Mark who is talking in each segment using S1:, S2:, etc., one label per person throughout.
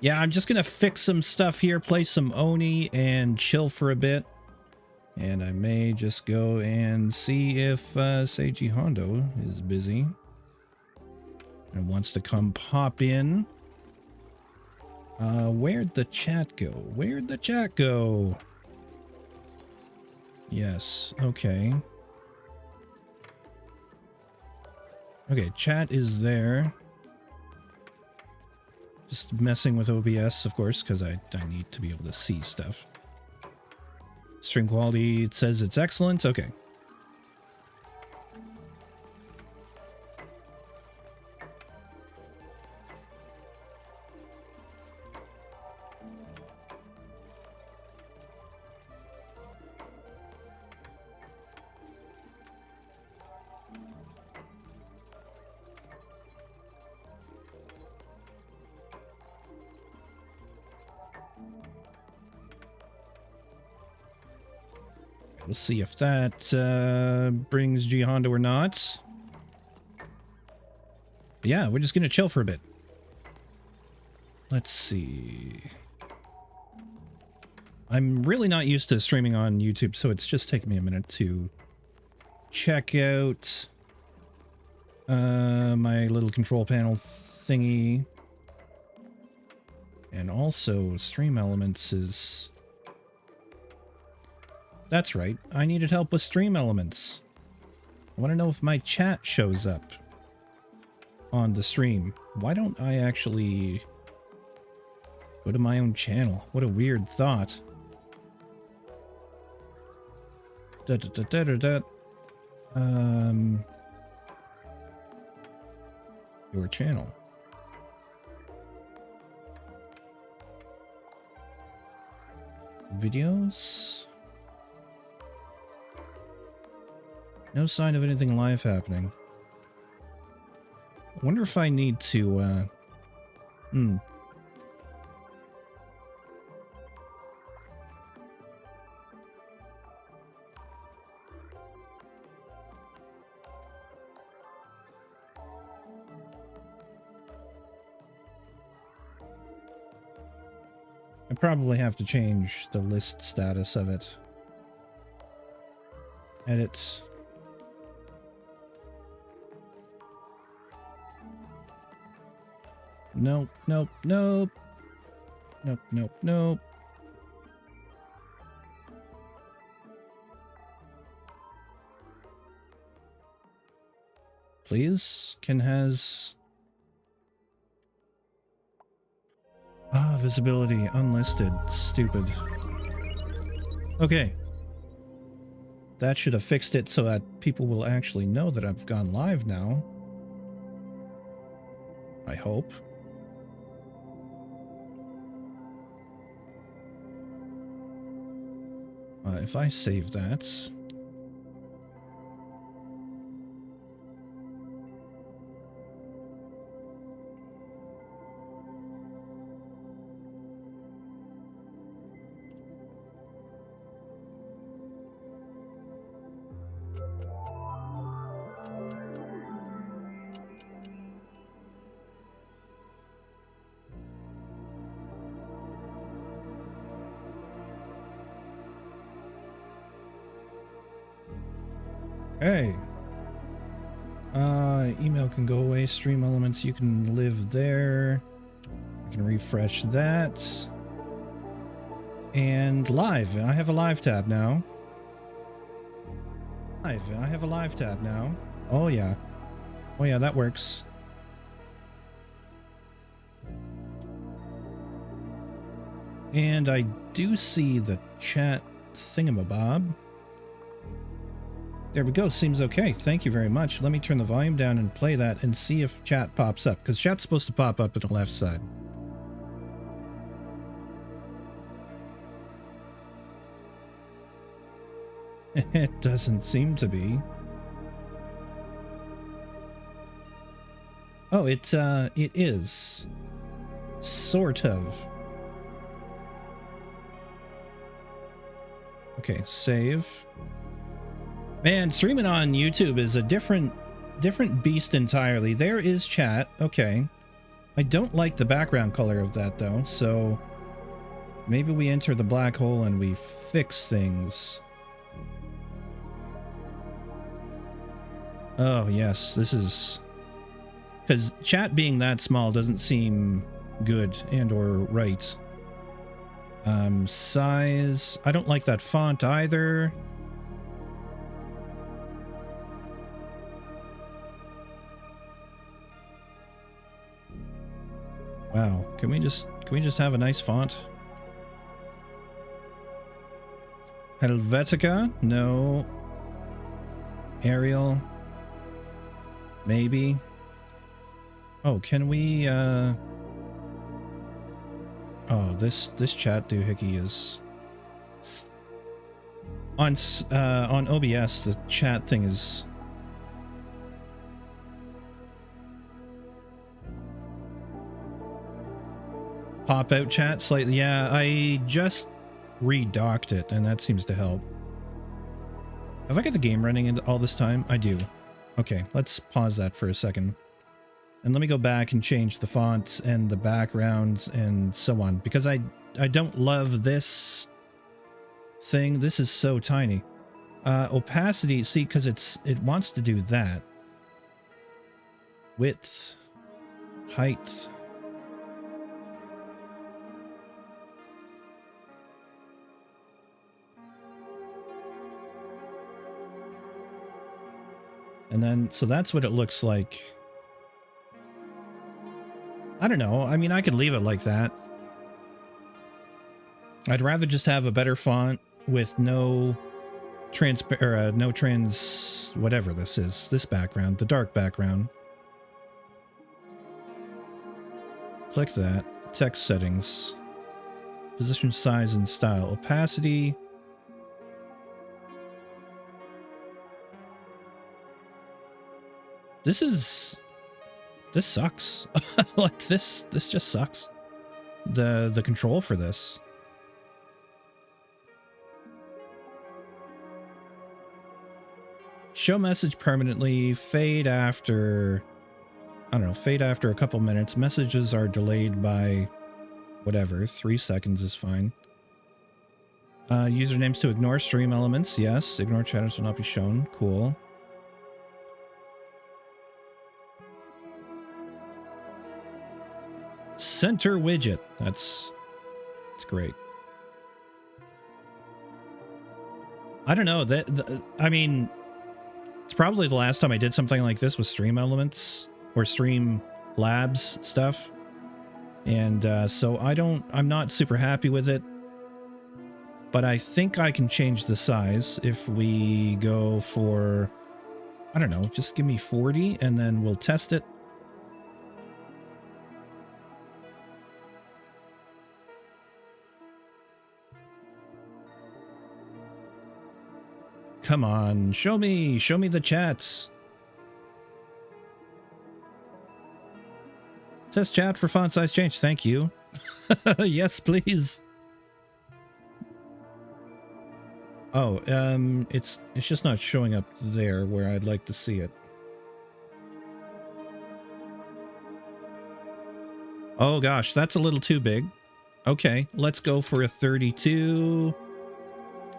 S1: Yeah, I'm just gonna fix some stuff here, play some Oni, and chill for a bit. And I may just go and see if Seiji Hondo is busy and wants to come pop in. Where'd the chat go? Where'd the chat go? Yes, okay. Okay, chat is there. Just messing with OBS, of course, because I need to be able to see stuff. Stream quality, it says it's excellent. Okay. We'll see if that brings G Honda or not. Yeah, we're just gonna chill for a bit. Let's see. I'm really not used to streaming on YouTube, so it's just taking me a minute to check out my little control panel thingy. And also, Stream Elements is... That's right, I needed help with Stream Elements. I want to know if my chat shows up on the stream. Why don't I actually go to my own channel? What a weird thought. Your channel. Videos? No sign of anything live happening. I wonder if I need to, I probably have to change the list status of it. Edit. Nope, nope, nope. Nope, nope, nope. Please? Can has... visibility unlisted. Stupid. Okay. That should have fixed it so that people will actually know that I've gone live now. I hope. If I save that... Hey. Email can go away. Stream Elements, you can live there. I can refresh that. And live. I have a live tab now. Live. I have a live tab now. Oh yeah. Oh yeah, that works. And I do see the chat thingamabob. There we go. Seems okay. Thank you very much. Let me turn the volume down and play that and see if chat pops up, because chat's supposed to pop up at the left side. It doesn't seem to be. Oh, it is. Sort of. Okay, save. Man, streaming on YouTube is a different beast entirely. There is chat. Okay. I don't like the background color of that though, so maybe we enter the black hole and we fix things. Oh yes, this is... because chat being that small doesn't seem good and or right. Size, I don't like that font either. Wow, can we just have a nice font? Helvetica? No. Arial? Maybe. Oh, can we oh, this chat doohickey is on OBS. The chat thing is pop out chat slightly. Yeah, I just redocked it and that seems to help. Have I got the game running in all this time? I do. Okay, let's pause that for a second. And let me go back and change the fonts and the backgrounds and so on, because I don't love this thing. This is so tiny. Opacity, see, because it wants to do that. Width, height. And then, so that's what it looks like. I don't know. I mean, I could leave it like that. I'd rather just have a better font with no whatever this is. This background, the dark background. Click that. Text settings. Position, size, and style. Opacity. This sucks. Like this just sucks. The control for this. Show message permanently, fade after, I don't know, fade after a couple minutes. Messages are delayed by whatever, 3 seconds is fine. Usernames to ignore stream elements, yes. Ignore chatters will not be shown, cool. Center widget, that's great. I don't know, I mean, it's probably the last time I did something like this with Stream Elements or Stream Labs stuff. And so I'm not super happy with it. But I think I can change the size if we go for, I don't know, just give me 40 and then we'll test it. Come on, show me the chats. Test chat for font size change, thank you. Yes, please. Oh, it's just not showing up there where I'd like to see it. Oh gosh, that's a little too big. Okay, let's go for a 32.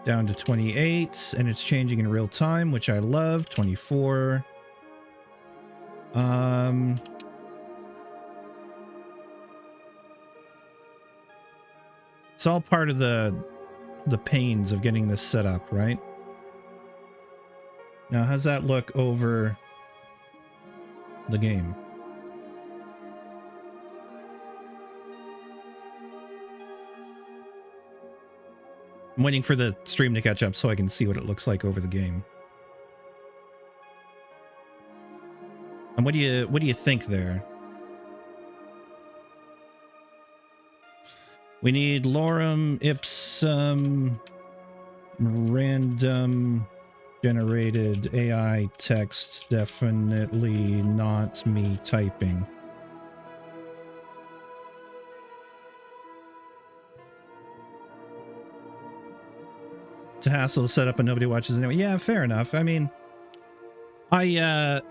S1: Down to 28, and it's changing in real time, which I love. 24. It's all part of the pains of getting this set up, right? Now, how's that look over the game? I'm waiting for the stream to catch up so I can see what it looks like over the game. And what do you think there? We need lorem ipsum random generated AI text, definitely not me typing. It's a hassle to set up and nobody watches anyway. Yeah, fair enough. I mean, I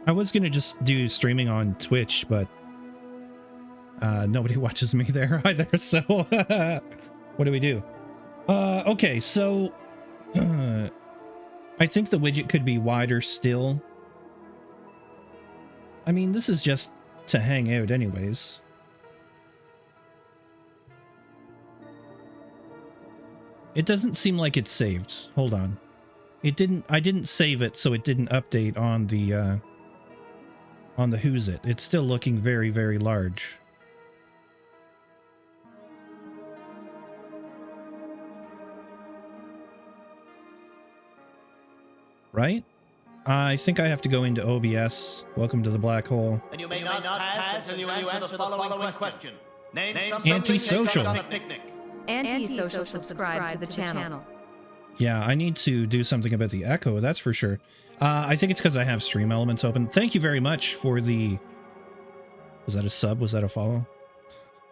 S1: was gonna just do streaming on Twitch, but Nobody watches me there either, so what do we do? Okay, so I think the widget could be wider still. I mean, this is just to hang out anyways. It doesn't seem like it's saved. Hold on. I didn't save it, so it didn't update on the Who's It. It's still looking very, very large. Right? I think I have to go into OBS. Welcome to the black hole.
S2: And you may not pass until you answer the following question. Name something
S1: Antisocial.
S2: on a picnic.
S3: Antisocial, subscribe to the channel.
S1: Yeah, I need to do something about the echo, that's for sure. I think it's because I have Stream Elements open. Thank you very much for the... Was that a sub? Was that a follow?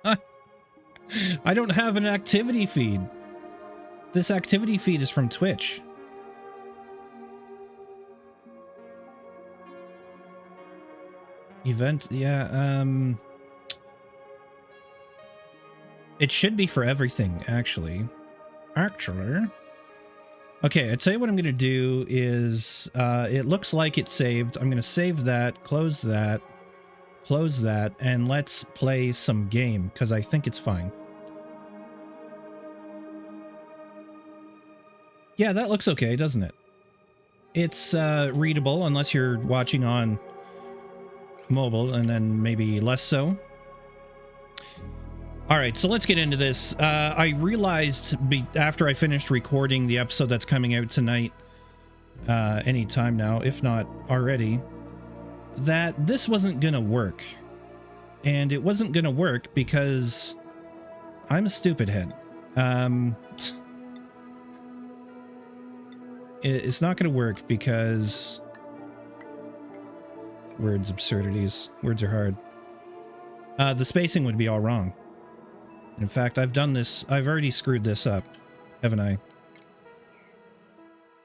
S1: I don't have an activity feed. This activity feed is from Twitch. Event, yeah, it should be for everything, actually. Okay, I tell you what I'm gonna do is, it looks like it's saved. I'm gonna save that, close that, and let's play some game, because I think it's fine. Yeah, that looks okay, doesn't it? It's, readable, unless you're watching on mobile, and then maybe less so. All right, so let's get into this. I realized after I finished recording the episode that's coming out tonight, anytime now, if not already, that this wasn't gonna work. And it wasn't gonna work because I'm a stupid head. It's not gonna work because... Words, absurdities. Words are hard. The spacing would be all wrong. In fact, I've already screwed this up, haven't I?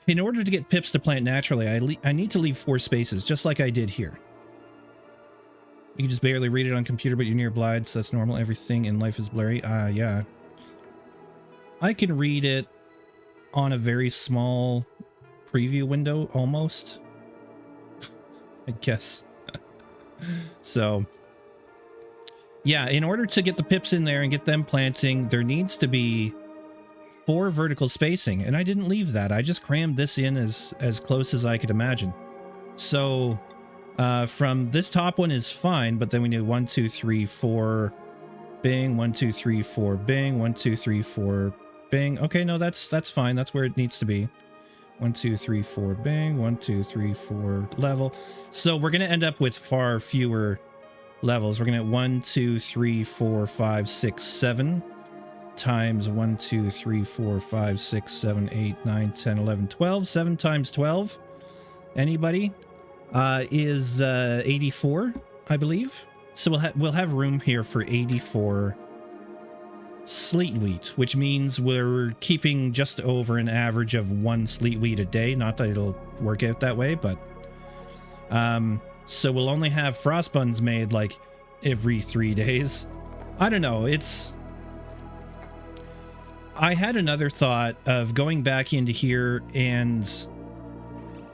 S1: In order to get pips to plant naturally, I need to leave 4 spaces, just like I did here. You can just barely read it on computer, but you're near blind, so that's normal. Everything in life is blurry. Yeah. I can read it on a very small preview window, almost. I guess. So... yeah, in order to get the pips in there and get them planting, there needs to be 4 vertical spacing, and I didn't leave that. I just crammed this in as close as I could imagine. So, from this top one is fine, but then we need 1, 2, 3, 4, bing, 1, 2, 3, 4, bing, 1, 2, 3, 4, bing. Okay, no, that's fine. That's where it needs to be. 1, 2, 3, 4, bing, 1, 2, 3, 4, level. So we're going to end up with far fewer levels. We're gonna get 1, 2, 3, 4, 5, 6, 7 times 1, 2, 3, 4, 5, 6, 7, 8, 9, 10, 11, 12. 7 times 12. Anybody? Is 84, I believe. So we'll have room here for 84 sleet wheat, which means we're keeping just over an average of 1 sleet wheat a day. Not that it'll work out that way, but so we'll only have frost buns made like every 3 days. I don't know. I had another thought of going back into here and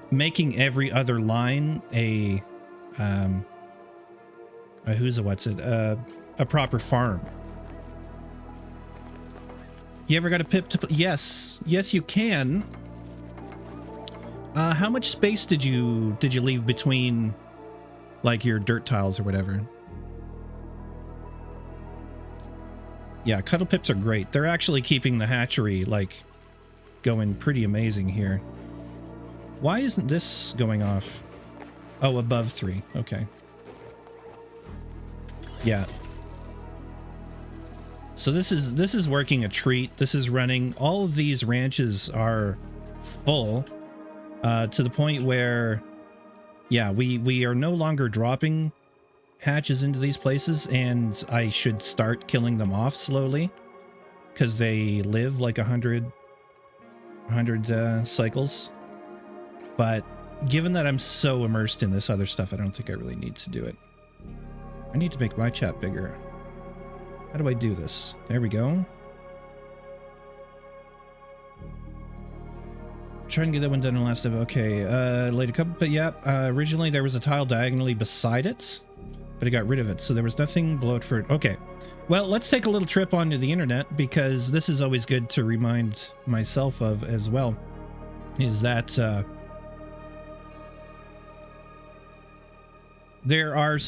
S1: making every other line a proper farm. You ever got a pip to... Yes, you can. How much space did you leave between, like, your dirt tiles or whatever? Yeah, cuddle pips are great. They're actually keeping the hatchery, like, going pretty amazing here. Why isn't this going off? Oh, above 3. Okay. Yeah. So this is working a treat. This is running. All of these ranches are full, to the point where, yeah, we are no longer dropping hatches into these places, and I should start killing them off slowly because they live like 100 cycles. But given that I'm so immersed in this other stuff, I don't think I really need to do it. I need to make my chat bigger. How do I do this? There we go. Try and get that one done in the last step. Okay, laid a couple, but yeah, originally there was a tile diagonally beside it, but I got rid of it, so there was nothing below it for it. Okay, well, let's take a little trip onto the internet, because this is always good to remind myself of as well, is that there's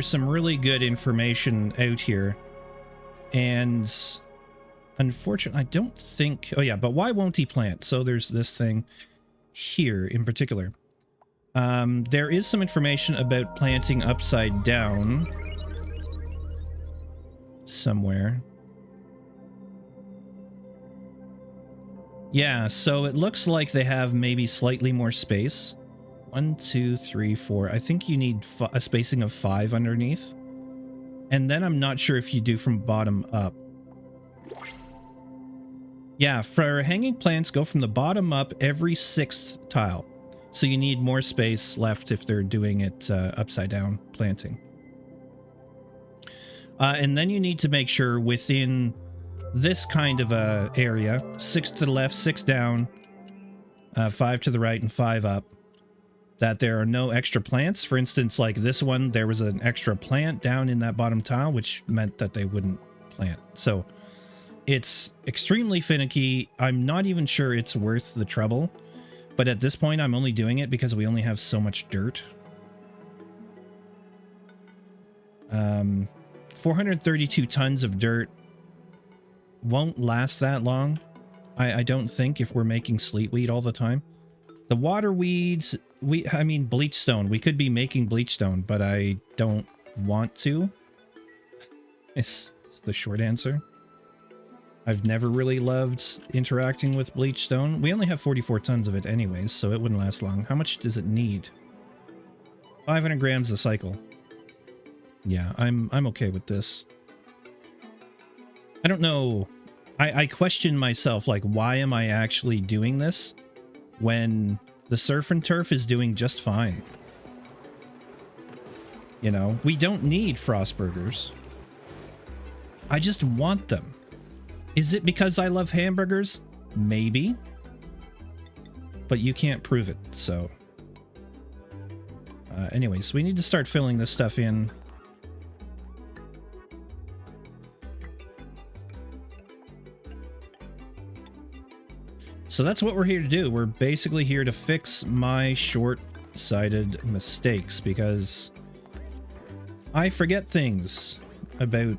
S1: some really good information out here, and unfortunately, I don't think... Oh, yeah, but why won't he plant? So there's this thing here in particular. There is some information about planting upside down somewhere. Yeah, so it looks like they have maybe slightly more space. 1, 2, 3, 4. I think you need a spacing of 5 underneath. And then I'm not sure if you do from bottom up. Yeah, for hanging plants, go from the bottom up every 6th tile. So you need more space left if they're doing it upside down planting. And then you need to make sure within this kind of a area, 6 to the left, 6 down, 5 to the right, and 5 up, that there are no extra plants. For instance, like this one, there was an extra plant down in that bottom tile, which meant that they wouldn't plant. So it's extremely finicky. I'm not even sure it's worth the trouble, but at this point I'm only doing it because we only have so much dirt. 432 tons of dirt won't last that long, I don't think, if we're making sleetweed all the time. The water weeds, I mean bleachstone, we could be making bleachstone, but I don't want to. It's the short answer. I've never really loved interacting with bleachstone. We only have 44 tons of it anyways, so it wouldn't last long. How much does it need? 500 grams a cycle. Yeah, I'm okay with this. I don't know. I question myself, like, why am I actually doing this when the surf and turf is doing just fine? You know, we don't need frost burgers. I just want them. Is it because I love hamburgers? Maybe. But you can't prove it, so. Anyways, we need to start filling this stuff in. So that's what we're here to do. We're basically here to fix my short-sighted mistakes, because I forget things about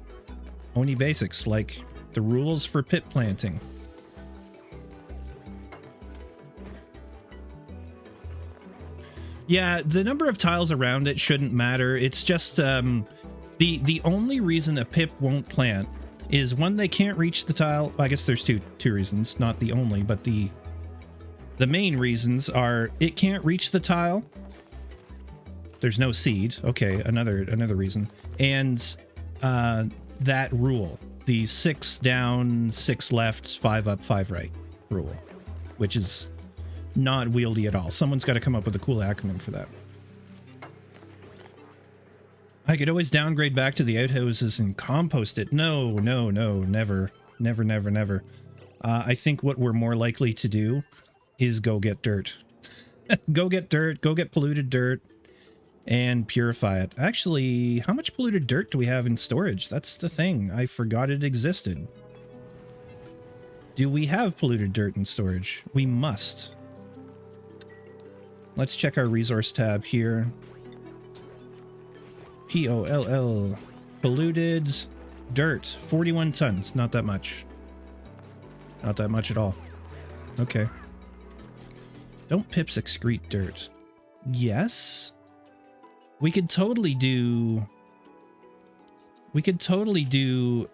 S1: Oni basics, like the rules for pit planting. Yeah, the number of tiles around it shouldn't matter. It's just the only reason a pip won't plant is one, they can't reach the tile. I guess there's two reasons, not the only, but the main reasons are it can't reach the tile. There's no seed. Okay, another reason. And that rule, the 6 down, 6 left, 5 up, 5 right rule, which is not wieldy at all. Someone's got to come up with a cool acronym for that. I could always downgrade back to the outhouses and compost it. No, never. I think what we're more likely to do is go get dirt. Go get polluted dirt, and purify it. Actually, how much polluted dirt do we have in storage? That's the thing. I forgot it existed. Do we have polluted dirt in storage? We must. Let's check our resource tab here. POLL. Polluted dirt. 41 tons. Not that much. Not that much at all. Okay. Don't pips excrete dirt? Yes. We could totally do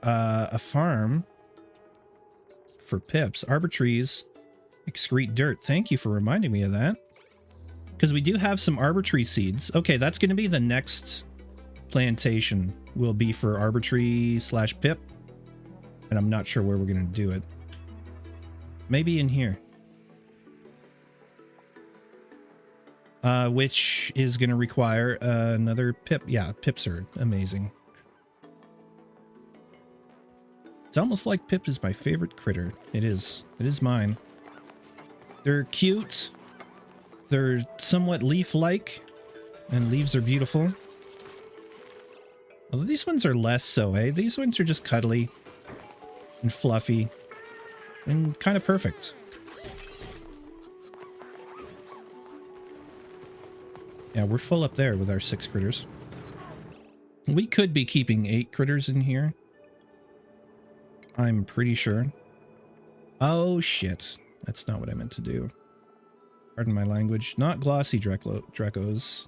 S1: a farm for pips. Arbor trees excrete dirt. Thank you for reminding me of that. Because we do have some arbor tree seeds. Okay, that's going to be the next plantation, will be for arbor tree / pip. And I'm not sure where we're going to do it. Maybe in here. Which is going to require another pip. Yeah, pips are amazing. It's almost like Pip is my favorite critter. It is. It is mine. They're cute. They're somewhat leaf-like. And leaves are beautiful. Although these ones are less so, eh? These ones are just cuddly and fluffy and kind of perfect. Yeah, we're full up there with our 6 critters. We could be keeping 8 critters in here. I'm pretty sure. Oh, shit. That's not what I meant to do. Pardon my language. Not glossy Drecos.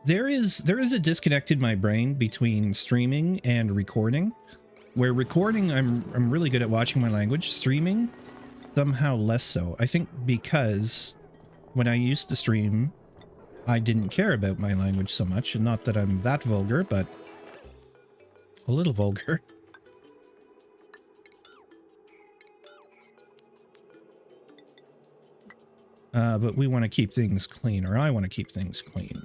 S1: There is a disconnect in my brain between streaming and recording. Where recording, I'm really good at watching my language. Streaming, somehow less so. I think because when I used to stream, I didn't care about my language so much. And not that I'm that vulgar, but a little vulgar. But we want to keep things clean, or I want to keep things clean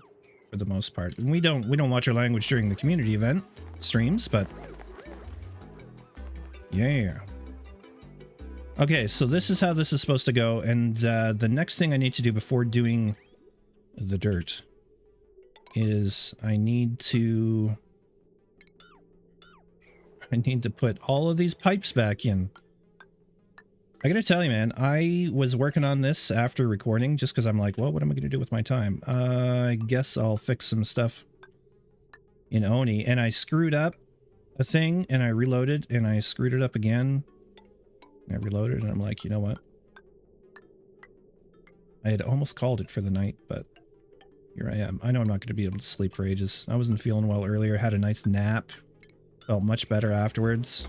S1: for the most part. And we don't watch our language during the community event streams, but yeah. Okay, so this is how this is supposed to go, and the next thing I need to do before doing the dirt is I need to put all of these pipes back in. I gotta tell you, man, I was working on this after recording just because I'm like, well, what am I gonna do with my time? I guess I'll fix some stuff in Oni, and I screwed up a thing, and I reloaded, and I screwed it up again, and I reloaded, and I'm like, you know what? I had almost called it for the night, but here I am. I know I'm not gonna be able to sleep for ages. I wasn't feeling well earlier, had a nice nap, felt much better afterwards.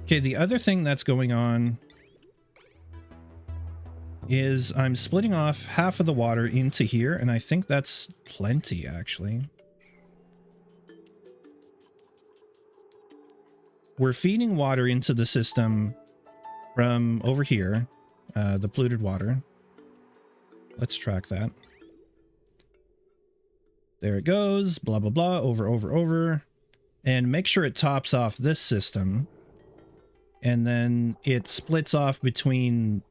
S1: Okay, the other thing that's going on is I'm splitting off half of the water into here, and I think that's plenty, actually. We're feeding water into the system from over here, the polluted water. Let's track that. There it goes, blah, blah, blah, over. And make sure it tops off this system. And then it splits off between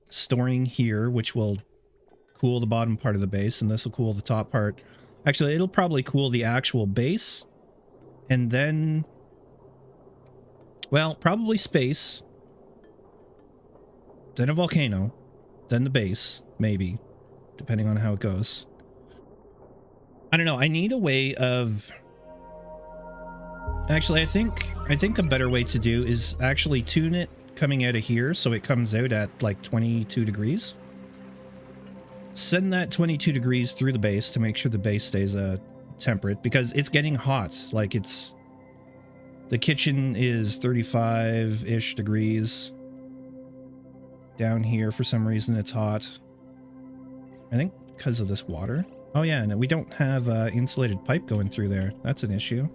S1: storing here, which will cool the bottom part of the base, and this will cool the top part. Actually, it'll probably cool the actual base. And then, well, probably space. Then a volcano. Then the base, maybe, depending on how it goes. I don't know. I need a way of... Actually, I think a better way to do is actually tune it coming out of here so it comes out at like 22 degrees. Send that 22 degrees through the base to make sure the base stays temperate, because it's getting hot. Like it's... The kitchen is 35-ish degrees. Down here, for some reason, it's hot. I think because of this water. Oh yeah, and we don't have insulated pipe going through there. That's an issue.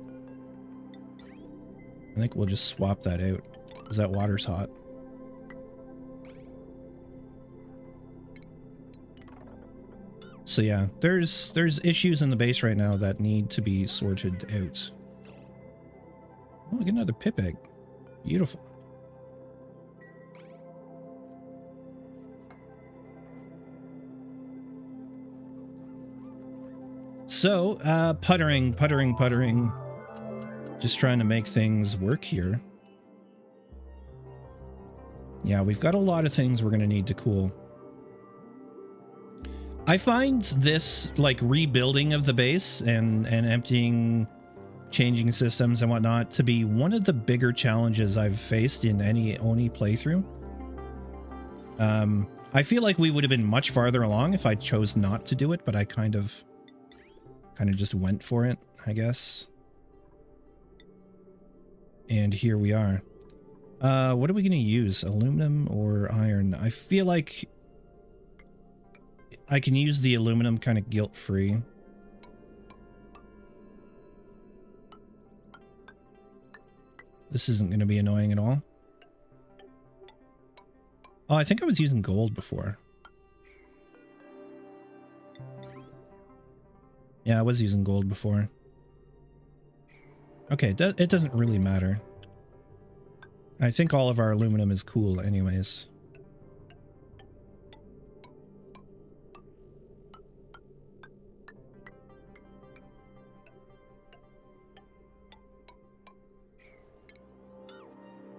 S1: I think we'll just swap that out, because that water's hot. So yeah, there's issues in the base right now that need to be sorted out. Oh, we get another pip egg. Beautiful. So, puttering. Just trying to make things work here. Yeah, we've got a lot of things we're going to need to cool. I find this, like, rebuilding of the base and emptying, changing systems and whatnot to be one of the bigger challenges I've faced in any Oni playthrough. I feel like we would have been much farther along if I chose not to do it, but I kind of just went for it, I guess. And here we are. What are we going to use? Aluminum or iron? I feel like I can use the aluminum kind of guilt-free. This isn't going to be annoying at all. Oh, I think I was using gold before. Yeah, I was using gold before. Okay, it doesn't really matter. I think all of our aluminum is cool anyways.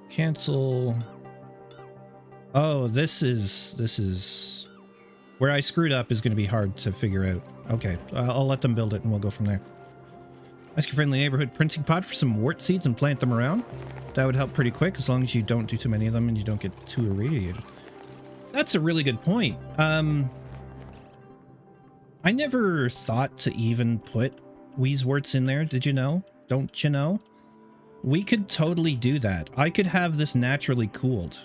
S1: Cancel. Oh, this is where I screwed up is going to be hard to figure out. Okay, I'll let them build it and we'll go from there. Ask your friendly neighborhood printing pod for some wart seeds and plant them around. That would help pretty quick as long as you don't do too many of them and you don't get too irradiated. That's a really good point. I never thought to even put Wheezeworts in there. Did you know? Don't you know? We could totally do that. I could have this naturally cooled.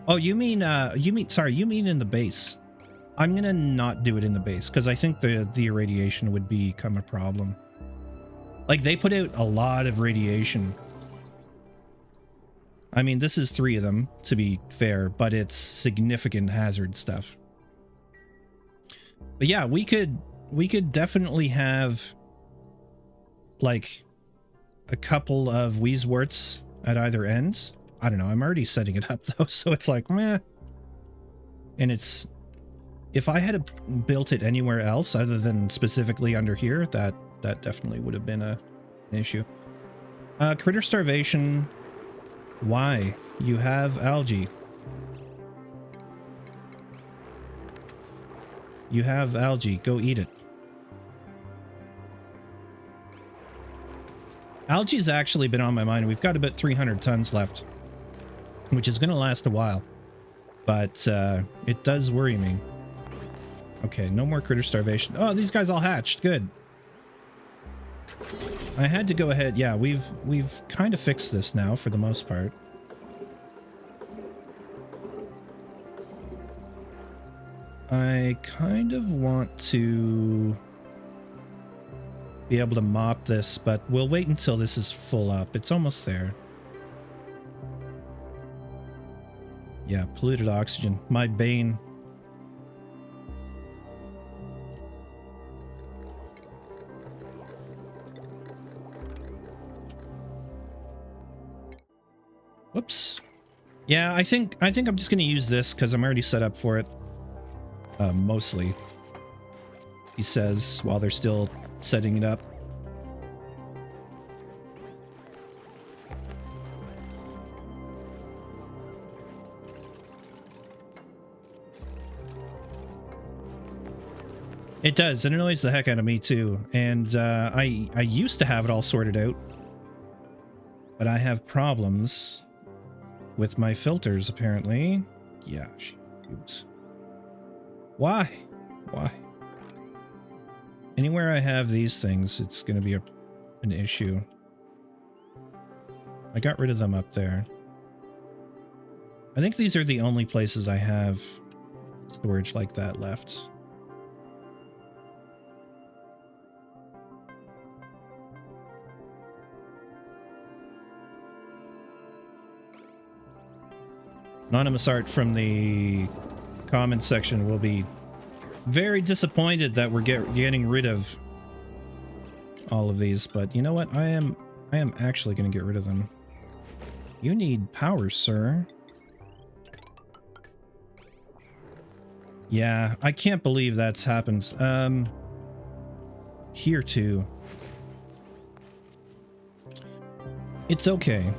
S1: Oh, you mean in the base. I'm gonna not do it in the base because I think the irradiation would become a problem. Like, they put out a lot of radiation. I mean, this is 3 of them, to be fair, but it's significant hazard stuff. But yeah, we could definitely have like a couple of Wheezeworts at either end. I don't know, I'm already setting it up though, so it's like meh. And it's, if I had built it anywhere else other than specifically under here, that definitely would have been an issue. Critter starvation. Why? You have algae. You have algae. Go eat it. Algae's actually been on my mind. We've got about 300 tons left, which is going to last a while, but it does worry me. Okay, no more critter starvation. Oh, these guys all hatched. Good. I had to go ahead. Yeah, we've kind of fixed this now for the most part. I kind of want to be able to mop this, but we'll wait until this is full up. It's almost there. Yeah, polluted oxygen. My bane. Whoops. Yeah, I think I'm just going to use this because I'm already set up for it. Mostly. He says while they're still setting it up. It does. It annoys the heck out of me too. And I used to have it all sorted out, but I have problems with my filters apparently. Yeah, shoot. Why? Why? Anywhere I have these things, it's going to be an issue. I got rid of them up there. I think these are the only places I have storage like that left. Anonymous Art from the comments section will be very disappointed that we're getting rid of all of these, but you know what? I am actually going to get rid of them. You need power, sir. Yeah, I can't believe that's happened. Here too. It's okay.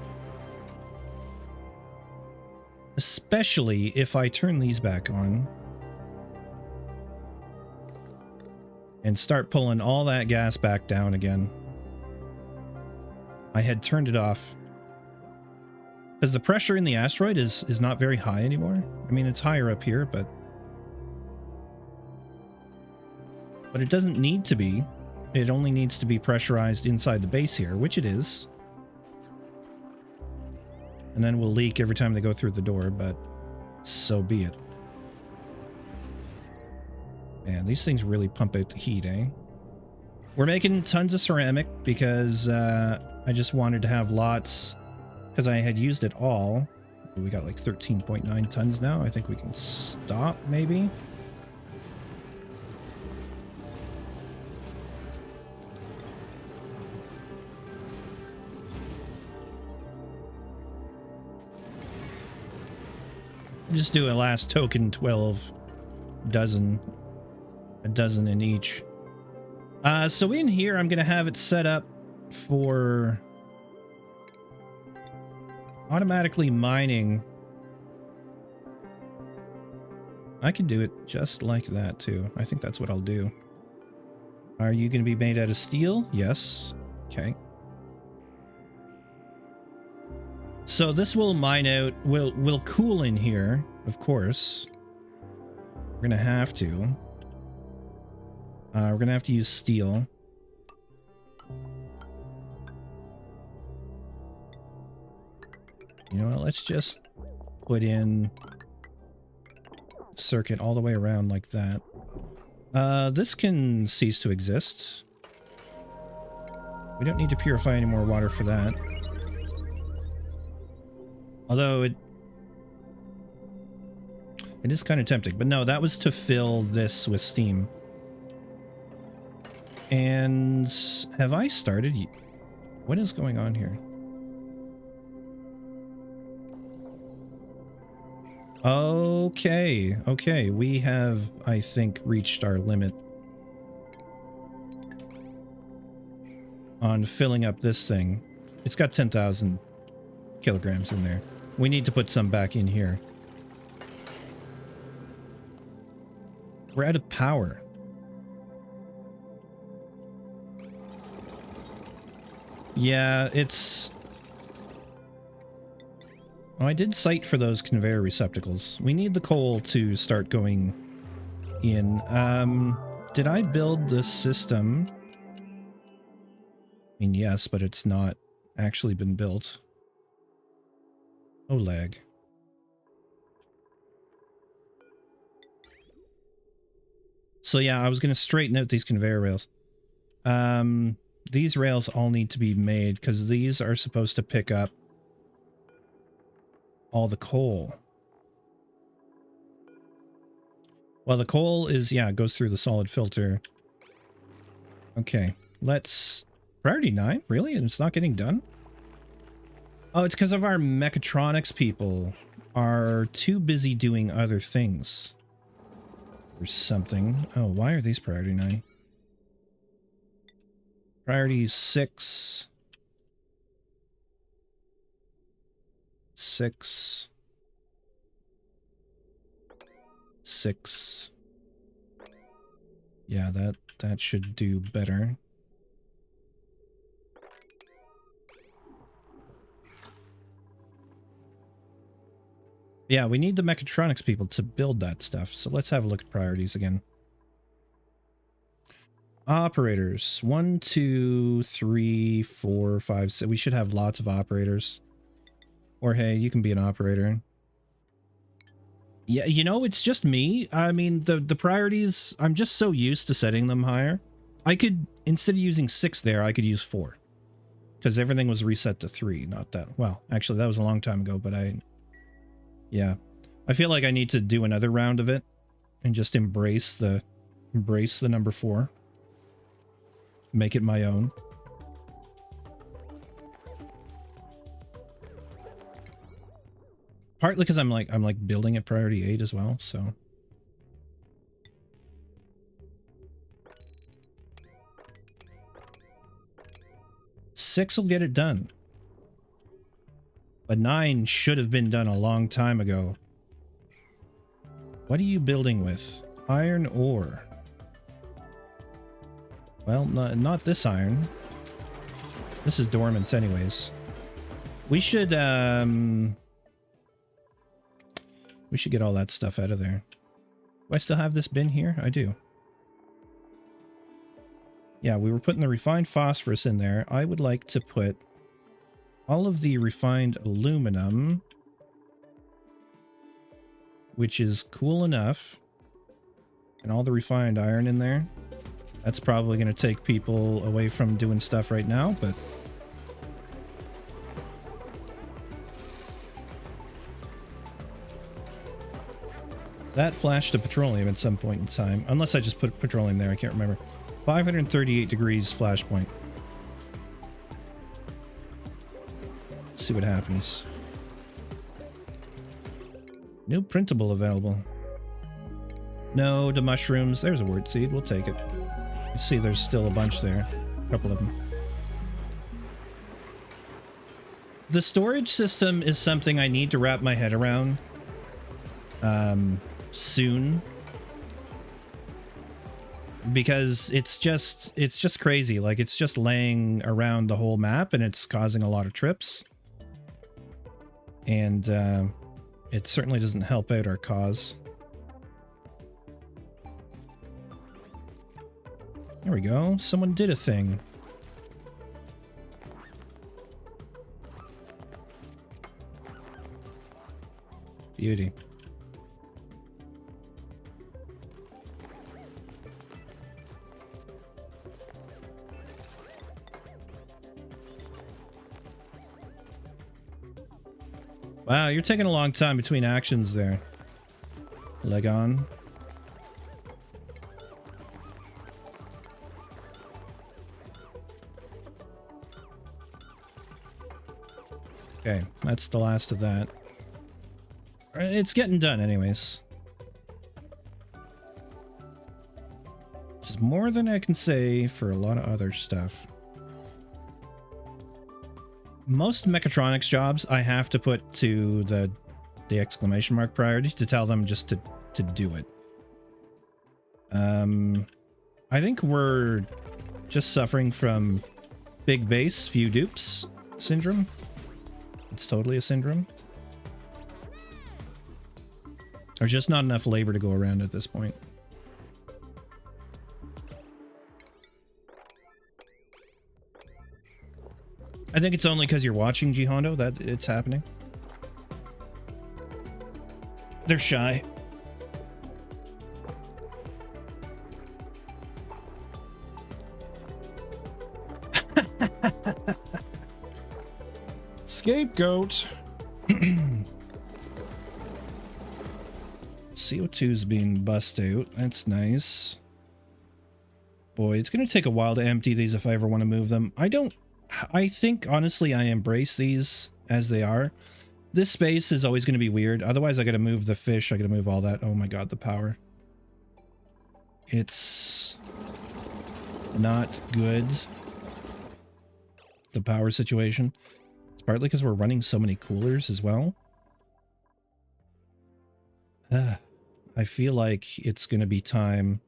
S1: Especially if I turn these back on and start pulling all that gas back down again. I had turned it off because the pressure in the asteroid is not very high anymore. I mean, it's higher up here, but it doesn't need to be. It only needs to be pressurized inside the base here, which it is. And then we'll leak every time they go through the door, but so be it. Man, these things really pump out the heat, eh? We're making tons of ceramic because I just wanted to have lots because I had used it all. We got like 13.9 tons now. I think we can stop, maybe. Just do a last token 12 dozen. A dozen in each. So in here, I'm going to have it set up for automatically mining. I can do it just like that too. I think that's what I'll do. Are you going to be made out of steel? Yes. Okay. So this will mine out, will cool in here, of course. We're going to have to. We're going to have to use steel. You know what, let's just put in circuit all the way around like that. This can cease to exist. We don't need to purify any more water for that. Although it is kind of tempting. But no, that was to fill this with steam. And have I started? What is going on here? Okay, okay, we have, I think, reached our limit on filling up this thing. It's got 10,000 kilograms in there. We need to put some back in here. We're out of power. Yeah, it's... Oh, I did cite for those conveyor receptacles. We need the coal to start going in. Did I build the system? I mean, yes, but it's not actually been built. Oh, lag. So yeah, I was going to straighten out these conveyor rails. These rails all need to be made because these are supposed to pick up all the coal. Well, the coal is, yeah, it goes through the solid filter. Okay, let's... Priority 9? Really? And it's not getting done? Oh, it's because of our mechatronics people are too busy doing other things. Or something. Oh, why are these priority 9? Priority 6. 6. 6. Yeah, that should do better. Yeah, we need the mechatronics people to build that stuff. So let's have a look at priorities again. Operators. 1, 2, 3, 4, 5, 6. We should have lots of operators. Or hey, you can be an operator. Yeah, you know, it's just me. I mean, the priorities, I'm just so used to setting them higher. I could, instead of using 6 there, I could use 4. Because everything was reset to 3, not that. Well, actually, that was a long time ago, but yeah. I feel like I need to do another round of it and just embrace the number 4. Make it my own. Partly because I'm like building at priority 8 as well, so. Six will get it done. But 9 should have been done a long time ago. What are you building with? Iron ore. Well, not this iron. This is dormant anyways. We should get all that stuff out of there. Do I still have this bin here? I do. Yeah, we were putting the refined phosphorus in there. I would like to put all of the refined aluminum, which is cool enough, and all the refined iron in there. That's probably going to take people away from doing stuff right now, but that flashed to petroleum at some point in time, unless I just put petroleum there. I can't remember. 538 degrees flash point. Let's see what happens. New printable available. No, the mushrooms. There's a word seed. We'll take it. You see there's still a bunch there. A couple of them. The storage system is something I need to wrap my head around soon. Because it's just crazy. Like, it's just laying around the whole map and it's causing a lot of trips. And it certainly doesn't help out our cause. There we go. Someone did a thing. Beauty. Wow, you're taking a long time between actions there. Leg on. Okay, that's the last of that. It's getting done anyways. Which is more than I can say for a lot of other stuff. Most mechatronics jobs I have to put to the exclamation mark priority to tell them just to do it. I think we're just suffering from big base, few dupes syndrome. It's totally a syndrome. There's just not enough labor to go around at this point. I think it's only because you're watching G Hondo that it's happening. They're shy. Scapegoat. CO2's being bust out. That's nice. Boy, it's going to take a while to empty these if I ever want to move them. I think, honestly, I embrace these as they are. This space is always going to be weird. Otherwise, I got to move the fish. I got to move all that. Oh my god, the power. It's not good. The power situation. It's partly because we're running so many coolers as well. I feel like it's going to be time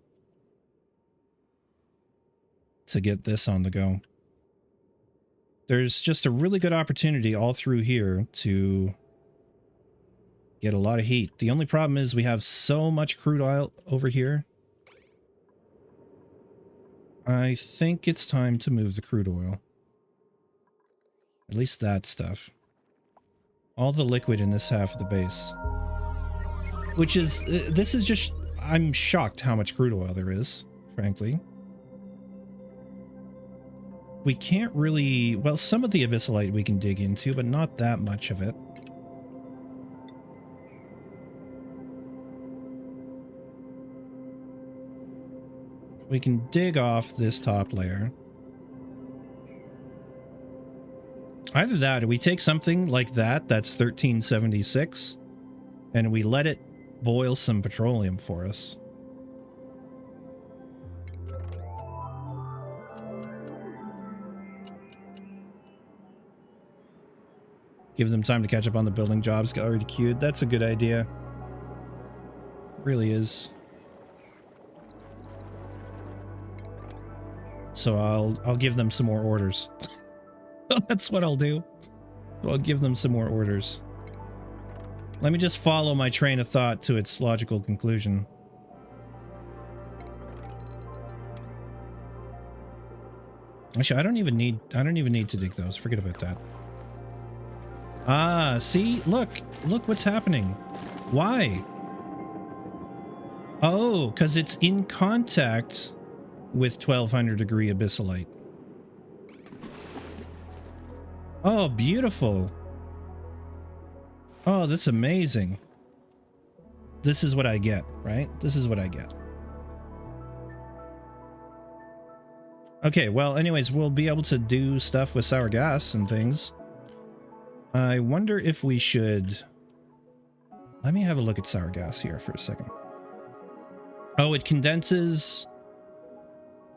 S1: to get this on the go. There's just a really good opportunity all through here to get a lot of heat. The only problem is we have so much crude oil over here. I think it's time to move the crude oil. At least that stuff. All the liquid in this half of the base. Which is, this is just, I'm shocked how much crude oil there is, frankly. We can't really, well, some of the abyssalite we can dig into, but not that much of it. We can dig off this top layer. Either that, or we take something like that, that's 1376, and we let it boil some petroleum for us. Give them time to catch up on the building jobs already queued. That's a good idea. It really is. So I'll give them some more orders. That's what I'll do. I'll give them some more orders. Let me just follow my train of thought to its logical conclusion. Actually, I don't even need to dig those. Forget about that. Ah, see? Look what's happening. Why? Oh, because it's in contact with 1200 degree abyssalite. Oh, beautiful. Oh, that's amazing. This is what I get, right? This is what I get. Okay, well, anyways, we'll be able to do stuff with sour gas and things. I wonder if we should... Let me have a look at sour gas here for a second. Oh, it condenses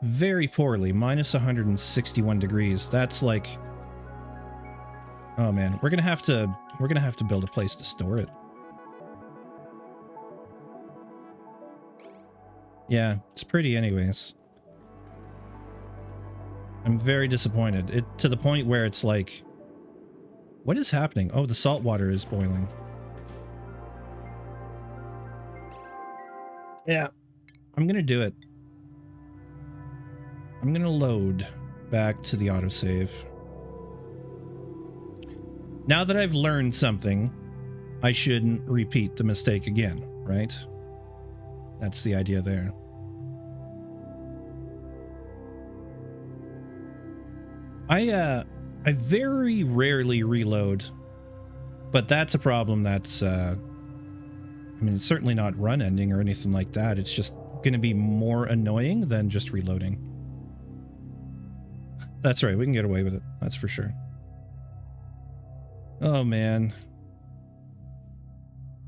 S1: very poorly, minus 161 degrees. That's like, oh man, we're gonna have to build a place to store it. Yeah, it's pretty anyways. I'm very disappointed. To the point where it's like, what is happening? Oh, the salt water is boiling. Yeah, I'm gonna do it. I'm gonna load back to the autosave. Now that I've learned something, I shouldn't repeat the mistake again, right? That's the idea there. I very rarely reload, but that's a problem that's, I mean, it's certainly not run ending or anything like that. It's just going to be more annoying than just reloading. That's right, we can get away with it. That's for sure. Oh, man.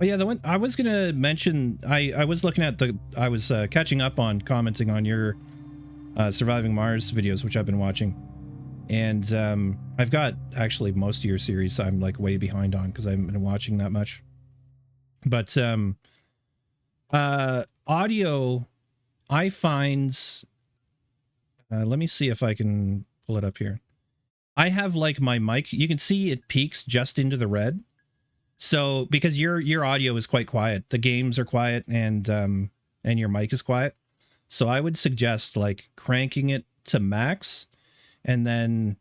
S1: Oh, yeah, the one I was going to mention, I was looking at I was catching up on commenting on your Surviving Mars videos, which I've been watching. And I've got actually most of your series I'm like way behind on because I haven't been watching that much. But audio, I find, let me see if I can pull it up here. I have like my mic, you can see it peaks just into the red. So because your audio is quite quiet, the games are quiet, and your mic is quiet. So I would suggest like cranking it to max. And then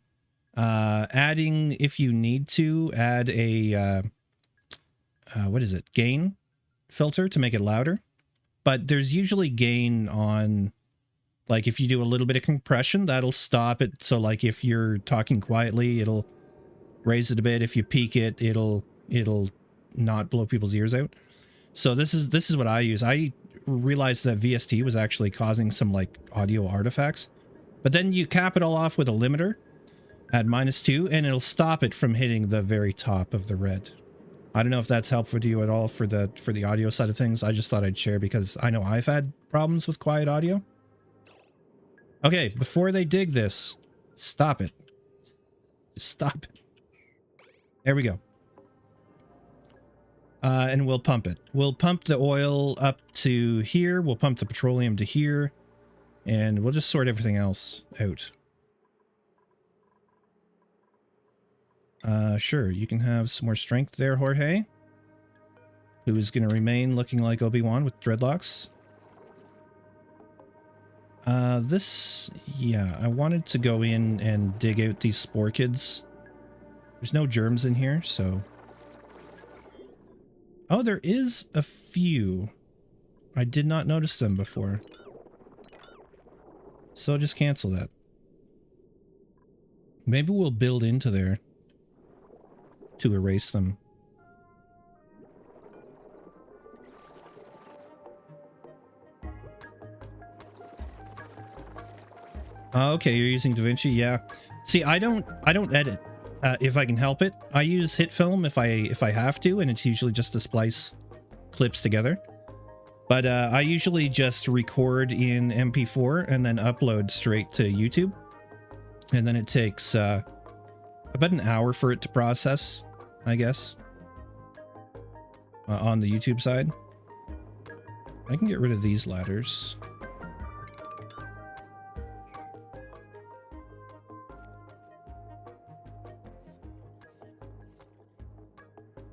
S1: adding, if you need to, add a, what is it, gain filter to make it louder. But there's usually gain on, like if you do a little bit of compression, that'll stop it. So like if you're talking quietly, it'll raise it a bit. If you peak it, it'll not blow people's ears out. So this is what I use. I realized that VST was actually causing some like audio artifacts. But then you cap it all off with a limiter at -2, and it'll stop it from hitting the very top of the red. I don't know if that's helpful to you at all for the audio side of things. I just thought I'd share because I know I've had problems with quiet audio. Okay, before they dig this, stop it. Just stop it. There we go. And we'll pump it. We'll pump the oil up to here. We'll pump the petroleum to here. And we'll just sort everything else out. Sure, you can have some more strength there, Jorge. Who is going to remain looking like Obi-Wan with dreadlocks. Yeah, I wanted to go in and dig out these spore kids. There's no germs in here, so... Oh, there is a few. I did not notice them before. So just cancel that. Maybe we'll build into there to erase them. Okay, you're using DaVinci, yeah. See, I don't edit if I can help it. I use HitFilm if I have to, and it's usually just to splice clips together. But I usually just record in MP4 and then upload straight to YouTube. And then it takes about an hour for it to process, I guess, on the YouTube side. I can get rid of these ladders.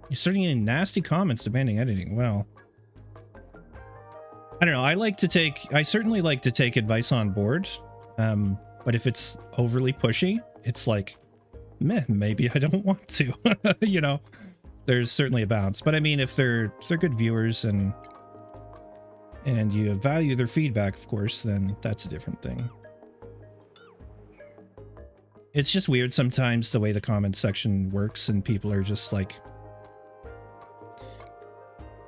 S1: You're starting getting nasty comments demanding editing. Well, I don't know. I certainly like to take advice on board. But if it's overly pushy, it's like, meh, maybe I don't want to, you know, there's certainly a balance. But I mean, if they're good viewers and you value their feedback, of course, then that's a different thing. It's just weird sometimes the way the comment section works and people are just like,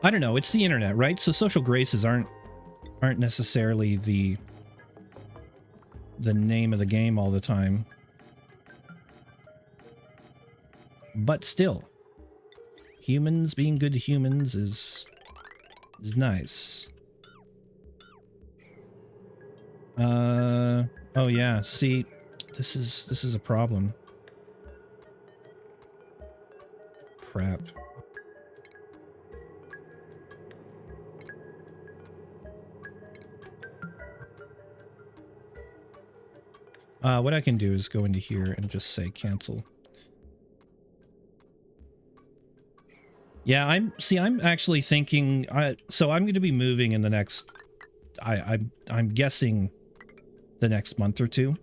S1: I don't know, it's the internet, right? So social graces aren't necessarily the name of the game all the time. But still, Humans being good to humans is nice. Oh yeah, see, this is a problem. Crap. What I can do is go into here and just say cancel. Yeah, I'm actually thinking, so I'm going to be moving in the next, I'm guessing the next month or two.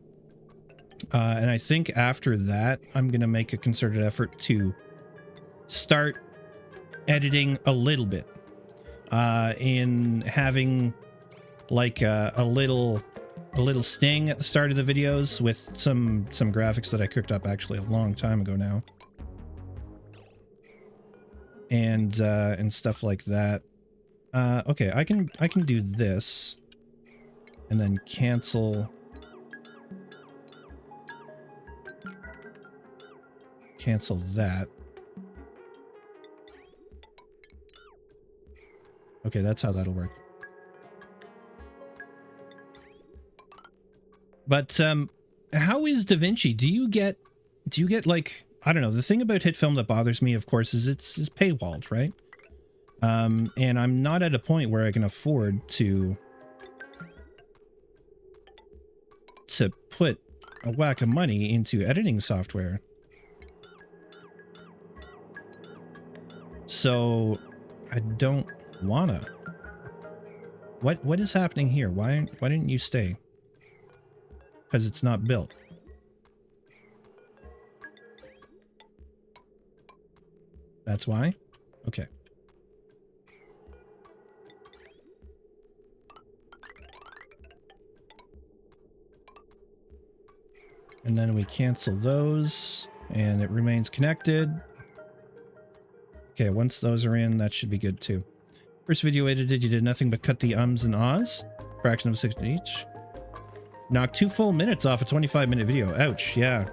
S1: And I think after that, I'm going to make a concerted effort to start editing a little bit, in having like a little sting at the start of the videos with some graphics that I cooked up actually a long time ago now, and stuff like that. Okay, I can do this and then cancel that. Okay, that's how that'll work. But how is DaVinci? Do you get like, I don't know, the thing about HitFilm that bothers me, of course, is it's paywalled, right? And I'm not at a point where I can afford to put a whack of money into editing software. So I don't wanna. What is happening here? Why didn't you stay? Because it's not built. That's why? Okay. And then we cancel those, and it remains connected. Okay, once those are in, that should be good too. First video edited, you did nothing but cut the ums and ahs. Fraction of a second each. Knocked 2 full minutes off a 25-minute video. Ouch, yeah.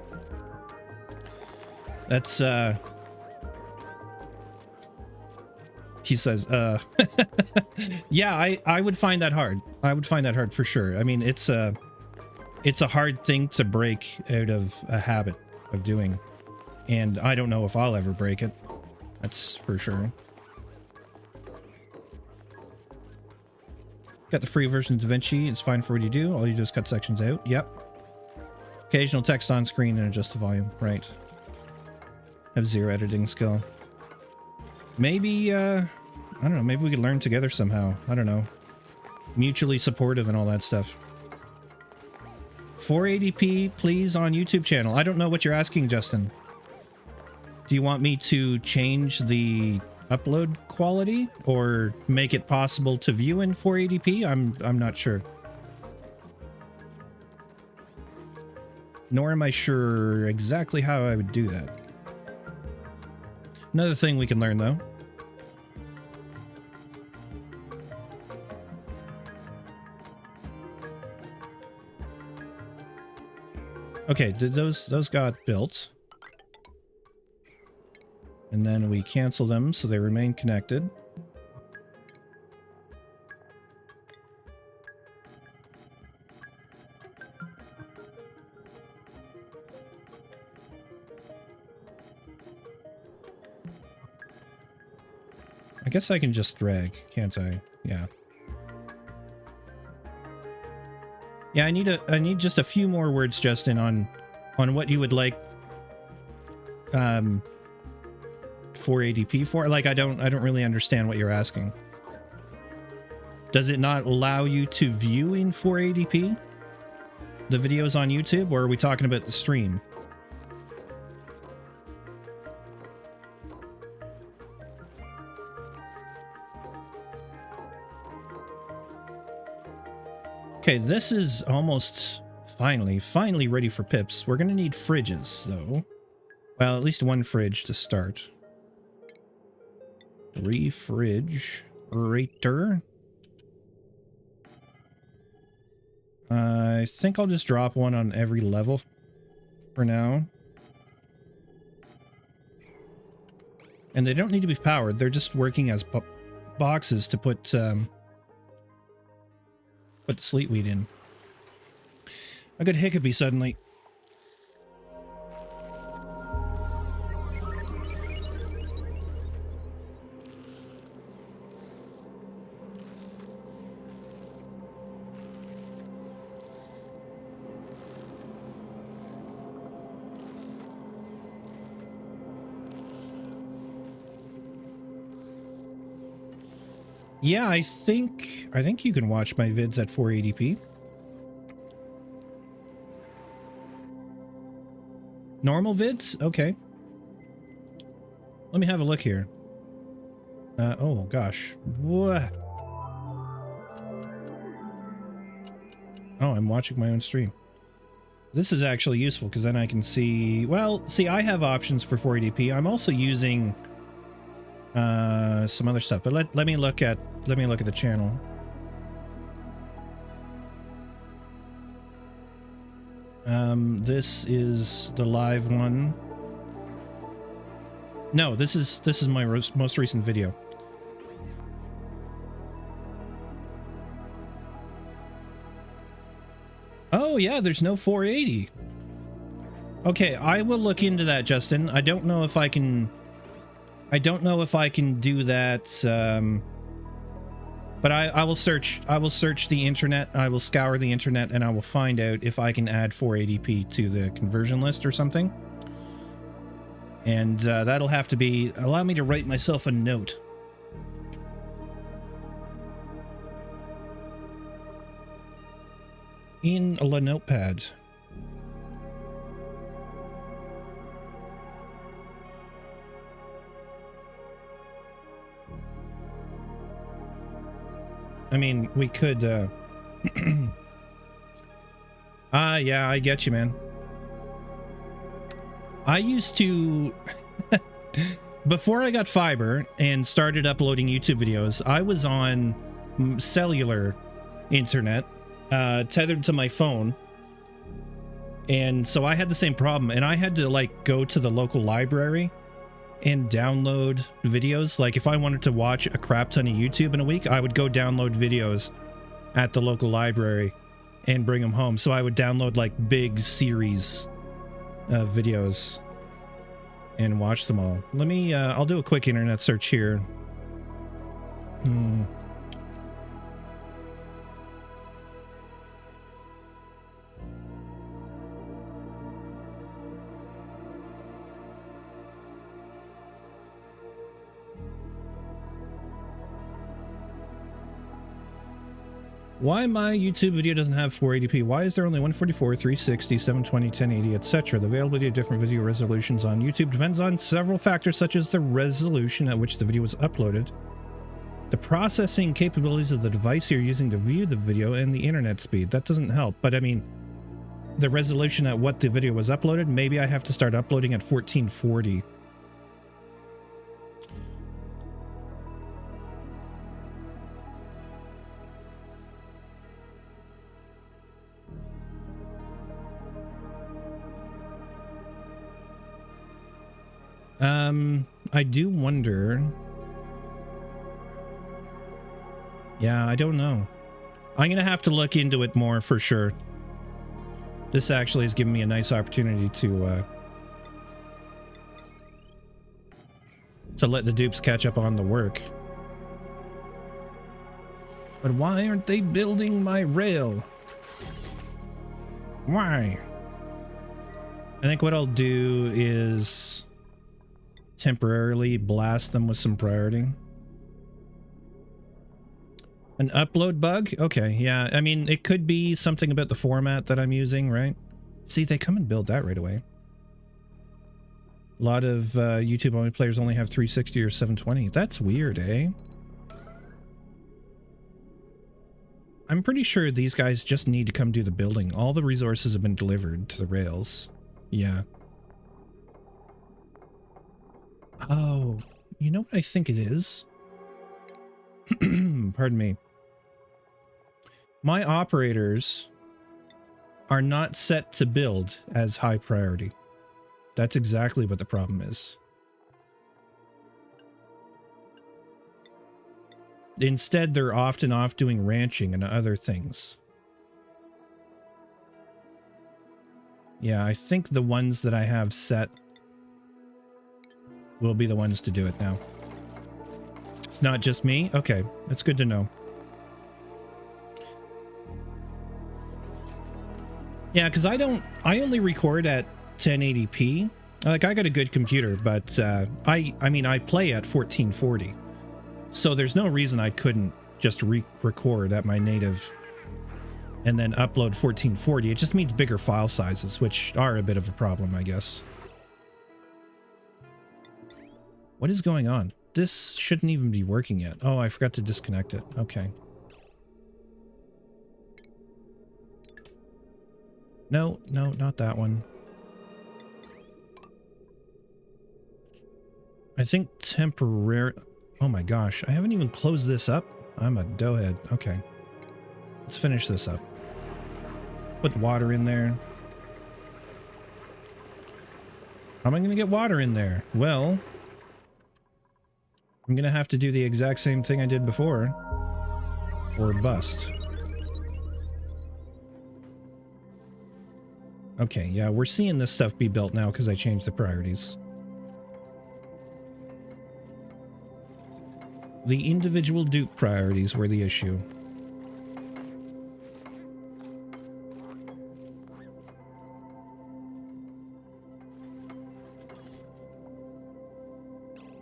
S1: That's, he says, yeah, I would find that hard. I would find that hard for sure. I mean, it's a hard thing to break out of a habit of doing. And I don't know if I'll ever break it. That's for sure. Got the free version of DaVinci. It's fine for what you do. All you do is cut sections out. Yep. Occasional text on screen and adjust the volume. Right. Have zero editing skill. Maybe, I don't know. Maybe we could learn together somehow. I don't know. Mutually supportive and all that stuff. 480p, please, on YouTube channel. I don't know what you're asking, Justin. Do you want me to change the upload quality or make it possible to view in 480p? I'm not sure. Nor am I sure exactly how I would do that. Another thing we can learn though. Okay, those got built. And then we cancel them so they remain connected. I guess I can just drag, can't I? Yeah. Yeah, I need just a few more words, Justin, on what you would like 480p for. Like, I don't really understand what you're asking. Does it not allow you to view in 480p the videos on YouTube, or are we talking about the stream? Okay, this is almost finally ready for pips. We're gonna need fridges though. Well, at least one fridge to start. Refrigerator. I think I'll just drop one on every level for now. And they don't need to be powered. They're just working as boxes to put sleet weed in. I got hiccupy suddenly. Yeah, I think you can watch my vids at 480p. Normal vids? Okay. Let me have a look here. Oh gosh. What? Oh, I'm watching my own stream. This is actually useful because then I can see, well, see, I have options for 480p. I'm also using some other stuff, but let me look at the channel. This is the live one. No, this is my most recent video. Oh yeah, there's no 480. Okay, I will look into that, Justin. I don't know if I can do that, but I will search the internet. I will scour the internet and I will find out if I can add 480p to the conversion list or something. And that'll have to be, allow me to write myself a note. In a notepad. I mean, we could, yeah, I get you, man. I used to, before I got fiber and started uploading YouTube videos, I was on cellular internet, tethered to my phone. And so I had the same problem, and I had to like go to the local library and download videos. Like if I wanted to watch a crap ton of YouTube in a week, I would go download videos at the local library and bring them home. So I would download like big series of videos and watch them all. Let me, I'll do a quick internet search here. Why my YouTube video doesn't have 480p? Why is there only 144, 360, 720, 1080, etc.? The availability of different video resolutions on YouTube depends on several factors such as the resolution at which the video was uploaded, the processing capabilities of the device you're using to view the video, and the internet speed. That doesn't help, but I mean, the resolution at what the video was uploaded, maybe I have to start uploading at 1440. I do wonder. Yeah, I don't know. I'm gonna have to look into it more for sure. This actually has given me a nice opportunity to let the dupes catch up on the work. But why aren't they building my rail? Why? I think what I'll do is temporarily blast them with some priority. An upload bug? Okay, yeah. I mean, it could be something about the format that I'm using, right? See, they come and build that right away. A lot of YouTube only players only have 360 or 720. That's weird, eh? I'm pretty sure these guys just need to come do the building. All the resources have been delivered to the rails. Yeah. Oh, you know what I think it is? Pardon me. My operators are not set to build as high priority. That's exactly what the problem is. Instead, they're often off doing ranching and other things. Yeah, I think the ones that I have set will be the ones to do it now. It's not just me? Okay, that's good to know. Yeah, because I only record at 1080p. Like, I got a good computer, but I mean, I play at 1440. So there's no reason I couldn't just record at my native and then upload 1440. It just means bigger file sizes, which are a bit of a problem, I guess. What is going on? This shouldn't even be working yet. Oh, I forgot to disconnect it. Okay. No, no, not that one. I think temporary. Oh my gosh, I haven't even closed this up. I'm a doughhead. Okay. Let's finish this up. Put water in there. How am I going to get water in there? Well, I'm going to have to do the exact same thing I did before. Or bust. Okay, yeah, we're seeing this stuff be built now because I changed the priorities. The individual Duke priorities were the issue.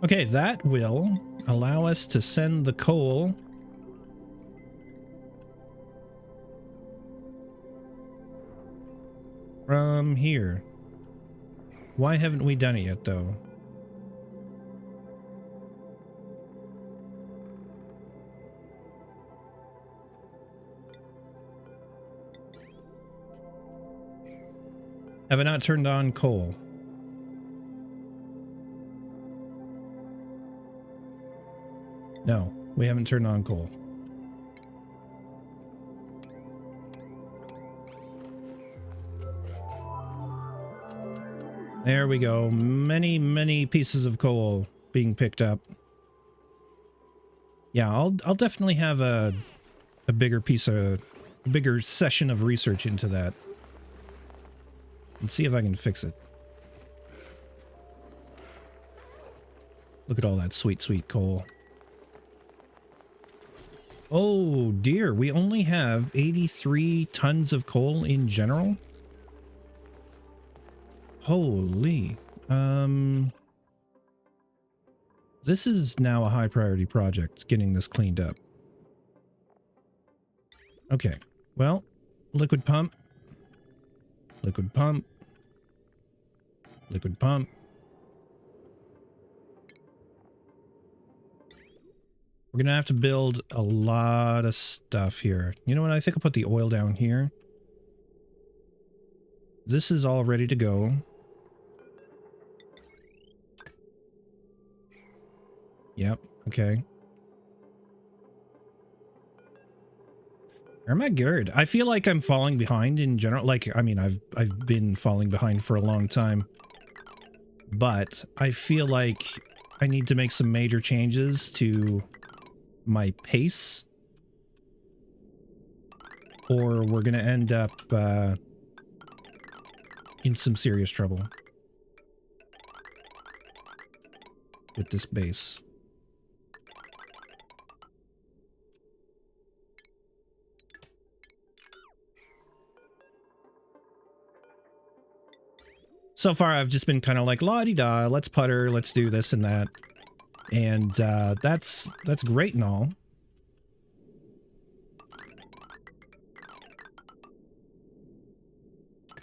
S1: Okay, that will allow us to send the coal from here. Why haven't we done it yet, though? Have I not turned on coal? No, we haven't turned on coal. There we go. Many, many pieces of coal being picked up. Yeah, I'll definitely have a bigger bigger session of research into that. And see if I can fix it. Look at all that sweet, sweet coal. Oh dear, we only have 83 tons of coal in general? Holy. This is now a high priority project, getting this cleaned up. Okay, well, liquid pump. Liquid pump. Liquid pump. We're gonna have to build a lot of stuff here. You know what? I think I'll put the oil down here. This is all ready to go. Yep, okay. Am I good? I feel like I'm falling behind in general. Like, I mean, I've been falling behind for a long time. But I feel like I need to make some major changes to my pace, or we're gonna end up in some serious trouble with this base. So far, I've just been kind of like, la-di-da, let's putter, let's do this and that. And that's great and all.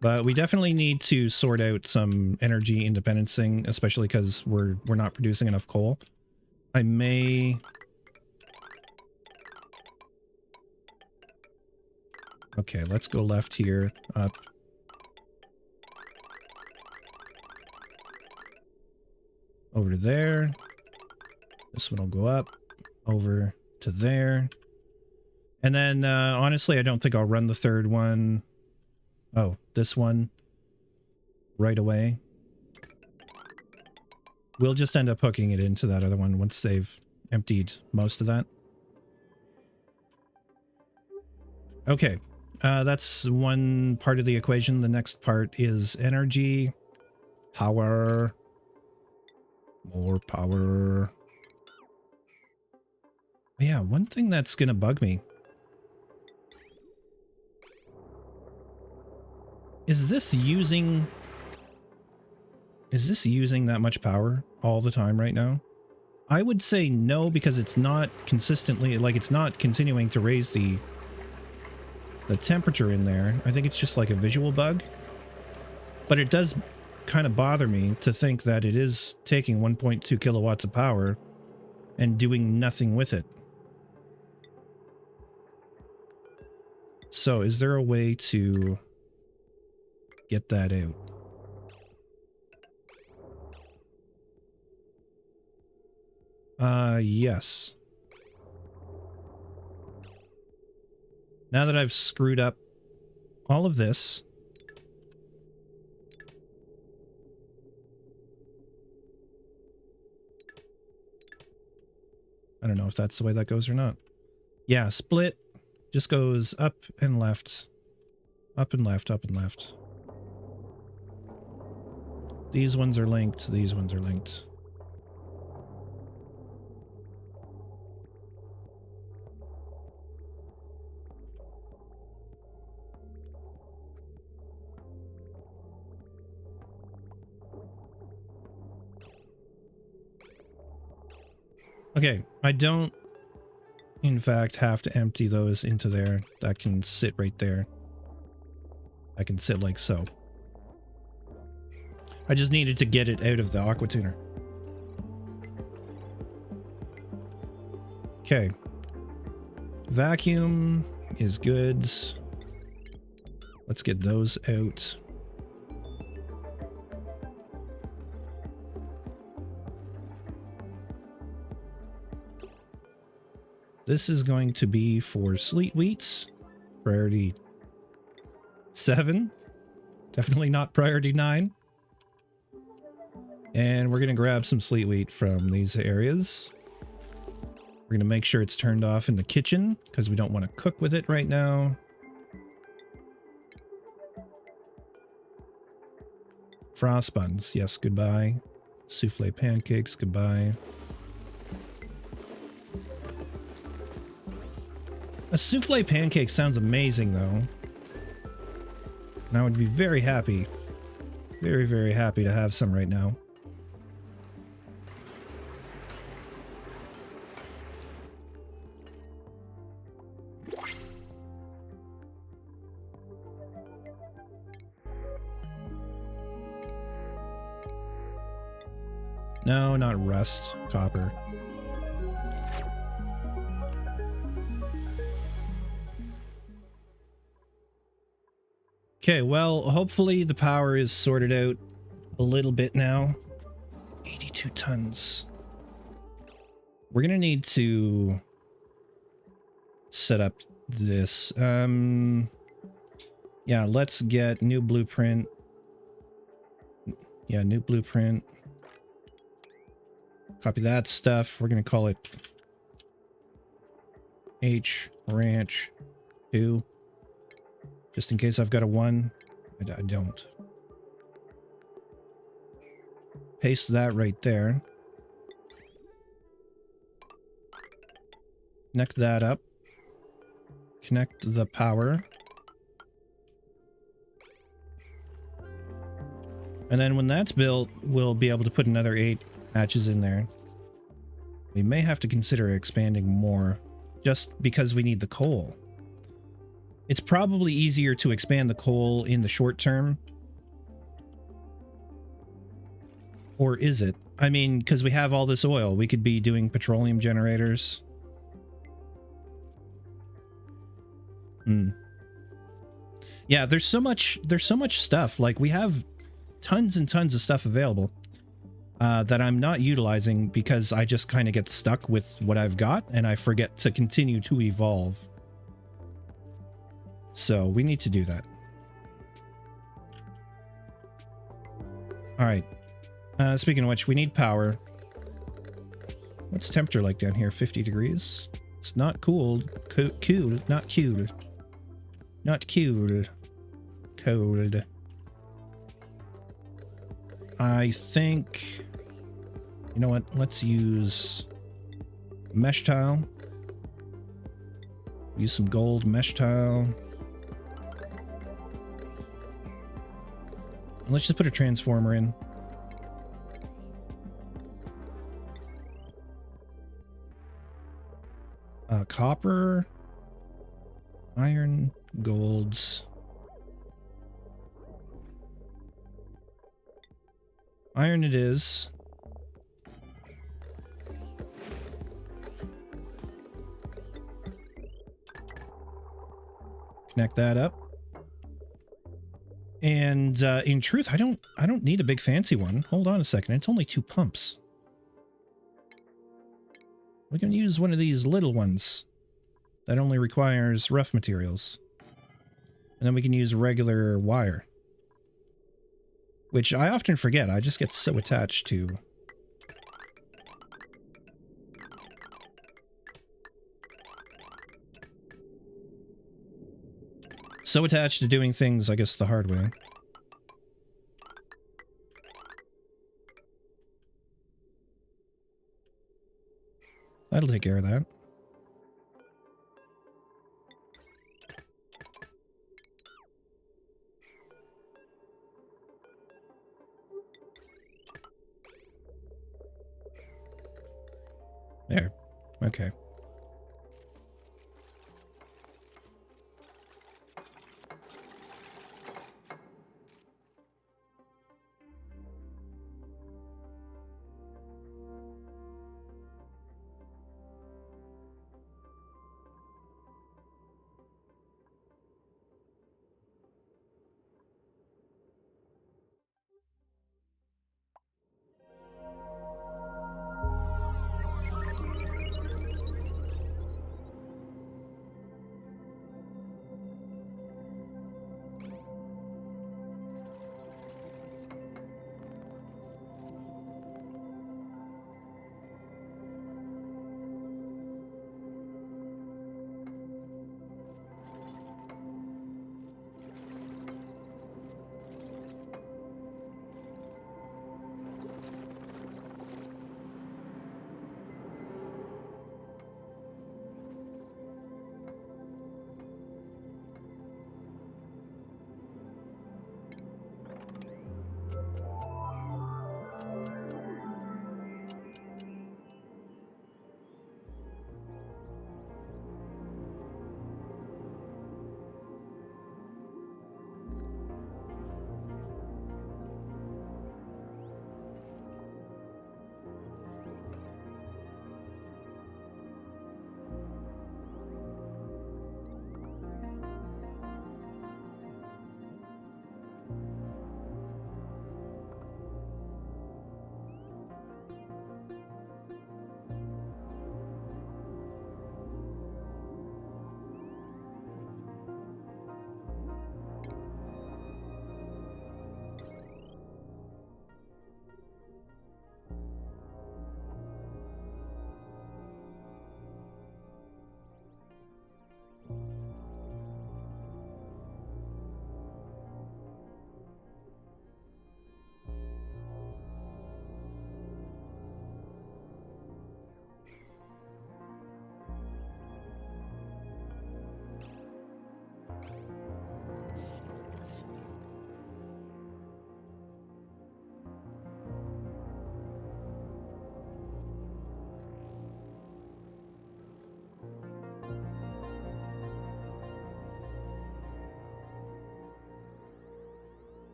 S1: But we definitely need to sort out some energy independencing, especially because we're not producing enough coal. I may... Okay, let's go left here, up. Over to there. This one will go up, over to there. And then, honestly, I don't think I'll run the third one. Oh, this one right away. We'll just end up hooking it into that other one once they've emptied most of that. Okay, that's one part of the equation. The next part is energy, power, more power. Yeah, one thing that's gonna bug me. Is this using that much power all the time right now? I would say no, because it's not consistently, like, it's not continuing to raise the temperature in there. I think it's just like a visual bug. But it does kind of bother me to think that it is taking 1.2 kilowatts of power and doing nothing with it. So is there a way to get that out? Yes. Now that I've screwed up all of this, I don't know if that's the way that goes or not. Yeah, split just goes up and left, up and left, up and left. These ones are linked, these ones are linked. Okay, I don't, in fact, have to empty those into there. That can sit right there. I can sit like so. I just needed to get it out of the aqua tuner. Okay. Vacuum is good. Let's get those out. This is going to be for sleet wheats. Priority 7. Definitely not priority 9. And we're going to grab some sleet wheat from these areas. We're going to make sure it's turned off in the kitchen because we don't want to cook with it right now. Frost buns, yes, goodbye. Souffle pancakes, goodbye. A souffle pancake sounds amazing, though. And I would be very happy. Very, very happy to have some right now. No, not rust. Copper. Okay, well, hopefully the power is sorted out a little bit now. 82 tons. We're gonna need to set up this. Yeah, let's get new blueprint. Yeah, new blueprint. Copy that stuff. We're gonna call it H Ranch 2. Just in case I've got a 1. I don't. Paste that right there. Connect that up. Connect the power. And then when that's built, we'll be able to put another 8 hatches in there. We may have to consider expanding more just because we need the coal. It's probably easier to expand the coal in the short term. Or is it? I mean, because we have all this oil, we could be doing petroleum generators. Yeah, there's so much stuff. Like, we have tons and tons of stuff available that I'm not utilizing because I just kind of get stuck with what I've got and I forget to continue to evolve. So we need to do that. All right. Speaking of which, we need power. What's temperature like down here? 50 degrees. It's not cool. Cool, not cool. Not cool. Cold. I think... You know what? Let's use mesh tile. Use some gold mesh tile. And let's just put a transformer in. Copper, iron, golds. Iron it is. Connect that up. And in truth, I don't need a big fancy one. Hold on a second. It's only 2 pumps. We can use one of these little ones that only requires rough materials. And then we can use regular wire. Which I often forget. I just get so attached to... So attached to doing things, I guess, the hard way. That'll take care of that. There. Okay.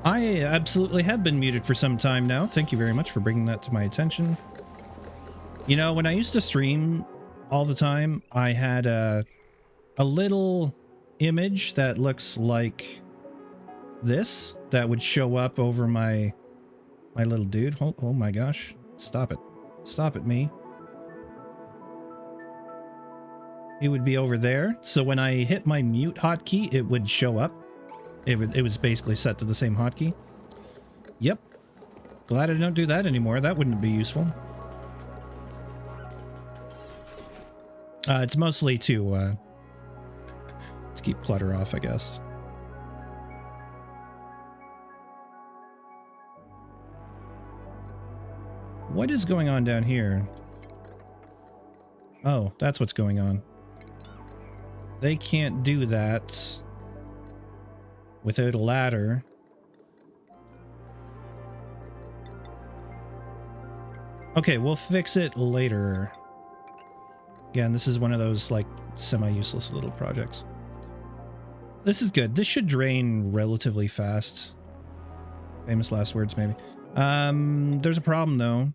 S1: I absolutely have been muted for some time now. Thank you very much for bringing that to my attention. You know, when I used to stream all the time, I had a little image that looks like this that would show up over my little dude. Oh my gosh. Stop it. Stop it, me. It would be over there. So when I hit my mute hotkey, it would show up. It was basically set to the same hotkey. Yep. Glad I don't do that anymore. That wouldn't be useful. It's mostly to keep clutter off, I guess. What is going on down here? Oh, that's what's going on. They can't do that without a ladder. Okay, we'll fix it later. Again, this is one of those like semi-useless little projects. This is good. This should drain relatively fast. Famous last words, maybe. There's a problem though.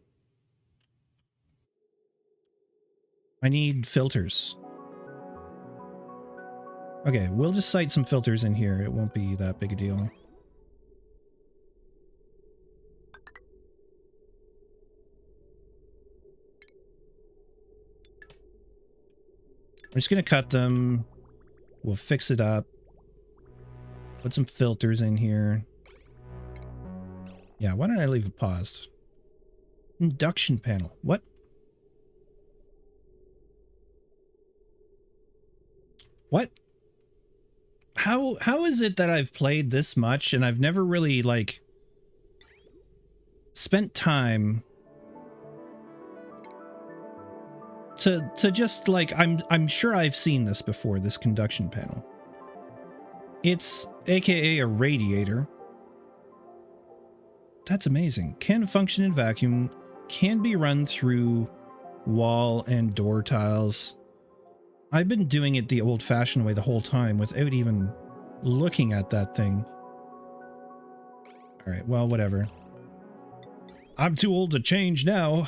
S1: I need filters. Okay, we'll just cite some filters in here. It won't be that big a deal. I'm just going to cut them. We'll fix it up. Put some filters in here. Yeah, why don't I leave it paused? Induction panel. What? What? How is it that I've played this much and I've never really like spent time to just like I'm sure I've seen this before, this conduction panel. It's aka a radiator. That's amazing. Can function in vacuum, can be run through wall and door tiles. I've been doing it the old-fashioned way the whole time without even looking at that thing. All right, well, whatever. I'm too old to change now.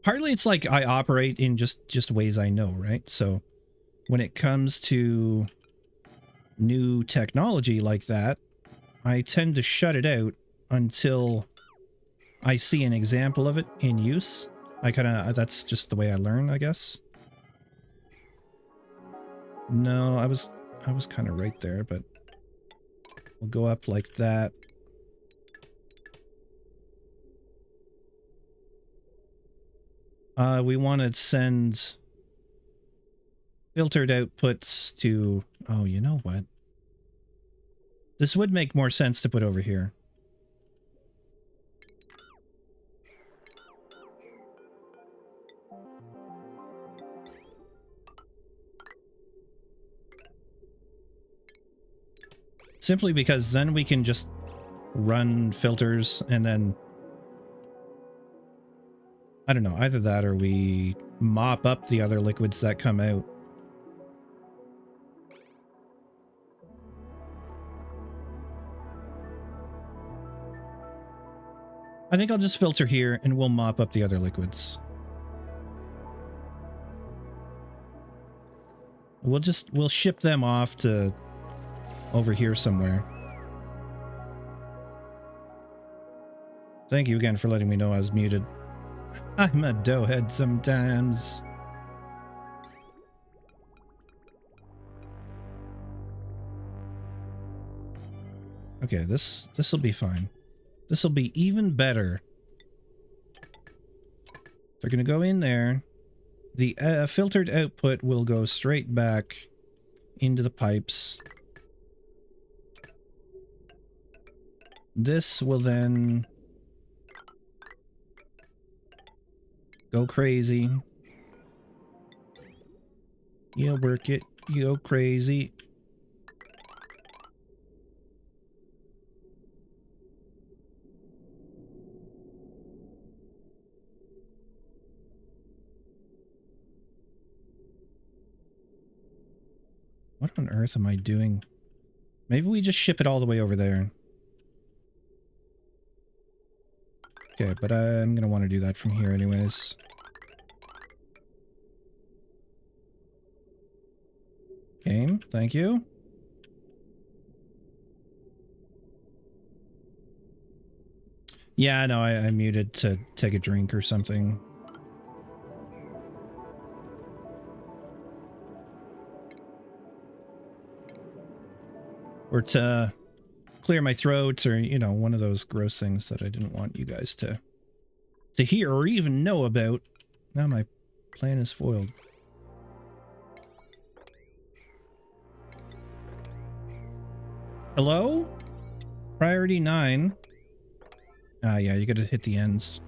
S1: Partly it's like I operate in just ways I know, right? So when it comes to new technology like that, I tend to shut it out until I see an example of it in use. That's just the way I learn, I guess. No, I was kind of right there, but we'll go up like that. We want to send filtered outputs to... Oh, you know what? This would make more sense to put over here. Simply because then we can just run filters and then... I don't know, either that or we mop up the other liquids that come out. I think I'll just filter here and we'll mop up the other liquids. We'll ship them off to over here somewhere. Thank you again for letting me know I was muted. I'm a doughhead sometimes. Okay, this'll be fine. This'll be even better. They're gonna go in there. The filtered output will go straight back into the pipes. This will then go crazy. You work it, you go crazy. What on earth am I doing? Maybe we just ship it all the way over there. Okay, but I'm gonna want to do that from here anyways. Game, thank you. Yeah, no, I muted to take a drink or something. Or to clear my throat, or, you know, one of those gross things that I didn't want you guys to hear or even know about. Now my plan is foiled. Hello? Priority 9. Ah, yeah, you gotta hit the ends.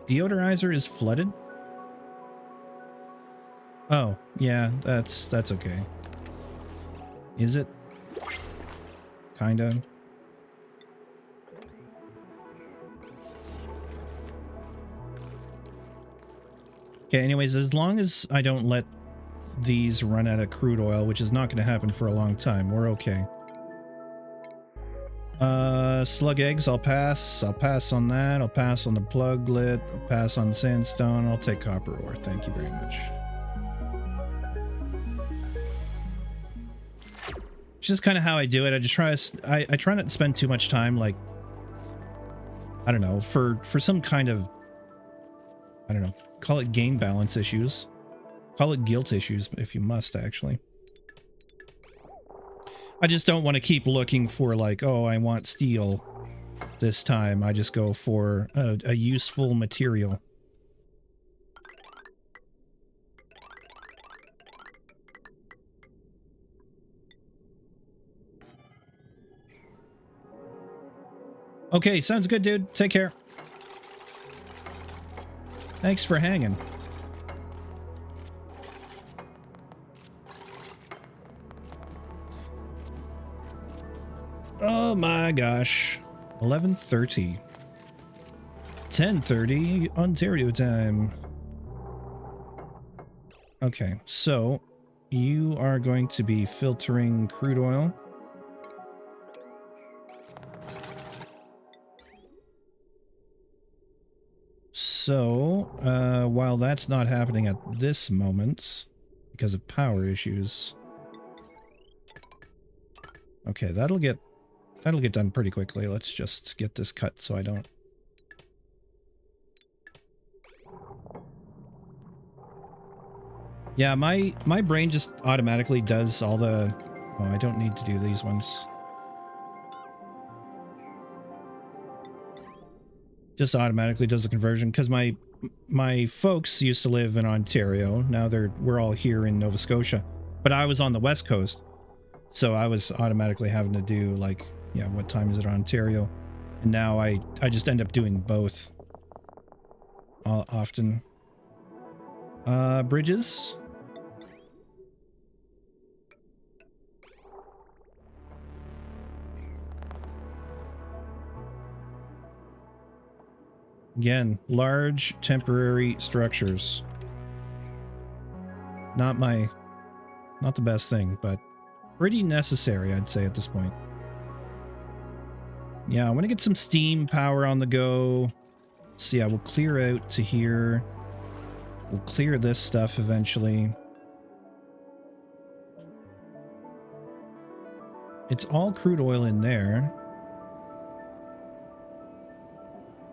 S1: Deodorizer is flooded? Oh, yeah, that's okay. Is it? Kinda. Okay, anyways, as long as I don't let these run out of crude oil, which is not going to happen for a long time, we're okay. Slug eggs, I'll pass. I'll pass on that. I'll pass on the pluglet. I'll pass on sandstone. I'll take copper ore. Thank you very much. It's just kind of how I do it. I just try to, I try not to spend too much time, like, I don't know, for some kind of, I don't know, call it game balance issues. Call it guilt issues if you must, actually. I just don't want to keep looking for, like, oh, I want steel this time. I just go for a useful material. Okay, sounds good, dude. Take care. Thanks for hanging. Oh my gosh. 11:30. 10:30 Ontario time. Okay, so you are going to be filtering crude oil. So, while that's not happening at this moment because of power issues. Okay, that'll get done pretty quickly. Let's just get this cut so I don't. Yeah, my brain just automatically does all the. Oh, I don't need to do these ones. Just automatically does the conversion because my folks used to live in Ontario. Now we're all here in Nova Scotia, but I was on the West Coast, so I was automatically having to do, like, yeah, what time is it in Ontario? And now I just end up doing both often. Bridges. Again, large temporary structures. Not the best thing, but pretty necessary, I'd say, at this point. Yeah, I want to get some steam power on the go. So yeah, we'll clear out to here. We'll clear this stuff eventually. It's all crude oil in there.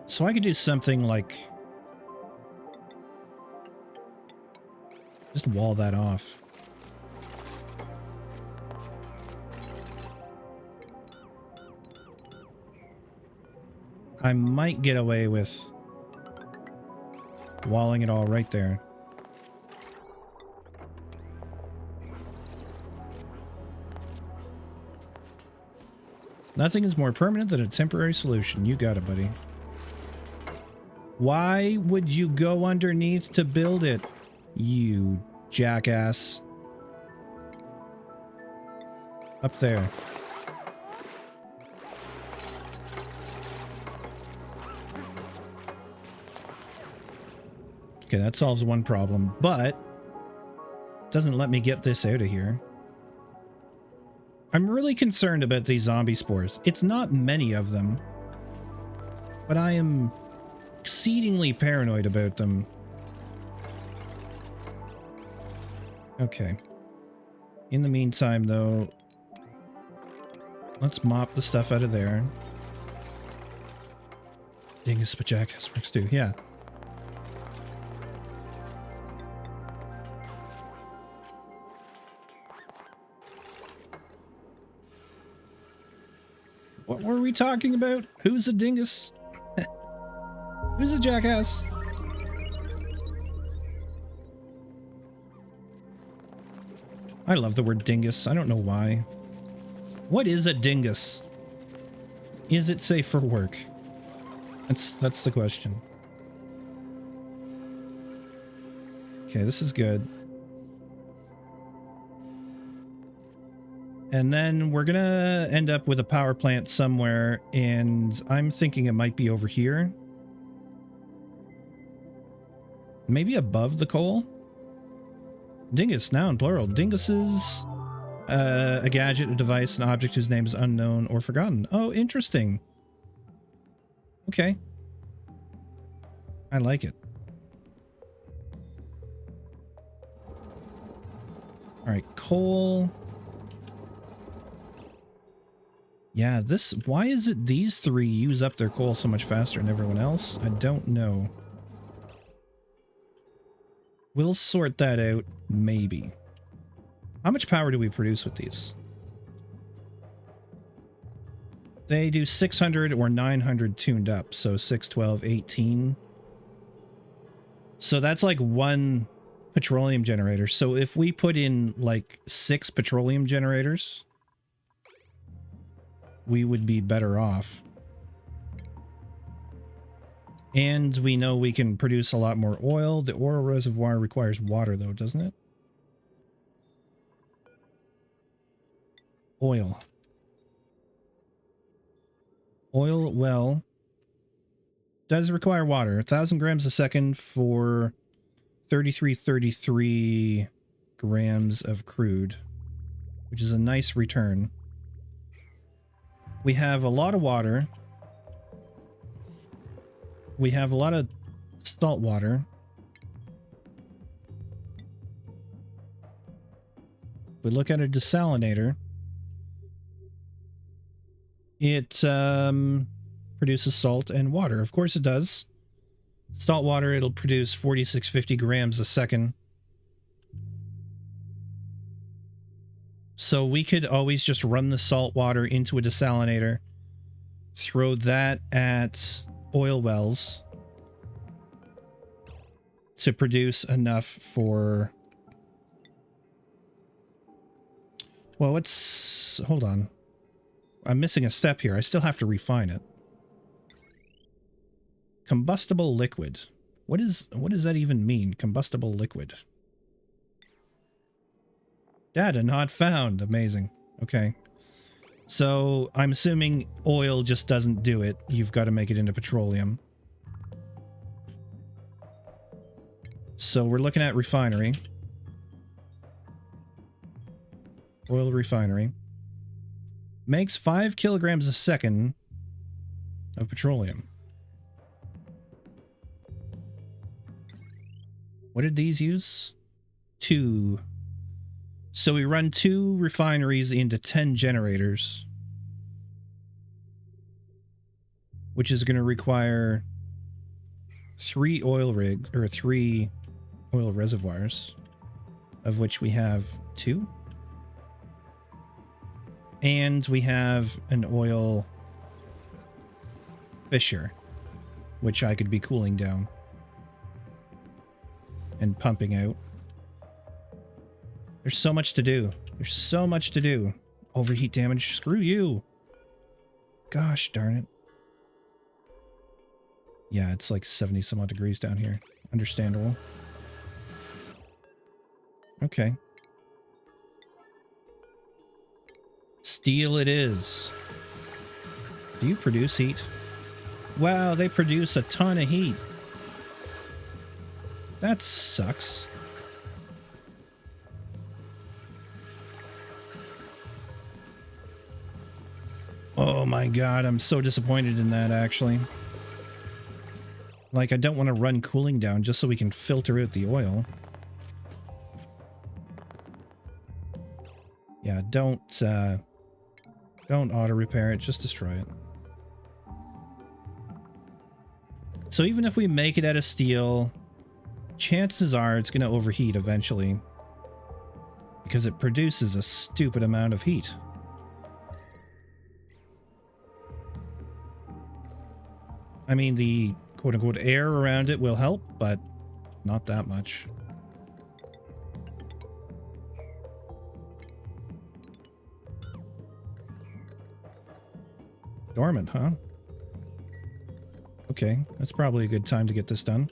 S1: So I could do something like just wall that off. I might get away with walling it all right there. Nothing is more permanent than a temporary solution. You got it, buddy. Why would you go underneath to build it, you jackass? Up there. Okay, that solves one problem, but doesn't let me get this out of here. I'm really concerned about these zombie spores. It's not many of them, but I am exceedingly paranoid about them. Okay. In the meantime, though, let's mop the stuff out of there. Dingus, but jackass works too. Yeah. What were we talking about? Who's a dingus? Who's a jackass? I love the word dingus. I don't know why. What is a dingus? Is it safe for work? That's the question. Okay, this is good. And then we're gonna end up with a power plant somewhere, and I'm thinking it might be over here. Maybe above the coal? Dingus, noun, plural. Dinguses, a gadget, a device, an object whose name is unknown or forgotten. Oh, interesting. Okay. I like it. All right, coal. Yeah, this, why is it these three use up their coal so much faster than everyone else? I don't know. We'll sort that out, maybe. How much power do we produce with these? They do 600 or 900 tuned up, so 6, 12, 18. So that's like one petroleum generator. So if we put in like 6 petroleum generators, we would be better off. And we know we can produce a lot more oil. The oil reservoir requires water though, doesn't it? Oil. Oil well does require water. 1,000 grams a second for 33 grams of crude, which is a nice return. We have a lot of water. We have a lot of salt water. If we look at a desalinator, it produces salt and water. Of course it does. Salt water, it'll produce 4650 grams a second. So we could always just run the salt water into a desalinator, throw that at oil wells to produce enough for, well, it's, hold on, I'm missing a step here. I still have to refine it. Combustible liquid. What does that even mean? Combustible liquid. Data not found. Amazing. Okay. So I'm assuming oil just doesn't do it. You've got to make it into petroleum. So we're looking at refinery. Oil refinery. Makes 5 kilograms a second of petroleum. What did these use? 2. So we run 2 refineries into 10 generators, which is going to require 3 oil rig or 3 oil reservoirs, of which we have 2. And we have an oil fisher, which I could be cooling down and pumping out. There's so much to do. There's so much to do. Overheat damage. Screw you. Gosh darn it. Yeah, it's like 70 some odd degrees down here. Understandable. Okay. Steel it is. Do you produce heat? Wow, they produce a ton of heat. That sucks. Oh my god, I'm so disappointed in that, actually. Like, I don't want to run cooling down just so we can filter out the oil. Yeah, don't auto repair it, just destroy it. So even if we make it out of steel, chances are it's going to overheat eventually. Because it produces a stupid amount of heat. I mean, the quote-unquote air around it will help, but not that much. Dormant, huh? Okay, that's probably a good time to get this done.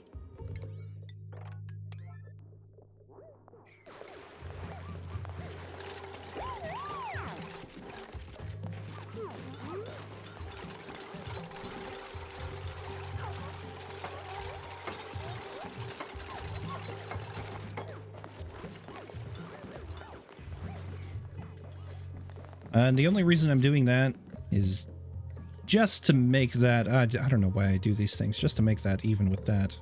S1: And the only reason I'm doing that is just to make that, I don't know why I do these things, just to make that even with that.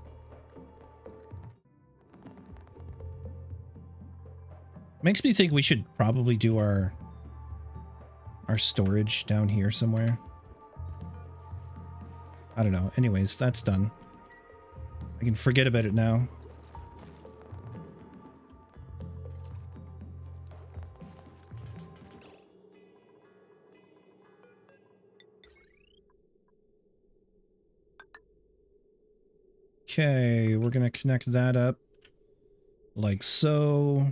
S1: Makes me think we should probably do our storage down here somewhere. I don't know. Anyways, that's done. I can forget about it now. Okay, we're gonna connect that up like so.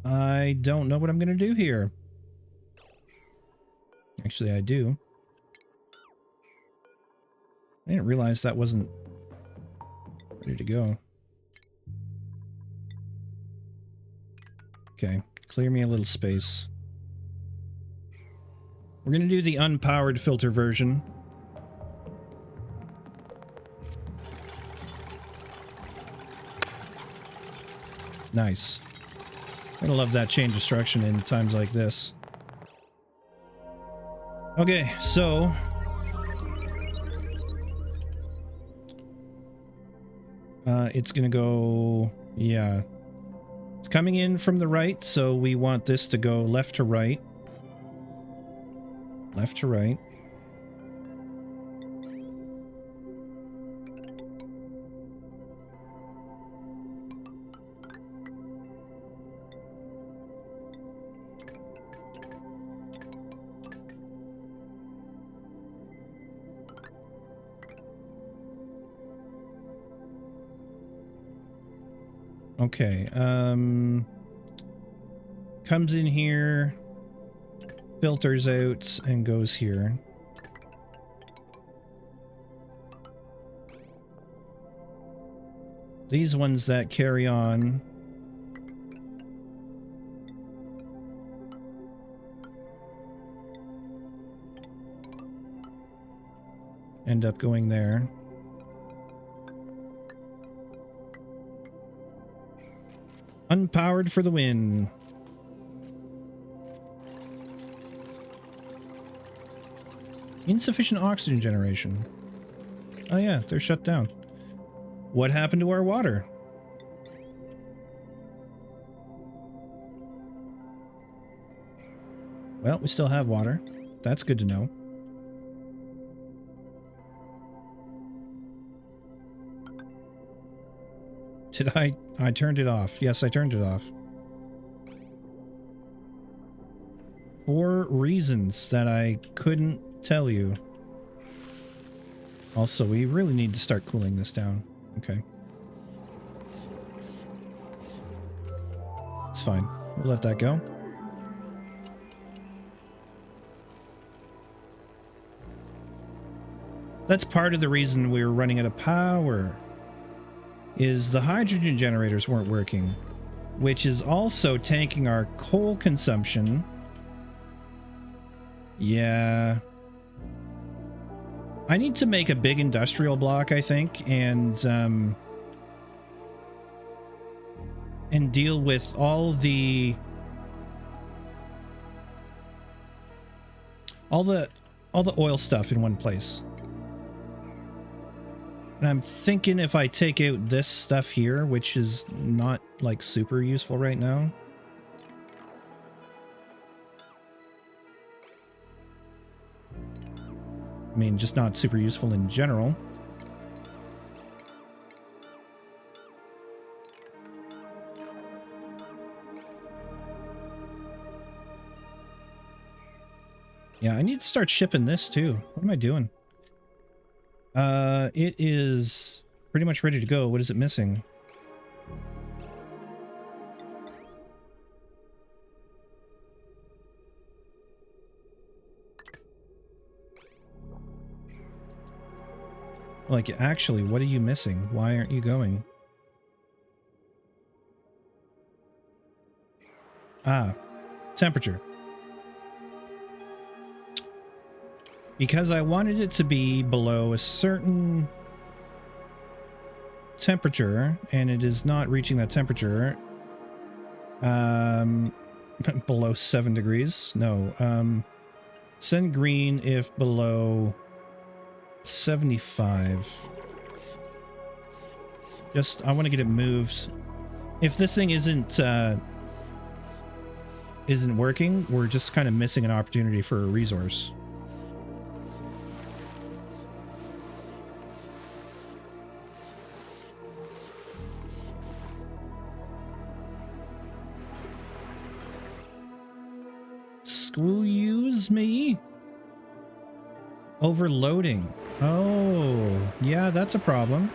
S1: I don't know what I'm gonna do here. Actually, I do. I didn't realize that wasn't ready to go. Okay, clear me a little space. We're going to do the unpowered filter version. Nice. I love that chain destruction in times like this. Okay, so it's gonna go, yeah. It's coming in from the right, so we want this to go left to right. Left to right. Okay, comes in here, filters out, and goes here. These ones that carry on end up going there. Unpowered for the win. Insufficient oxygen generation. Oh yeah, they're shut down. What happened to our water? Well, we still have water. That's good to know. Did I turned it off. Yes, I turned it off. For reasons that I couldn't tell you. Also, we really need to start cooling this down. Okay. It's fine. We'll let that go. That's part of the reason we were running out of power. Is the hydrogen generators weren't working, which is also tanking our coal consumption. Yeah. I need to make a big industrial block, I think, and deal with all the all the oil stuff in one place. And I'm thinking if I take out this stuff here, which is not like super useful right now. I mean, just not super useful in general. Yeah, I need to start shipping this too. What am I doing? It is pretty much ready to go. What is it missing? Like, actually, what are you missing? Why aren't you going? Ah, temperature. Because I wanted it to be below a certain temperature, and it is not reaching that temperature. Below 7 degrees. No. Send green if below 75. Just, I want to get it moved. If this thing isn't working, we're just kind of missing an opportunity for a resource. Excuse me? Overloading. Oh, yeah, that's a problem.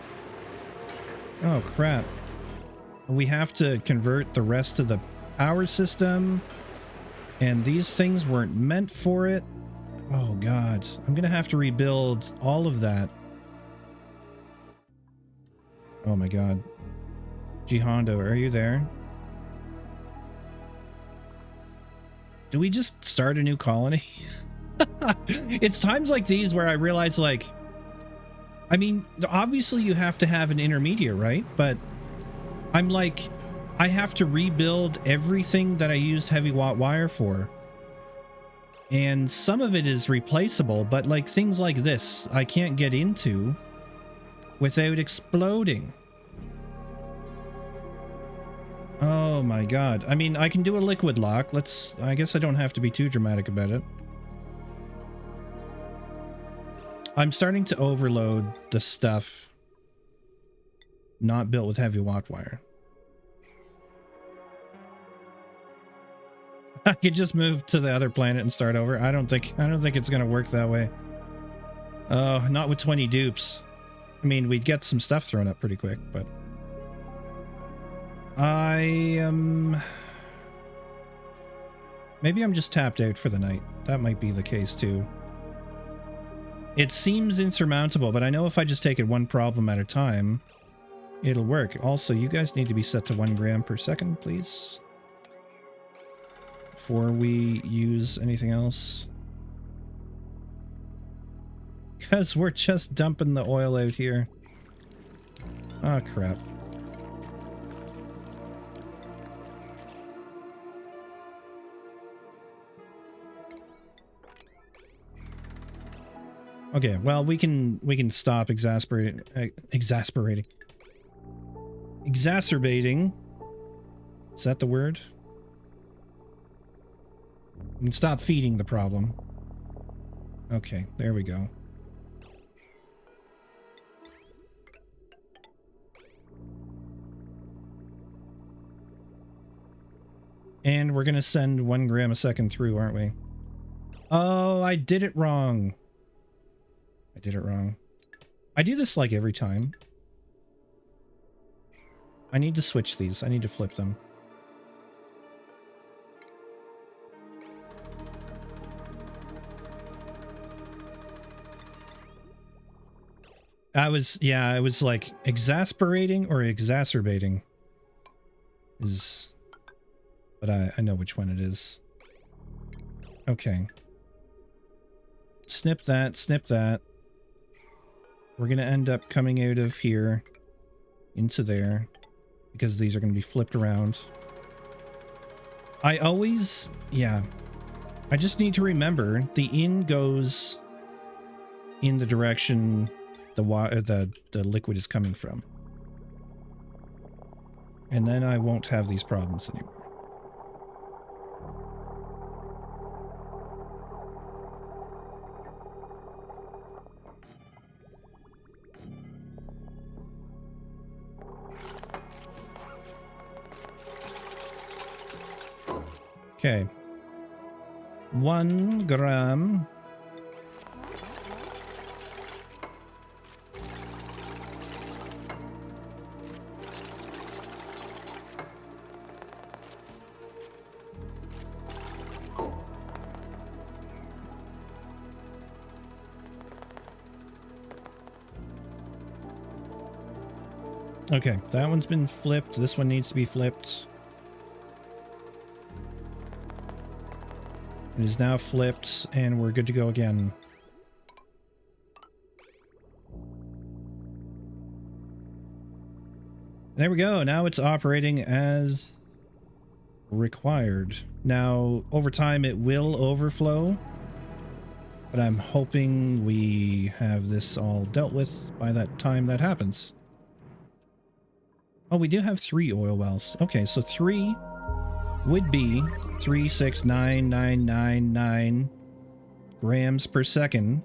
S1: Oh, crap. We have to convert the rest of the power system, and these things weren't meant for it. Oh, God. I'm gonna have to rebuild all of that. Oh, my God. Jihondo, are you there? Do we just start a new colony? It's times like these where I realize, like, I mean, obviously you have to have an intermediate, right? But I'm like, I have to rebuild everything that I used heavy watt wire for. And some of it is replaceable, but like things like this, I can't get into without exploding. Oh my God. I mean, I can do a liquid lock. I guess I don't have to be too dramatic about it. I'm starting to overload the stuff not built with heavy watt wire. I could just move to the other planet and start over. I don't think it's gonna work that way. Not with 20 dupes. I mean, we'd get some stuff thrown up pretty quick, but maybe I'm just tapped out for the night. That might be the case too. It seems insurmountable, but I know if I just take it one problem at a time, it'll work. Also, you guys need to be set to 1 gram per second, please, before we use anything else. Because we're just dumping the oil out here. Oh, crap. Okay, well, we can stop exacerbating. Is that the word? We can stop feeding the problem. Okay, there we go. And we're gonna send 1 gram a second through, aren't we? Oh, I did it wrong. I did it wrong. I do this like every time. I need to switch these. I need to flip them. I was like exasperating or exacerbating is, but I know which one it is. Okay. Snip that, snip that. We're going to end up coming out of here into there because these are going to be flipped around. I I just need to remember the in goes in the direction the liquid is coming from. And then I won't have these problems anymore. Okay. 1 gram. Okay, that one's been flipped. This one needs to be flipped. It is now flipped, and we're good to go again. There we go. Now it's operating as required. Now, over time, it will overflow, but I'm hoping we have this all dealt with by that time that happens. Oh, we do have 3 oil wells. Okay, so 3 would be 369,999 grams per second,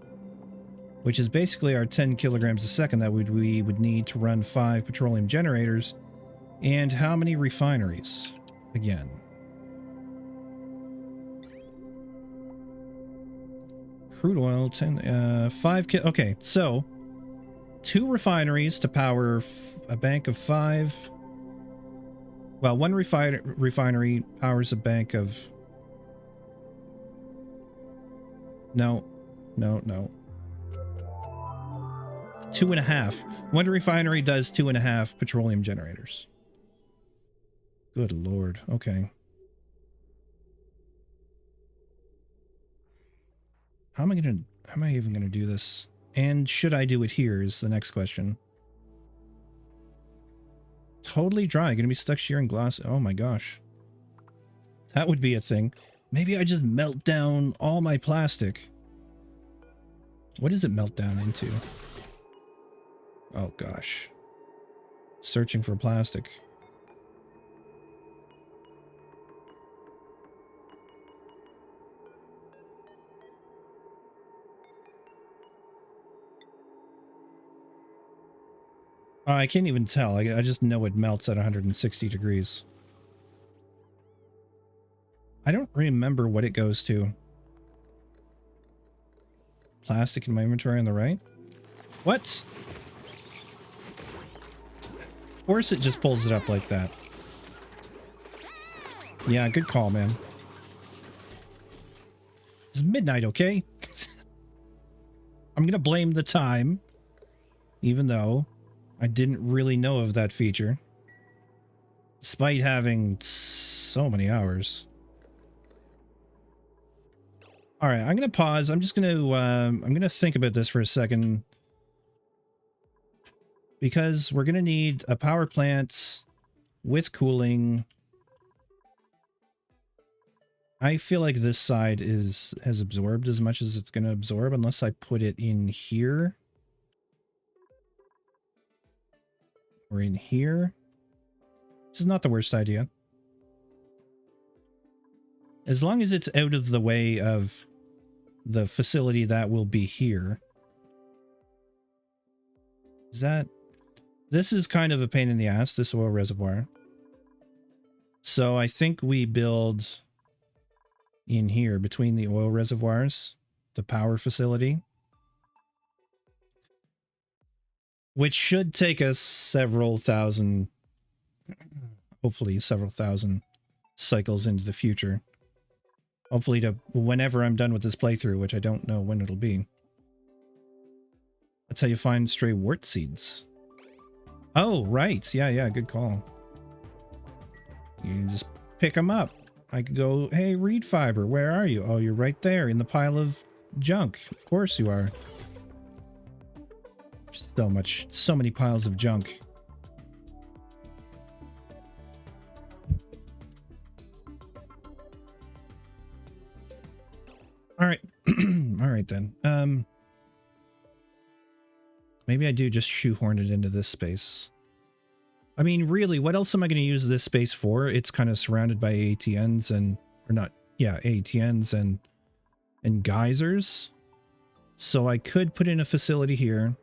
S1: which is basically our 10 kilograms a second that we would need to run 5 petroleum generators. And how many refineries? Again. Crude oil, 5 okay, so 2 refineries to power a bank of 5. Well, 1 refinery powers a bank of... No. 2.5. 1 refinery does 2.5 petroleum generators. Good Lord. Okay. How am I even gonna do this? And should I do it here is the next question. Totally dry. Gonna be stuck shearing glass. Oh my gosh. That would be a thing. Maybe I just melt down all my plastic. What does it melt down into? Oh gosh. Searching for plastic. Oh, I can't even tell. I just know it melts at 160 degrees. I don't remember what it goes to. Plastic in my inventory on the right? What? Of course it just pulls it up like that. Yeah, good call, man. It's midnight, okay? I'm gonna blame the time, even though I didn't really know of that feature, despite having so many hours. All right, I'm gonna pause. I'm gonna think about this for a second, because we're gonna need a power plant with cooling. I feel like this side has absorbed as much as it's gonna absorb, unless I put it in here. Or in here, which is not the worst idea. As long as it's out of the way of the facility that will be here. This is kind of a pain in the ass, this oil reservoir. So I think we build in here between the oil reservoirs, the power facility. Which should take us several thousand, hopefully several thousand cycles into the future. Hopefully to whenever I'm done with this playthrough, which I don't know when it'll be. That's how you find stray wart seeds. Oh, right. Yeah, good call. You can just pick them up. I could go, hey, reed fiber, where are you? Oh, you're right there in the pile of junk. Of course you are. So many piles of junk. All right. All right then. Maybe I do just shoehorn it into this space. I mean, really, what else am I going to use this space for? It's kind of surrounded by ATNs and, or not, yeah, ATNs and geysers. So I could put in a facility here.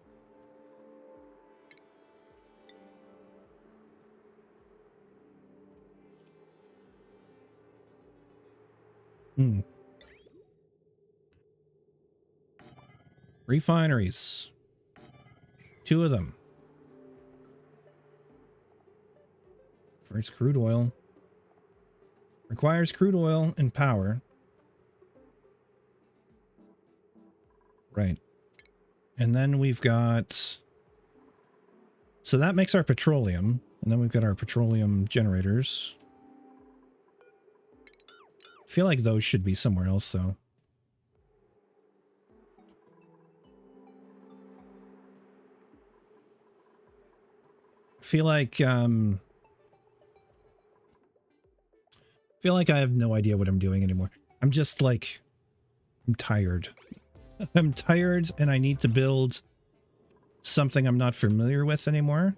S1: Refineries. 2 of them. First, crude oil. Requires crude oil and power. Right. And then we've got... So that makes our petroleum. And then we've got our petroleum generators. I feel like those should be somewhere else, though. I feel like I have no idea what I'm doing anymore. I'm just like, I'm tired. I'm tired and I need to build something I'm not familiar with anymore.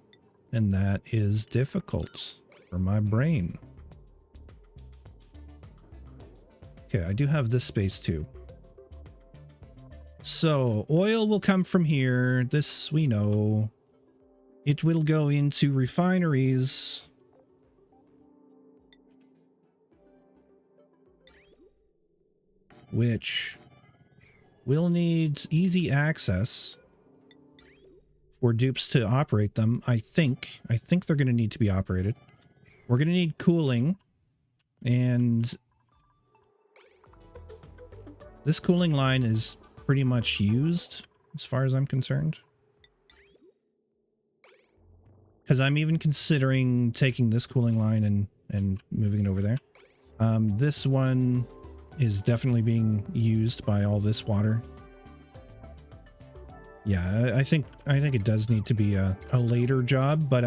S1: And that is difficult for my brain. Okay, I do have this space too. So oil will come from here. This we know. It will go into refineries. Which will need easy access for dupes to operate them. I think they're going to need to be operated. We're going to need cooling, and this cooling line is pretty much used as far as I'm concerned. Because I'm even considering taking this cooling line and moving it over there. This one is definitely being used by all this water. Yeah, I think it does need to be a later job, but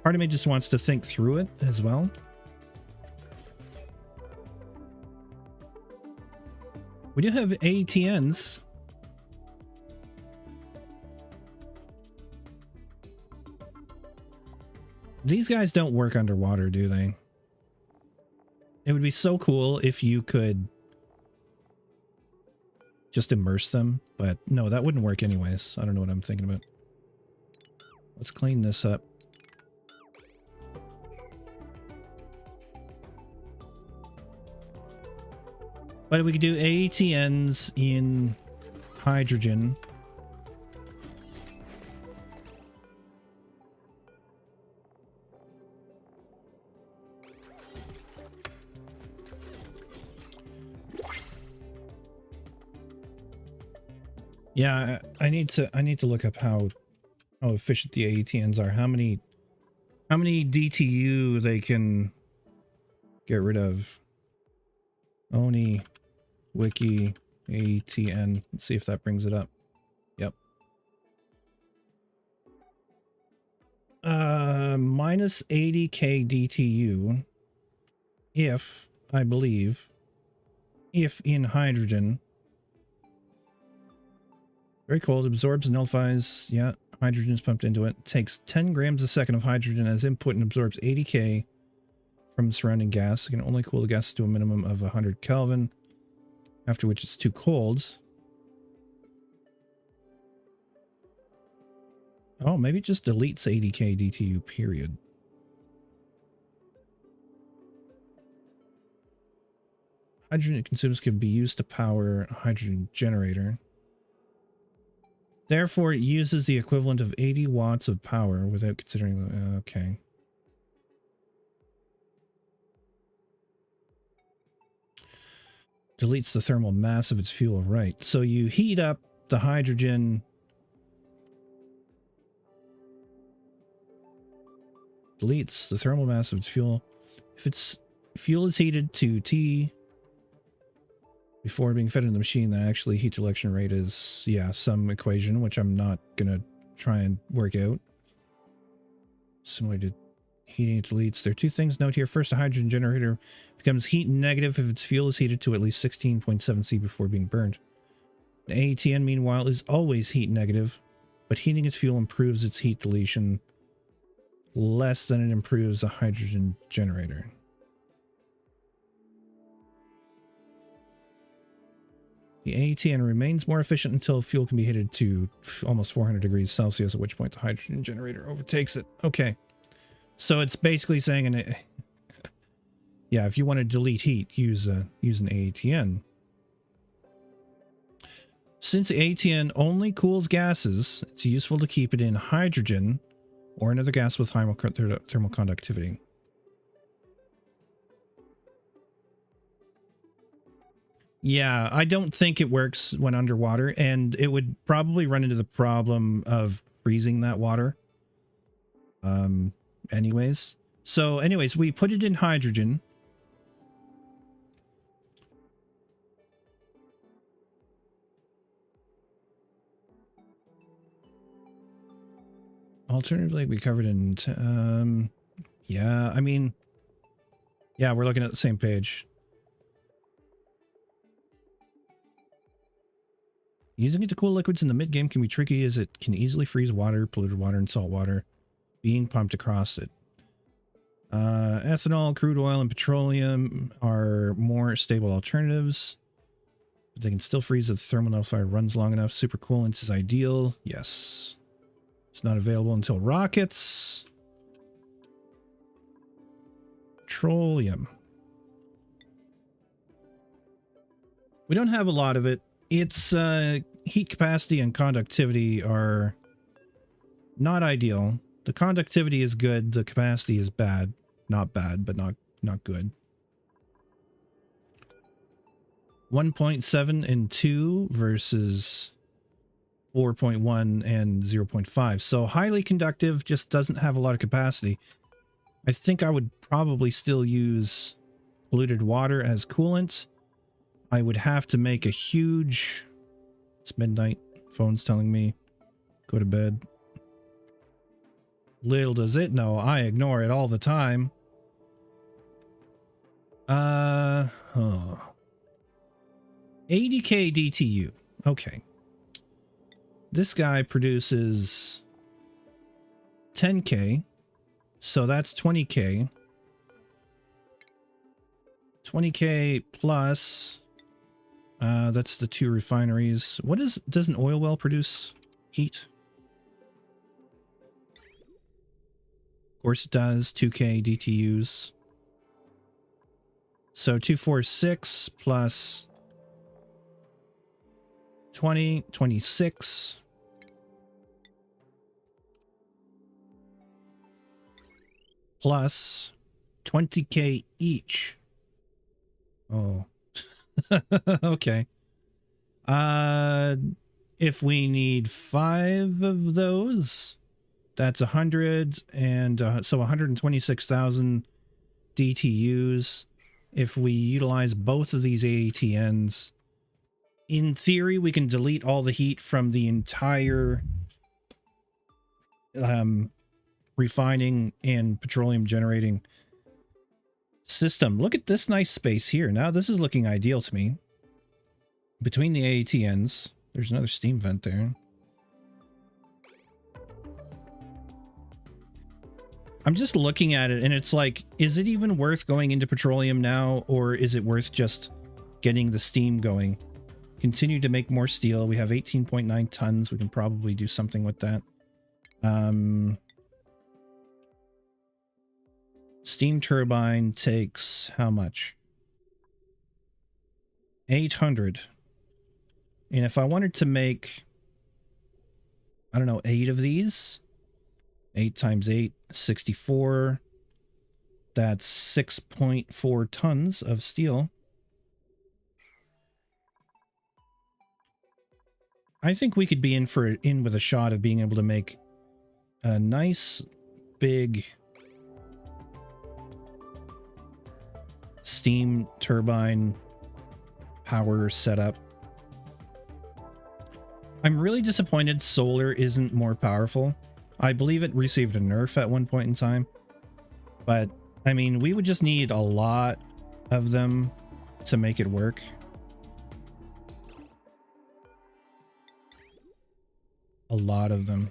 S1: part of me just wants to think through it as well. We do have ATNs. These guys don't work underwater, do they? It would be so cool if you could just immerse them, but no, that wouldn't work anyways. I don't know what I'm thinking about. Let's clean this up. But we could do ATNs in hydrogen. Yeah, I need to look up how efficient the ATNs are. How many DTU they can get rid of. Oni wiki ATN. Let's see if that brings it up. Yep. Minus 80k DTU if, I believe, if in hydrogen. Very cold, absorbs, nullifies, yeah, hydrogen is pumped into it. Takes 10 grams a second of hydrogen as input and absorbs 80k from surrounding gas. It can only cool the gas to a minimum of 100 Kelvin, after which it's too cold. Oh, maybe it just deletes 80k DTU, period. Hydrogen it consumes can be used to power a hydrogen generator. Therefore, it uses the equivalent of 80 watts of power without considering... okay. Deletes the thermal mass of its fuel. Right. So you heat up the hydrogen. Deletes the thermal mass of its fuel. If its fuel is heated to T before being fed into the machine, then actually heat to election rate is, yeah, some equation, which I'm not going to try and work out. Similar to Heating it deletes. There are two things note here. First, a hydrogen generator becomes heat negative if its fuel is heated to at least 16.7 C before being burned. The ATN, meanwhile, is always heat negative, but heating its fuel improves its heat deletion less than it improves a hydrogen generator. The ATN remains more efficient until fuel can be heated to almost 400 degrees Celsius, at which point the hydrogen generator overtakes it. Okay. So it's basically saying, yeah, if you want to delete heat, use an ATN. Since ATN only cools gases, it's useful to keep it in hydrogen or another gas with high thermal conductivity. Yeah, I don't think it works when underwater, and it would probably run into the problem of freezing that water. Anyways. So anyways, we put it in hydrogen. Alternatively, we covered in, yeah, I mean, yeah, we're looking at the same page. Using it to cool liquids in the mid-game can be tricky as it can easily freeze water, polluted water, and salt water being pumped across it. Ethanol, crude oil, and petroleum are more stable alternatives, but they can still freeze if the thermal nullifier runs long enough. Supercoolant is ideal. Yes. It's not available until rockets. Petroleum. We don't have a lot of it. Its heat capacity and conductivity are not ideal. The conductivity is good. The capacity is bad. Not bad, but not good. 1.7 and 2 versus 4.1 and 0.5. So highly conductive, just doesn't have a lot of capacity. I think I would probably still use polluted water as coolant. I would have to make a huge... It's midnight. Phone's telling me. Go to bed. Little does it know, I ignore it all the time. 80k DTU. Okay. This guy produces 10k. So that's 20k. 20k plus... that's the two refineries. Does an oil well produce heat? Of course it does. 2k DTUs. So 246 plus 20, 26. Plus 20k each. Oh. Okay. If we need 5 of those, that's 100, and so 126,000 DTUs. If we utilize both of these ATNs, in theory, we can delete all the heat from the entire refining and petroleum generating system. Look at this nice space here. Now this is looking ideal to me. Between the ATNs, there's another steam vent there. I'm just looking at it and it's like, is it even worth going into petroleum now, or is it worth just getting the steam going? Continue to make more steel. We have 18.9 tons. We can probably do something with that. Steam turbine takes how much? 800. And if I wanted to make, I don't know, 8 of these, 8 times 8, 64. That's 6.4 tons of steel. I think we could be in with a shot of being able to make a nice big steam turbine power setup. I'm really disappointed solar isn't more powerful. I believe it received a nerf at one point in time. But I mean, we would just need a lot of them to make it work. A lot of them.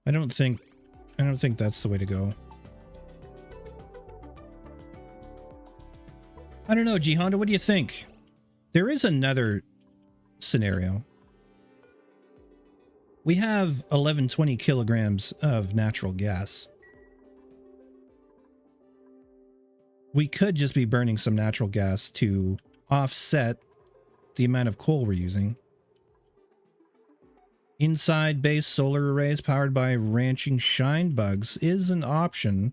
S1: I don't think that's the way to go. I don't know, G Honda, what do you think? There is another scenario. We have 1120 kilograms of natural gas. We could just be burning some natural gas to offset the amount of coal we're using. Inside base solar arrays powered by ranching shine bugs is an option.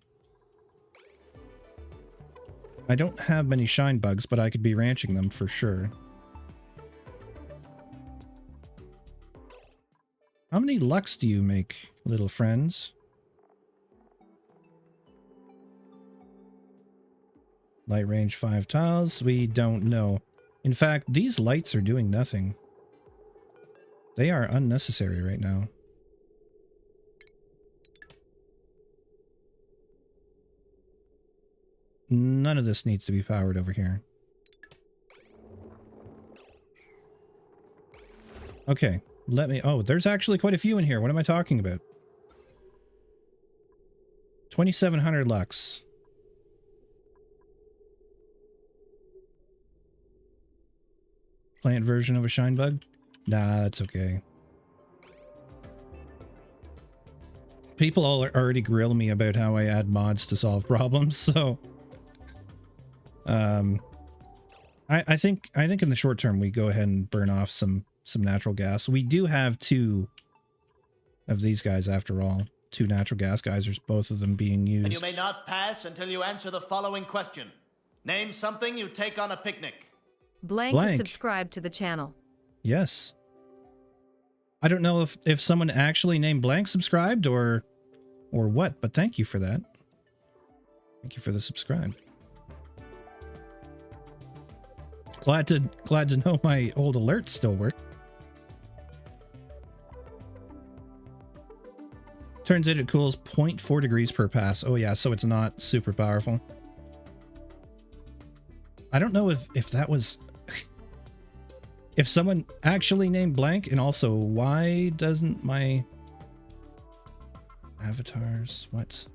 S1: I don't have many shine bugs, but I could be ranching them for sure. How many lux do you make, little friends? Light range 5 tiles? We don't know. In fact, these lights are doing nothing. They are unnecessary right now. None of this needs to be powered over here. Okay, let me... Oh, there's actually quite a few in here. What am I talking about? 2,700 lux. Plant version of a shine bug? Nah, that's okay. People all already grill me about how I add mods to solve problems, so... I think in the short term we go ahead and burn off some natural gas. We do have 2 of these guys after all. 2 natural gas geysers, both of them being used.
S2: And you may not pass until you answer the following question. Name something you take on a picnic.
S3: Blank is subscribed to the channel.
S1: Yes. I don't know if someone actually named Blank subscribed or what, but thank you for that. Thank you for the subscribe. Glad to know my old alerts still work. Turns out it cools 0.4 degrees per pass. Oh yeah, so it's not super powerful. I don't know if that was... if someone actually named Blank, and also why doesn't my avatars... What?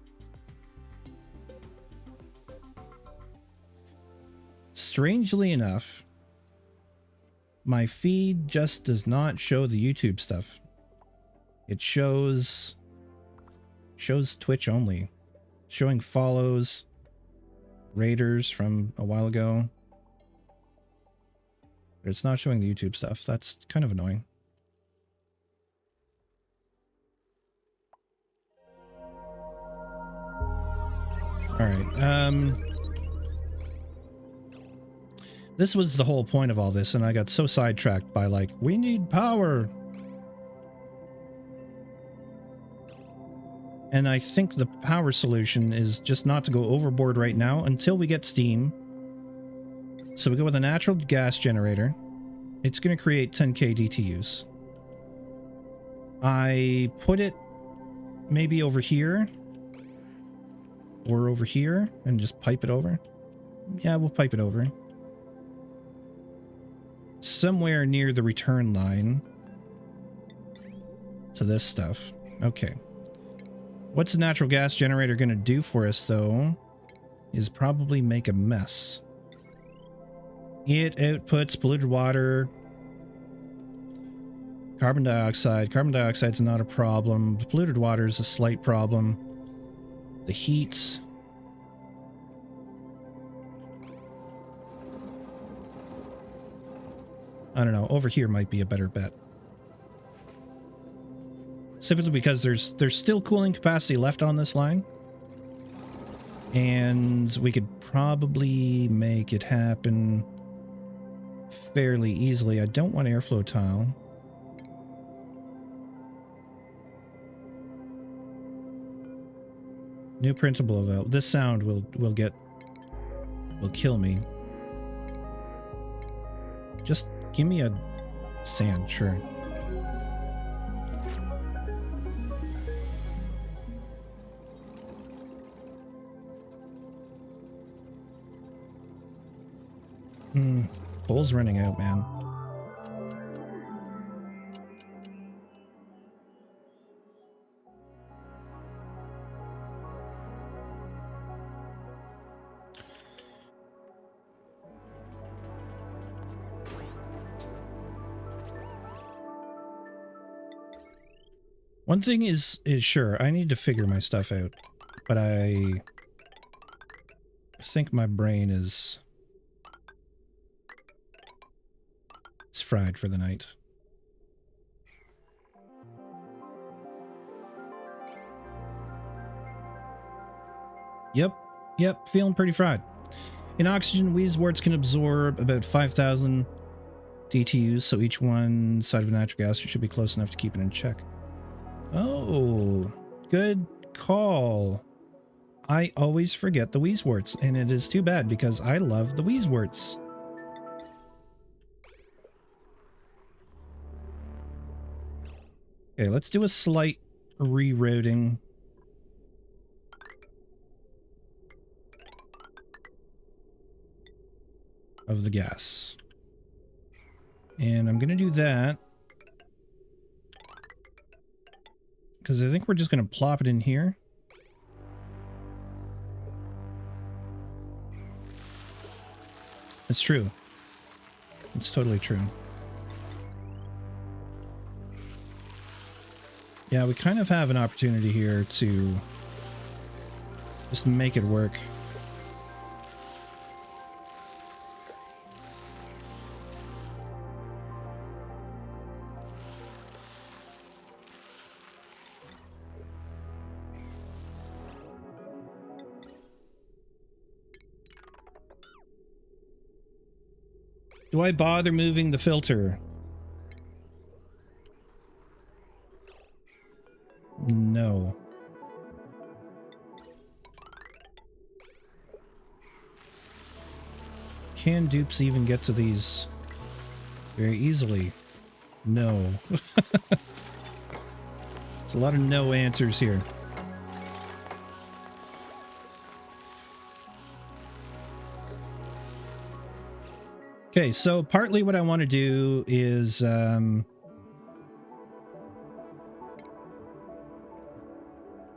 S1: Strangely enough, my feed just does not show the YouTube stuff. It shows Twitch only. Showing follows, raiders from a while ago. But it's not showing the YouTube stuff. That's kind of annoying. All right. This was the whole point of all this, and I got so sidetracked by like, we need power. And I think the power solution is just not to go overboard right now until we get steam. So we go with a natural gas generator. It's going to create 10k DTUs. I put it maybe over here or over here and just pipe it over. Yeah, we'll pipe it over. Somewhere near the return line to this stuff. Okay. What's a natural gas generator going to do for us, though, is probably make a mess. It outputs polluted water, carbon dioxide. Carbon dioxide's not a problem. The polluted water is a slight problem. The heat... I don't know, over here might be a better bet. Simply because there's still cooling capacity left on this line. And we could probably make it happen fairly easily. I don't want airflow tile. New printable available. This sound will get will kill me. Just give me a sand, sure. Coal's running out, man. One thing is sure, I need to figure my stuff out, but I think my brain is fried for the night. Yep, feeling pretty fried. In oxygen, Wheezeworts can absorb about 5,000 DTUs, so each one side of a natural gas should be close enough to keep it in check. Oh, good call. I always forget the Wheezeworts, and it is too bad because I love the Wheezeworts. Okay, let's do a slight rerouting. Of the gas. And I'm going to do that because I think we're just going to plop it in here. It's true. It's totally true. Yeah, we kind of have an opportunity here to just make it work. Do I bother moving the filter? No. Can dupes even get to these very easily? No. It's a lot of no answers here. Okay, so partly what I want to do is let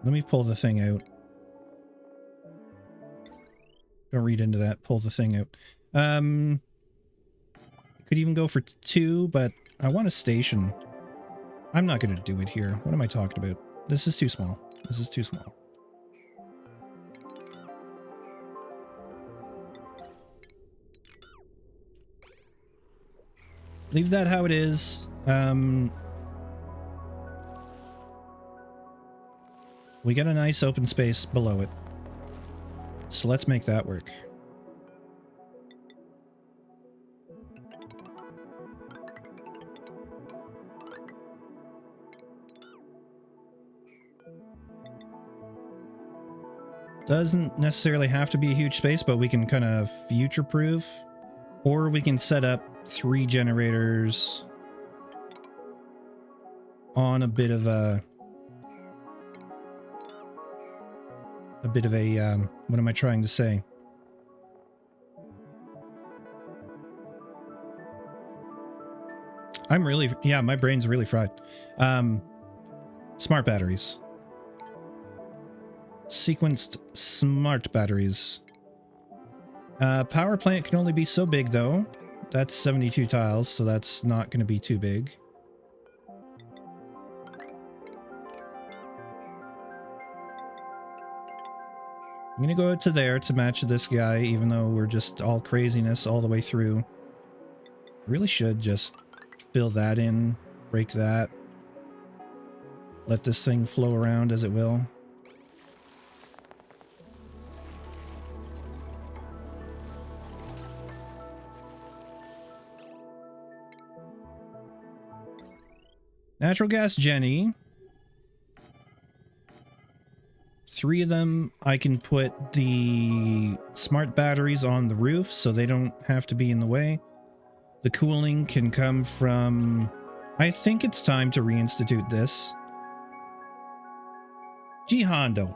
S1: me pull the thing out. Don't read into that. Pull the thing out. Could even go for 2, but I want a station. I'm not going to do it here. What am I talking about? This is too small. This is too small. Leave that how it is. We got a nice open space below it. So let's make that work. Doesn't necessarily have to be a huge space, but we can kind of future-proof. Or we can set up 3 generators on a bit of a what am I trying to say? I'm really, yeah, my brain's really fried. Smart batteries. Sequenced smart batteries. Power plant can only be so big though. That's 72 tiles, so that's not going to be too big. I'm going to go out to there to match this guy, even though we're just all craziness all the way through. Really should just fill that in, break that. Let this thing flow around as it will. Natural gas Jenny. 3 of them, I can put the smart batteries on the roof so they don't have to be in the way. The cooling can come from... I think it's time to reinstitute this. G Hondo.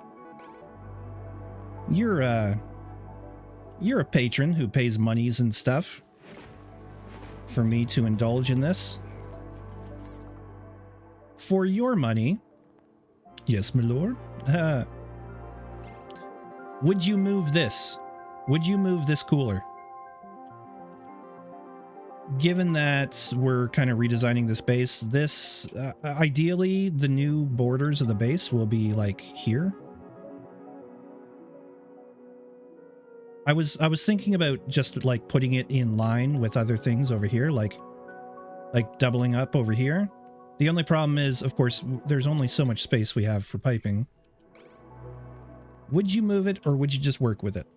S1: You're a patron who pays monies and stuff for me to indulge in this. For your money, yes, my lord. Would you move this? Would you move this cooler? Given that we're kind of redesigning this base, this ideally the new borders of the base will be like here. I was thinking about just like putting it in line with other things over here, like doubling up over here. The only problem is, of course, there's only so much space we have for piping. Would you move it, or would you just work with it?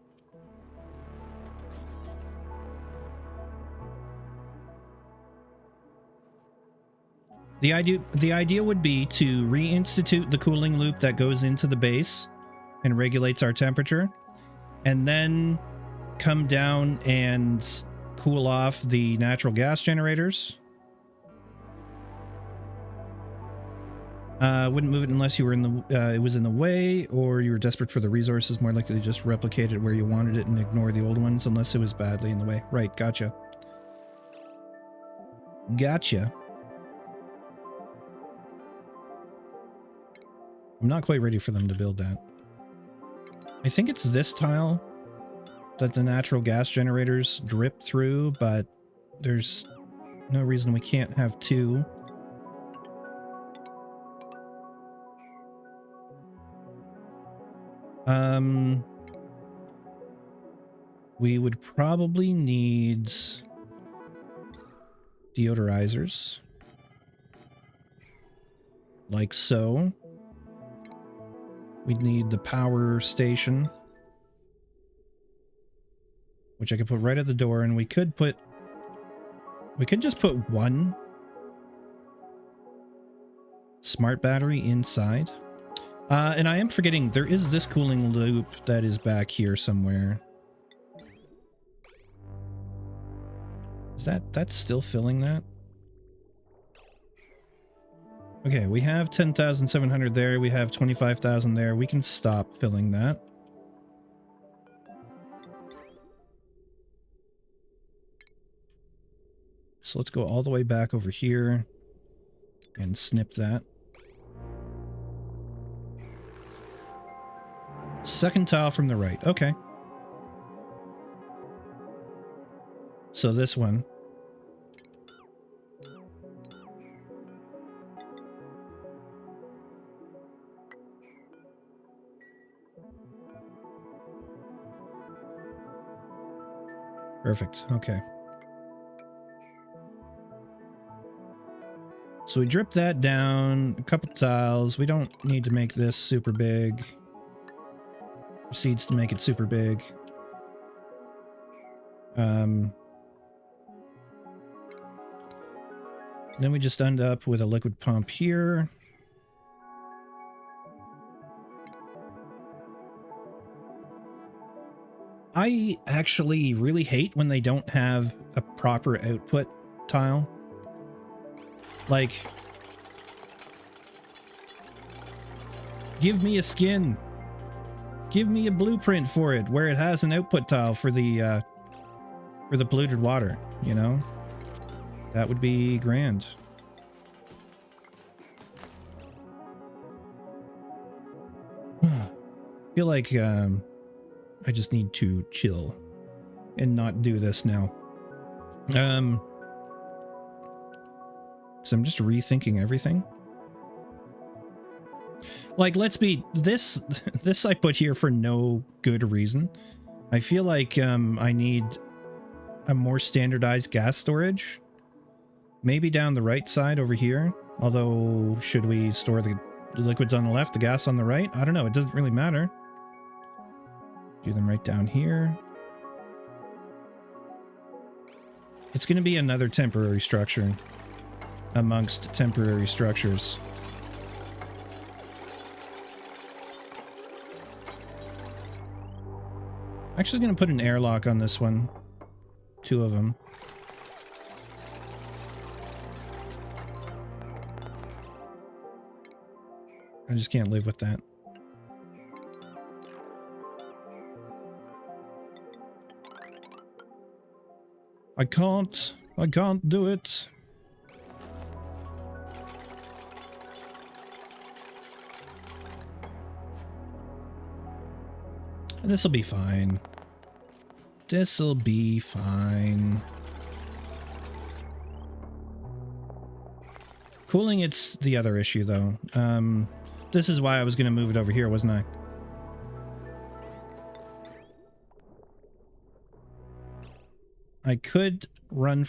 S1: The idea would be to reinstitute the cooling loop that goes into the base and regulates our temperature, and then come down and cool off the natural gas generators. Wouldn't move it unless you were in the it was in the way, or you were desperate for the resources. More likely to just replicate it where you wanted it and ignore the old ones unless it was badly in the way. Right, gotcha. Gotcha. I'm not quite ready for them to build that. I think it's this tile that the natural gas generators drip through, but there's no reason we can't have 2. We would probably need deodorizers. Like so. We'd need the power station, which I could put right at the door, and we could just put 1 smart battery inside. And I am forgetting, there is this cooling loop that is back here somewhere. Is that's still filling that? Okay, we have 10,700 there. We have 25,000 there. We can stop filling that. So let's go all the way back over here and snip that. Second tile from the right. Okay. So this one. Perfect. Okay. So we drip that down a couple tiles. We don't need to make this super big. Proceeds to make it super big. Then we just end up with a liquid pump here. I actually really hate when they don't have a proper output tile. Like, give me a skin. Give me a blueprint for it where it has an output tile for the polluted water, you know? That would be grand. I feel like I just need to chill and not do this now. So I'm just rethinking everything. Like, let's be this I put here for no good reason. I feel like I need a more standardized gas storage. Maybe down the right side over here. Although, should we store the liquids on the left, the gas on the right? I don't know. It doesn't really matter. Do them right down here. It's going to be another temporary structure amongst temporary structures. Actually gonna put an airlock on this one. 2 of them. I just can't live with that. I can't do it. This'll be fine. This'll be fine. Cooling, it's the other issue though. This is why I was going to move it over here, wasn't I? I could run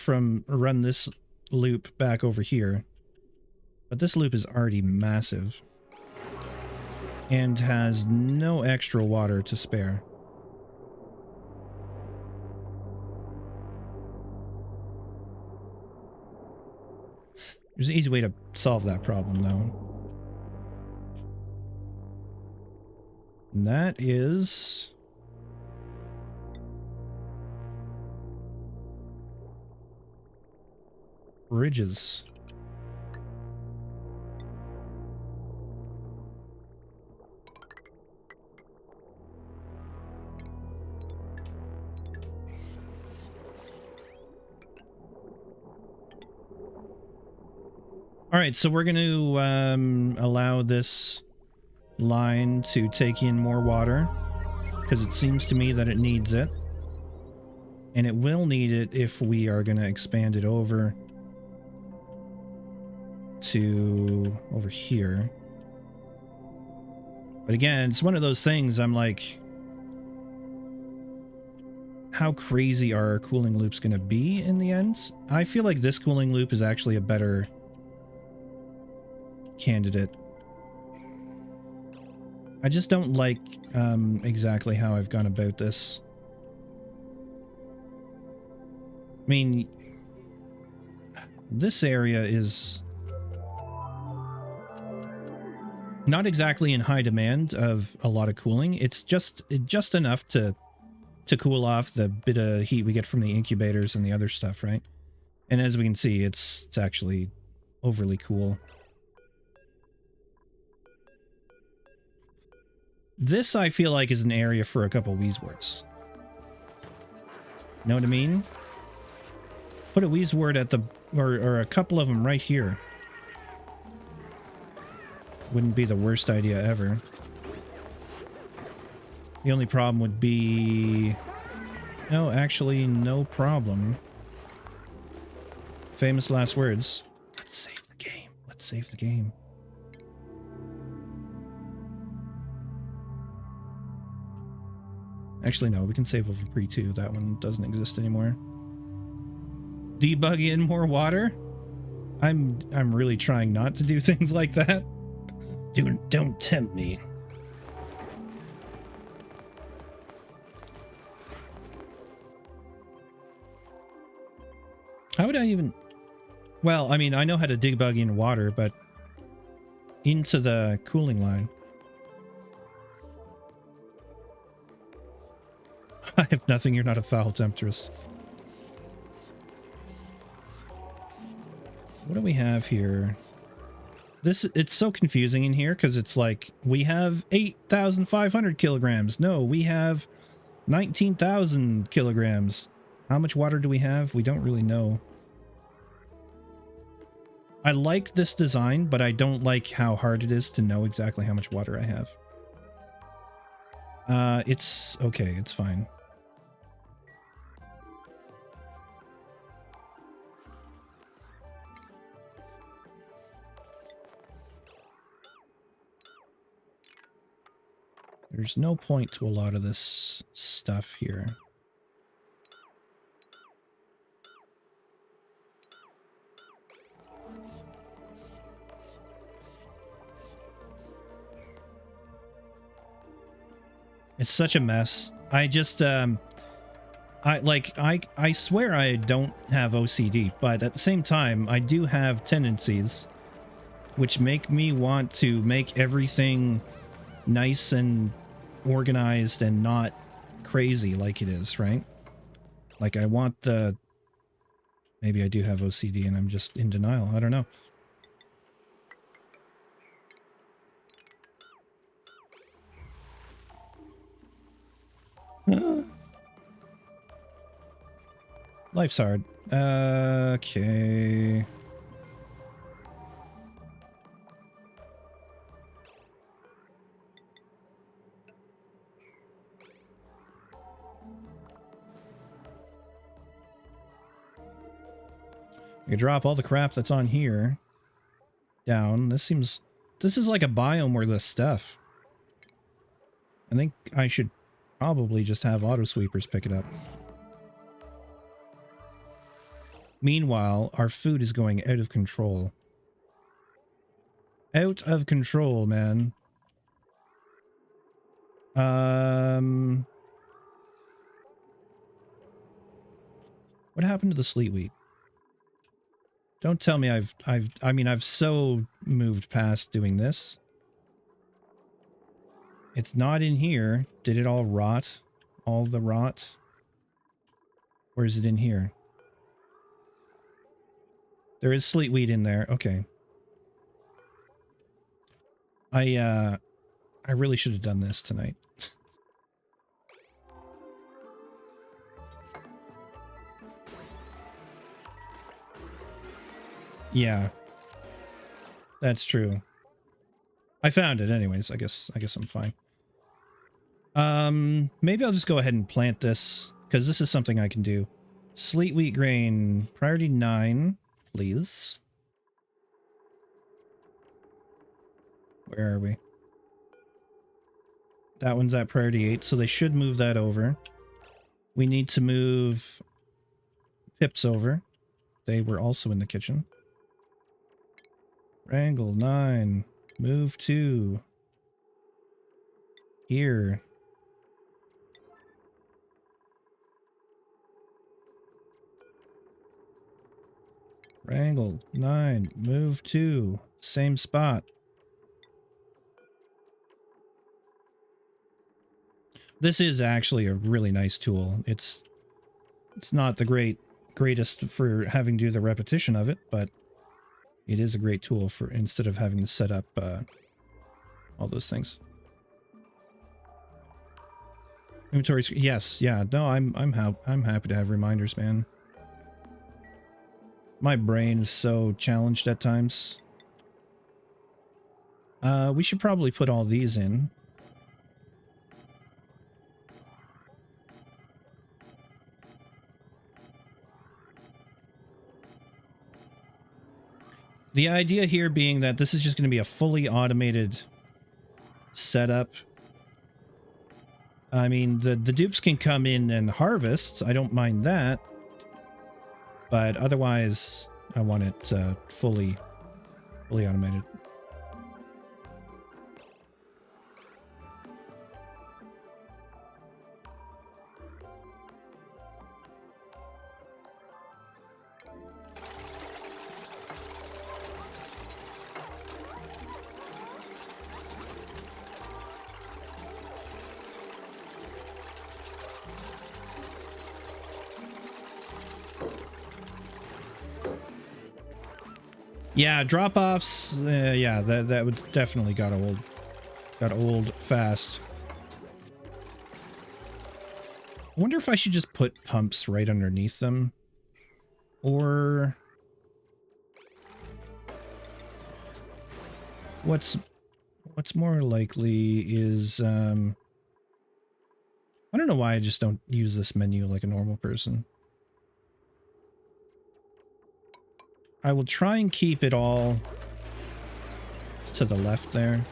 S1: this loop back over here, but this loop is already massive and has no extra water to spare. There's an easy way to solve that problem though. And that is bridges. All right, so we're going to allow this line to take in more water because it seems to me that it needs it. And it will need it if we are going to expand it over to over here. But again, it's one of those things I'm like, how crazy are our cooling loops going to be in the end? I feel like this cooling loop is actually a better candidate. I just don't like exactly how I've gone about this. I mean, this area is not exactly in high demand of a lot of cooling. It's just enough to cool off the bit of heat we get from the incubators and the other stuff, right? And as we can see, it's actually overly cool. This, I feel like, is an area for a couple Wheezeworts. Know what I mean? Put a Wheezewort at the... or a couple of them right here. Wouldn't be the worst idea ever. The only problem would be... No, actually, no problem. Famous last words. Let's save the game. Let's save the game. Actually, no, we can save over pre 2. That one doesn't exist anymore. Debug in more water? I'm really trying not to do things like that. Dude, don't tempt me. How would I even... Well, I mean, I know how to debug in water, but into the cooling line. I have nothing, you're not a foul temptress. What do we have here? It's so confusing in here because it's like, we have 8,500 kilograms. No, we have 19,000 kilograms. How much water do we have? We don't really know. I like this design, but I don't like how hard it is to know exactly how much water I have. It's okay, it's fine. There's no point to a lot of this stuff here. It's such a mess. I just, I swear I don't have OCD, but at the same time, I do have tendencies which make me want to make everything nice and organized and not crazy like it is, right? Like I want the... Maybe I do have OCD and I'm just in denial. I don't know. Life's hard. Okay. You drop all the crap that's on here down. This is like a biome where there's stuff. I think I should probably just have auto sweepers pick it up. Meanwhile, our food is going out of control. Out of control, man. What happened to the sleet wheat? Don't tell me I've so moved past doing this. It's not in here. Did it all rot? All the rot? Or is it in here? There is sleet wheat in there. Okay. I really should have done this tonight. Yeah. That's true. I found it anyways. I guess I'm fine. Maybe I'll just go ahead and plant this because this is something I can do. Sleet wheat grain, priority 9, please. Where are we? That one's at priority 8, so they should move that over. We need to move pips over. They were also in the kitchen. Wrangle 9. Move 2. Here. Wrangle 9. Move 2. Same spot. This is actually a really nice tool. It's not the greatest for having to do the repetition of it, but it is a great tool for instead of having to set up all those things. Inventory. Yes, yeah. No, I'm happy to have reminders, man. My brain is so challenged at times. We should probably put all these in. The idea here being that this is just going to be a fully automated setup. I mean, the dupes can come in and harvest. I don't mind that. But otherwise, I want it fully automated. Yeah, drop-offs, yeah, that would definitely got old fast. I wonder if I should just put pumps right underneath them, or what's more likely is I don't know why I just don't use this menu like a normal person. I will try and keep it all to the left there.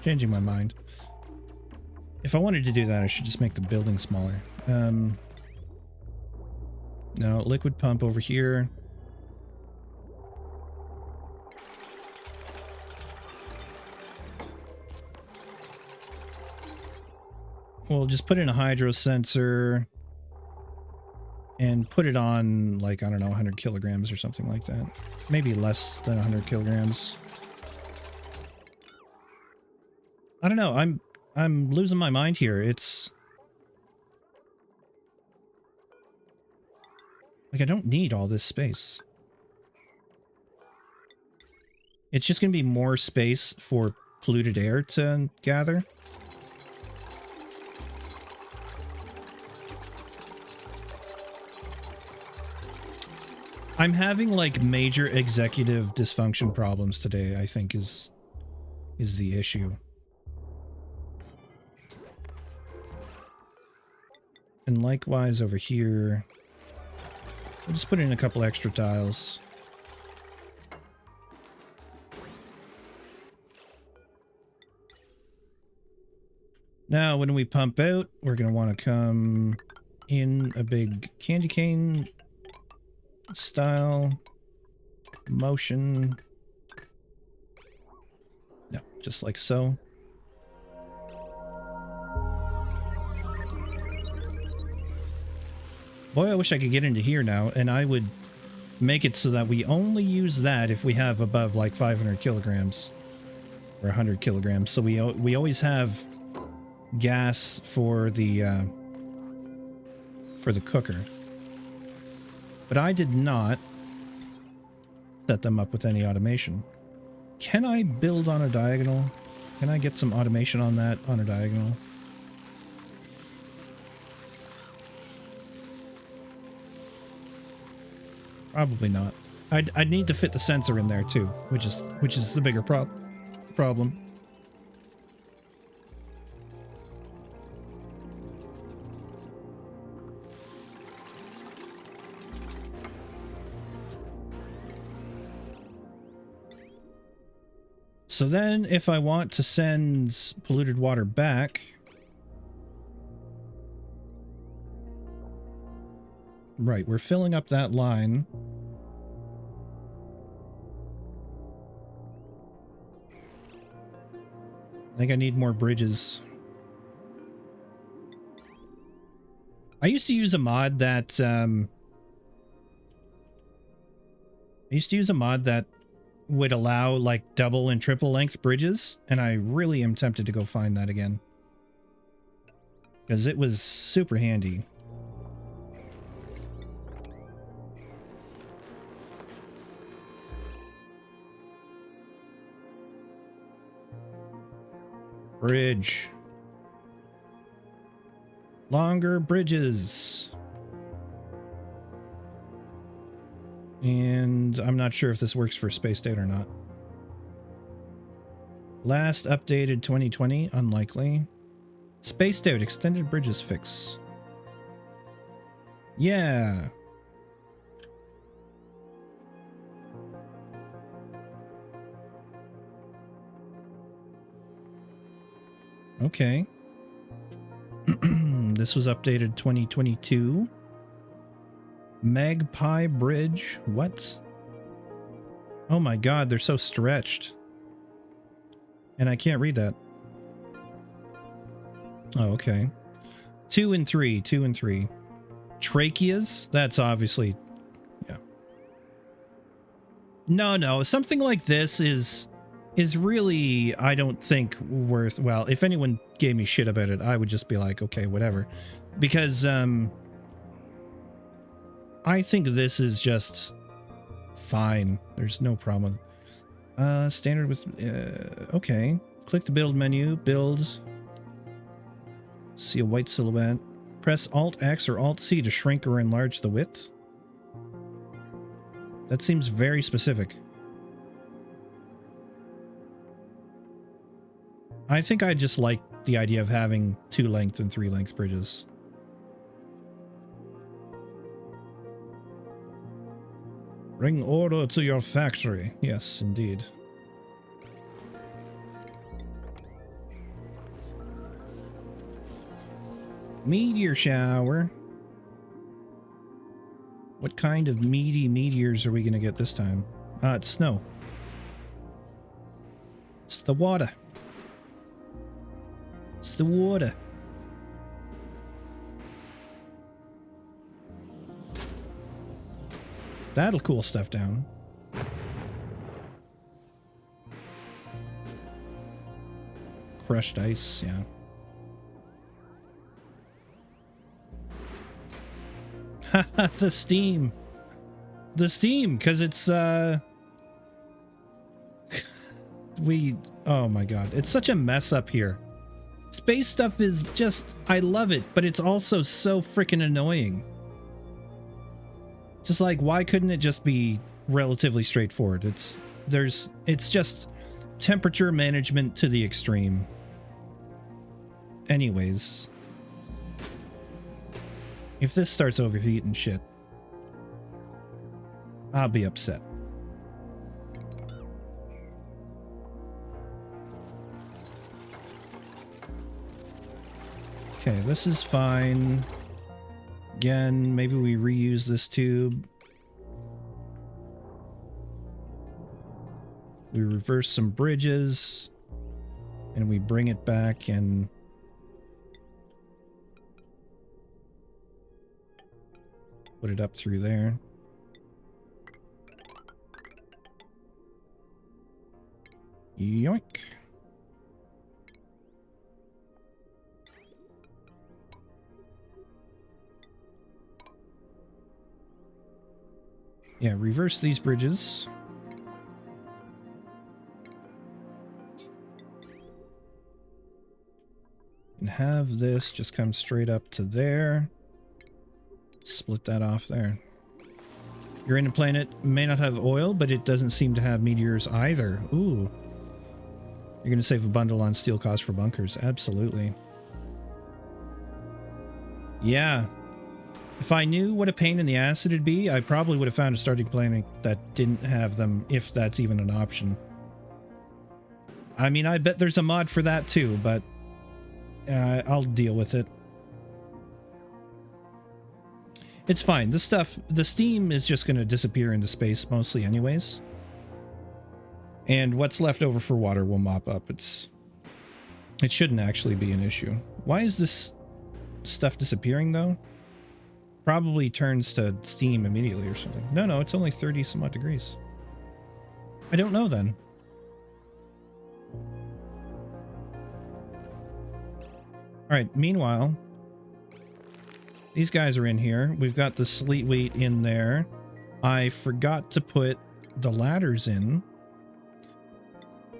S1: Changing my mind. If I wanted to do that, I should just make the building smaller. No, liquid pump over here. we'll just put in a hydro sensor and put it on, like, I don't know, 100 kilograms or something like that. Maybe less than 100 kilograms. I don't know. I'm losing my mind here. It's like I don't need all this space. It's just going to be more space for polluted air to gather. I'm having like major executive dysfunction problems today, I think is the issue. And likewise over here, we'll just put in a couple extra tiles. Now, when we pump out, we're going to want to come in a big candy cane style motion. No, just like so. Boy, I wish I could get into here now, and I would make it so that we only use that if we have above like 500 kilograms or 100 kilograms. So we always have gas for the cooker. But I did not set them up with any automation. Can I build on a diagonal? Can I get some automation on that on a diagonal? Probably not. I'd need to fit the sensor in there too, which is the bigger problem. So then if I want to send polluted water back, right, we're filling up that line. I think I need more bridges. I used to use a mod that would allow like double and triple length bridges, and I really am tempted to go find that again because it was super handy. Bridge. Longer bridges. And I'm not sure if this works for Spaced Out or not. Last updated 2020, unlikely. Spaced Out, extended bridges fix. Yeah. Okay. This was updated 2022. Magpie Bridge. What? Oh my god, they're so stretched. And I can't read that. Oh, okay. 2 and 3. 2 and 3. Tracheas? That's obviously... yeah. No. Something like this is really, I don't think, worth... well, if anyone gave me shit about it, I would just be like, okay, whatever. Because, I think this is just fine. There's no problem. Standard with... okay. Click the build menu. Build. See a white silhouette. Press Alt-X or Alt-C to shrink or enlarge the width. That seems very specific. I think I just like the idea of having 2 length and 3 length bridges. Bring order to your factory. Yes, indeed. Meteor shower. What kind of meaty meteors are we going to get this time? It's snow. It's the water. It's the water. That'll cool stuff down. Crushed ice, yeah. Haha, the steam. The steam, because it's, oh my god. It's such a mess up here. Space stuff is just, I love it, but it's also so freaking annoying. Just like, why couldn't it just be relatively straightforward? It's just temperature management to the extreme. Anyways. If this starts overheating shit, I'll be upset. Okay, this is fine. Again, maybe we reuse this tube. We reverse some bridges, and we bring it back and put it up through there. Yoink. Yeah, reverse these bridges. And have this just come straight up to there. Split that off there. Uranus planet may not have oil, but it doesn't seem to have meteors either. Ooh. You're going to save a bundle on steel cost for bunkers. Absolutely. Yeah. If I knew what a pain in the ass it'd be, I probably would have found a starting planet that didn't have them, if that's even an option. I mean, I bet there's a mod for that too, but I'll deal with it. It's fine. This stuff, the steam is just going to disappear into space mostly anyways. And what's left over for water will mop up. It shouldn't actually be an issue. Why is this stuff disappearing though? Probably turns to steam immediately or something. No, it's only 30 some odd degrees. I don't know then. All right, meanwhile, these guys are in here. We've got the sleet wheat in there. I forgot to put the ladders in.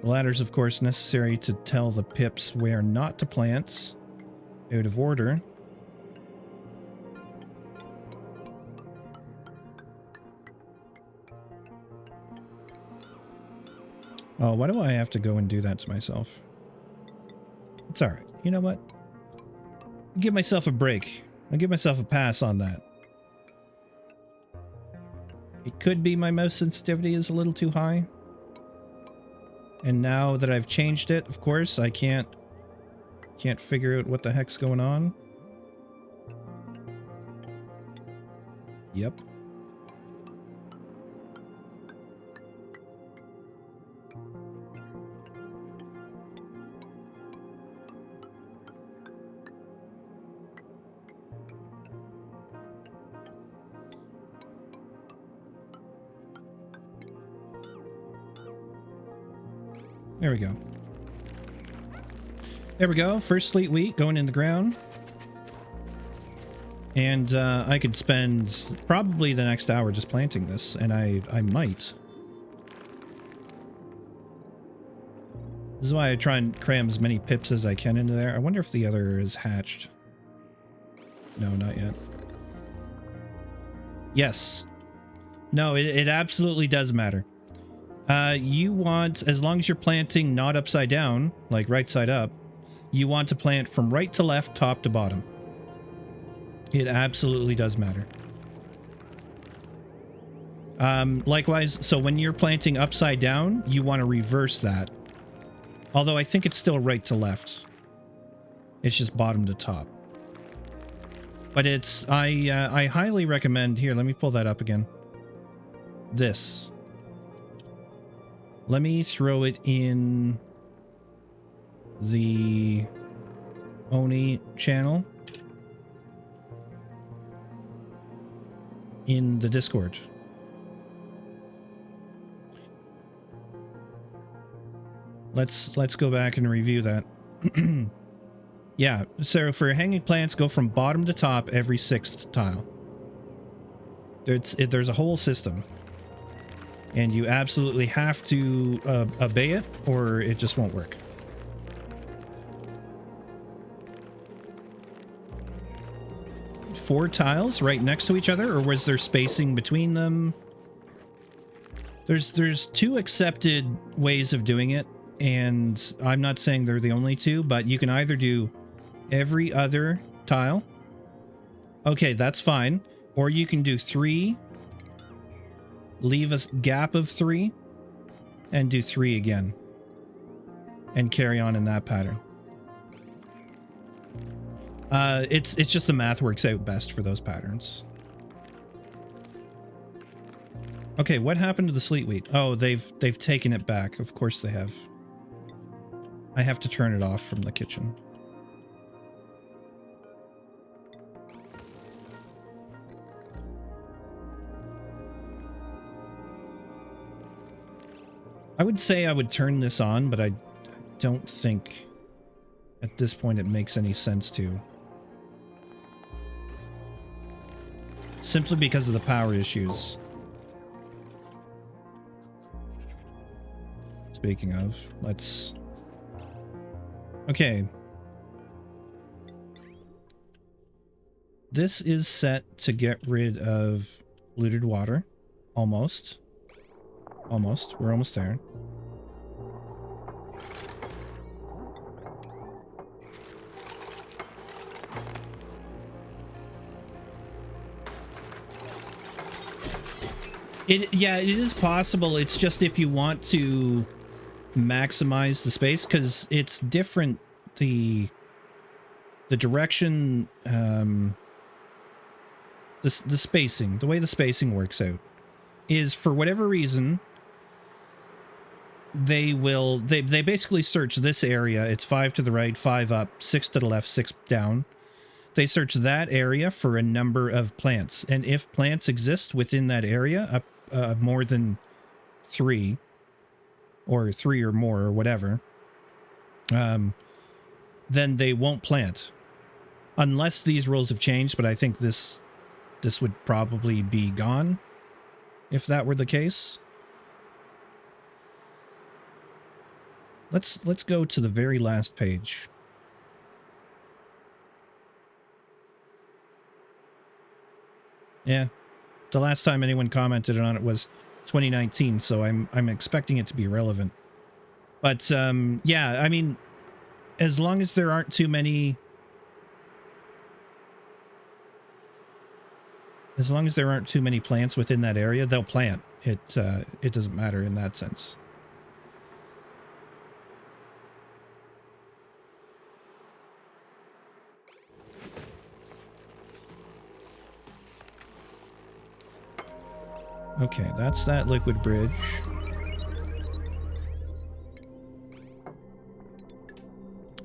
S1: The ladders, of course, necessary to tell the pips where not to plant. Out of order. Oh, why do I have to go and do that to myself? It's alright. You know what? I'll give myself a break. I'll give myself a pass on that. It could be my mouse sensitivity is a little too high. And now that I've changed it, of course, I can't figure out what the heck's going on. Yep. There we go. There we go. First sleet wheat going in the ground. And I could spend probably the next hour just planting this, and I might. This is why I try and cram as many pips as I can into there. I wonder if the other is hatched. No, not yet. Yes. No, it absolutely does matter. You want, as long as you're planting not upside down, like right side up, you want to plant from right to left, top to bottom. It absolutely does matter. Likewise, so when you're planting upside down, you want to reverse that. Although I think it's still right to left. It's just bottom to top. But it's, I highly recommend, here, let me pull that up again. This. Let me throw it in the Oni channel in the Discord. Let's go back and review that. Yeah, so for hanging plants, go from bottom to top every 6th tile. There's a whole system. And you absolutely have to obey it, or it just won't work. Four tiles right next to each other, or was there spacing between them? There's 2 accepted ways of doing it, and I'm not saying they're the only 2, but you can either do every other tile. Okay, that's fine. Or you can do 3, leave a gap of 3, and do 3 again. And carry on in that pattern. It's just the math works out best for those patterns. Okay, what happened to the sleet wheat? Oh, they've taken it back. Of course they have. I have to turn it off from the kitchen. I would say I would turn this on, but I don't think at this point it makes any sense to. Simply because of the power issues. Speaking of, let's... Okay. This is set to get rid of polluted water. Almost. Almost. We're almost there. Yeah, it is possible. It's just if you want to maximize the space, because it's different. The direction, the spacing, the way the spacing works out is, for whatever reason, they basically search this area. It's 5 to the right, 5 up, 6 to the left, 6 down. They search that area for a number of plants, and if plants exist within that area, more than 3, or 3 or more, or whatever, then they won't plant, unless these rules have changed. But I think this would probably be gone if that were the case. Let's go to the very last page. Yeah, the last time anyone commented on it was 2019, so I'm expecting it to be relevant. But yeah, I mean, as long as there aren't too many, plants within that area, they'll plant. It doesn't matter in that sense. Okay, that's that liquid bridge.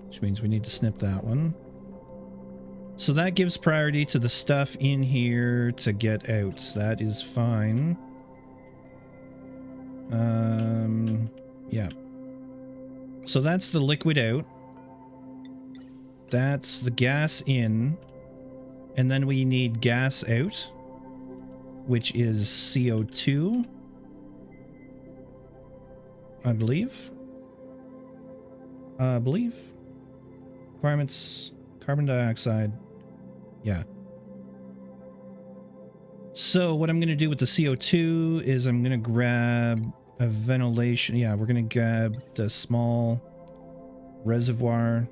S1: Which means we need to snip that one. So that gives priority to the stuff in here to get out. That is fine. Yeah. So that's the liquid out. That's the gas in. And then we need gas out, which is CO2, I believe. Requirements, carbon dioxide. Yeah. So what I'm going to do with the CO2 is I'm going to grab a ventilation. Yeah, we're going to grab the small reservoir.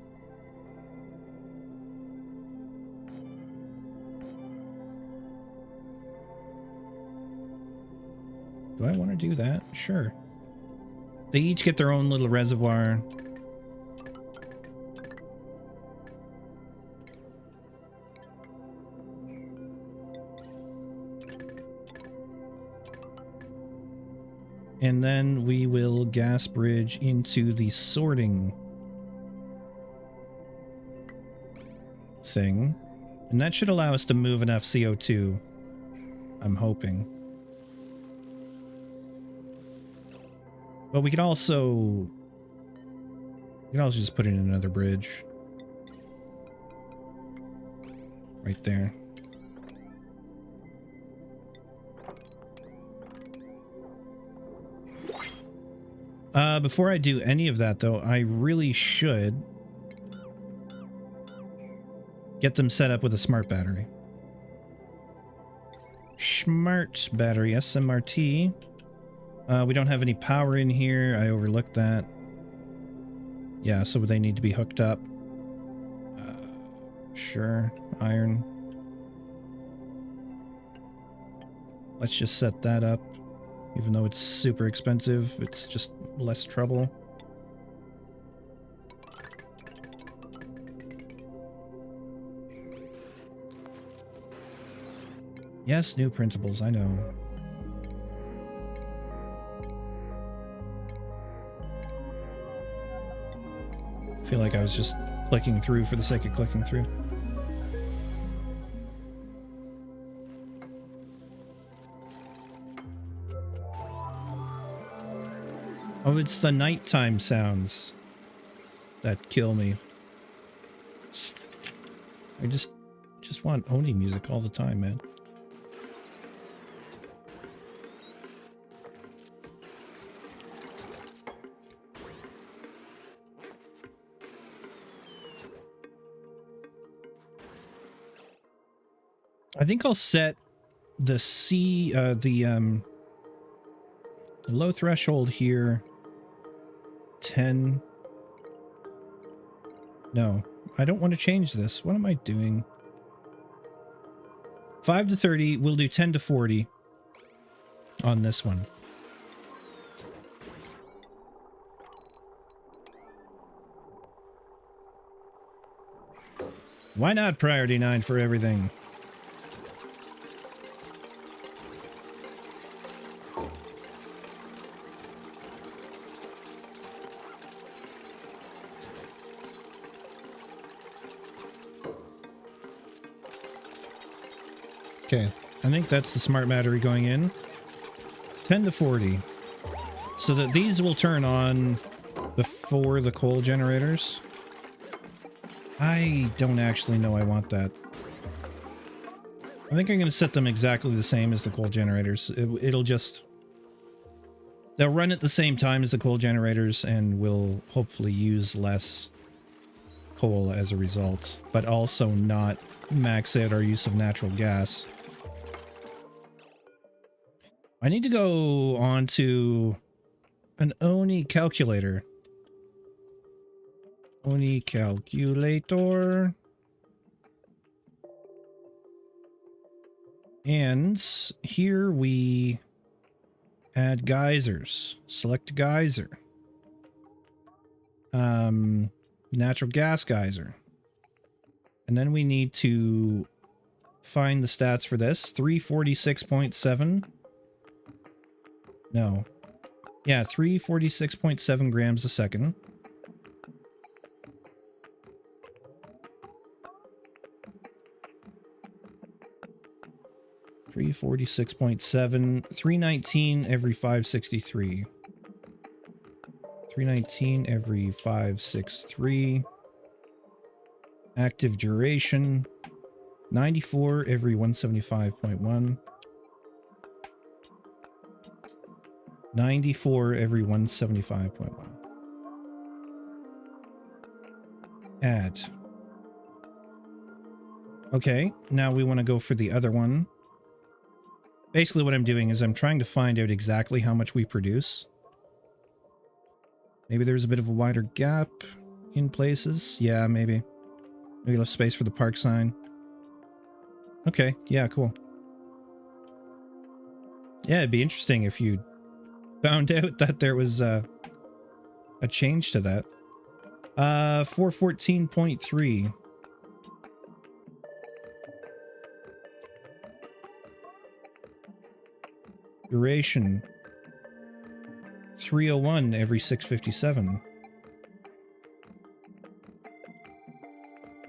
S1: Do I want to do that? Sure. They each get their own little reservoir. And then we will gas bridge into the sorting thing. And that should allow us to move enough CO2. I'm hoping. But we could also can also just put in another bridge. Right there. Before I do any of that, though, I really should get them set up with a smart battery. Smart battery, SMRT. We don't have any power in here. I overlooked that. Yeah, so they need to be hooked up. Sure, iron. Let's just set that up. Even though it's super expensive, it's just less trouble. Yes, new printables, I know. I feel like I was just clicking through for the sake of clicking through. Oh, it's the nighttime sounds that kill me. I just want Oni music all the time, man. I think I'll set the low threshold here 10. No, I don't want to change this. What am I doing? 5 to 30. We'll do 10 to 40 on this one. Why not priority 9 for everything? Okay, I think that's the smart battery going in. 10 to 40. So that these will turn on before the coal generators. I don't actually know I want that. I think I'm going to set them exactly the same as the coal generators. It'll just... They'll run at the same time as the coal generators and will hopefully use less coal as a result, but also not max out our use of natural gas. I need to go on to an Oni calculator. Oni calculator. And here we add geysers. Select geyser. Natural gas geyser. And then we need to find the stats for this. 346.7. No. Yeah, 346.7 grams a second. $346.7, 319 every 563. 319 every 563. Active duration 94 every 175.1. 94 every 175.1. Add. Okay, now we want to go for the other one. Basically what I'm doing is I'm trying to find out exactly how much we produce. Maybe there's a bit of a wider gap in places. Yeah, maybe. Maybe left space for the park sign. Okay, yeah, cool. Yeah, it'd be interesting if you found out that there was a change to that. 414.3. Duration 301 every 657.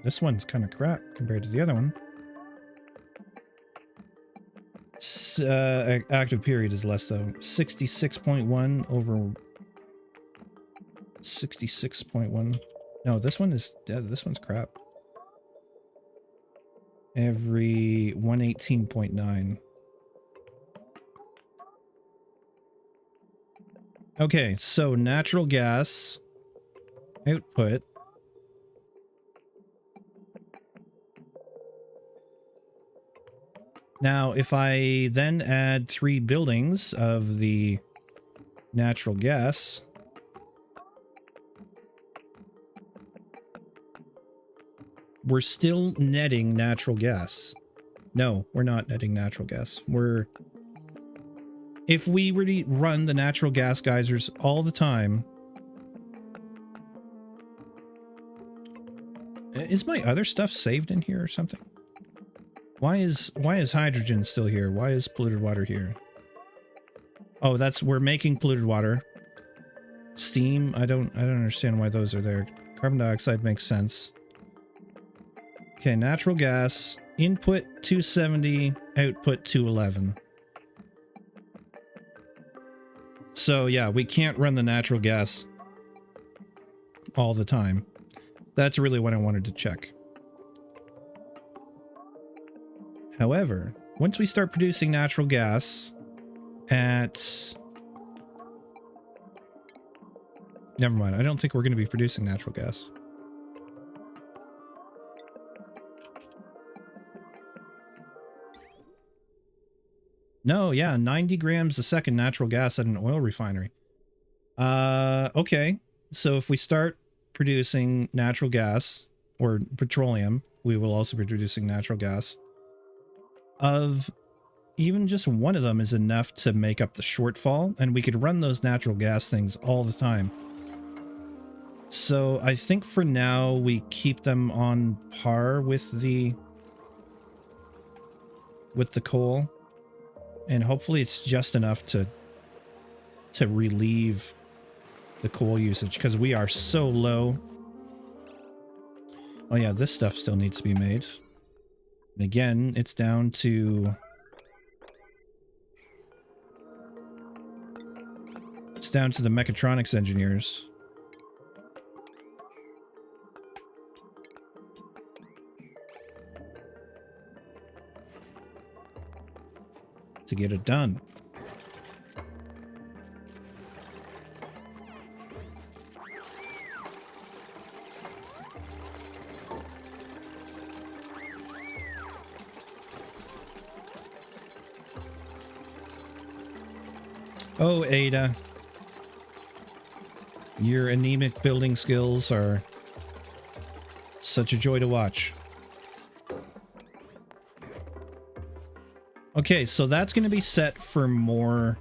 S1: This one's kind of crap compared to the other one. Active period is less though. 66.1 over 66.1. No, this one is, yeah, this one's crap. Every 118.9. Okay, so natural gas output. Now, if I then add 3 buildings of the natural gas, we're still netting natural gas. No, we're not netting natural gas. If we really run the natural gas geysers all the time. Is my other stuff saved in here or something? Why is hydrogen still here? Why is polluted water here? Oh, we're making polluted water. Steam, I don't understand why those are there. Carbon dioxide makes sense. Okay, natural gas, input 270, output 211. So yeah, we can't run the natural gas all the time. That's really what I wanted to check. However, once we start producing natural gas at... Never mind, I don't think we're going to be producing natural gas. No, yeah, 90 grams a second natural gas at an oil refinery. Okay. So if we start producing natural gas or petroleum, we will also be producing natural gas. Of even just one of them is enough to make up the shortfall, and we could run those natural gas things all the time. So I think for now we keep them on par with the coal. And hopefully it's just enough to relieve the coal usage, because we are so low. Oh yeah, this stuff still needs to be made. And again, it's down to... It's down to the mechatronics engineers. To get it done. Oh, Ada. Your anemic building skills are such a joy to watch. Okay, so that's going to be set for more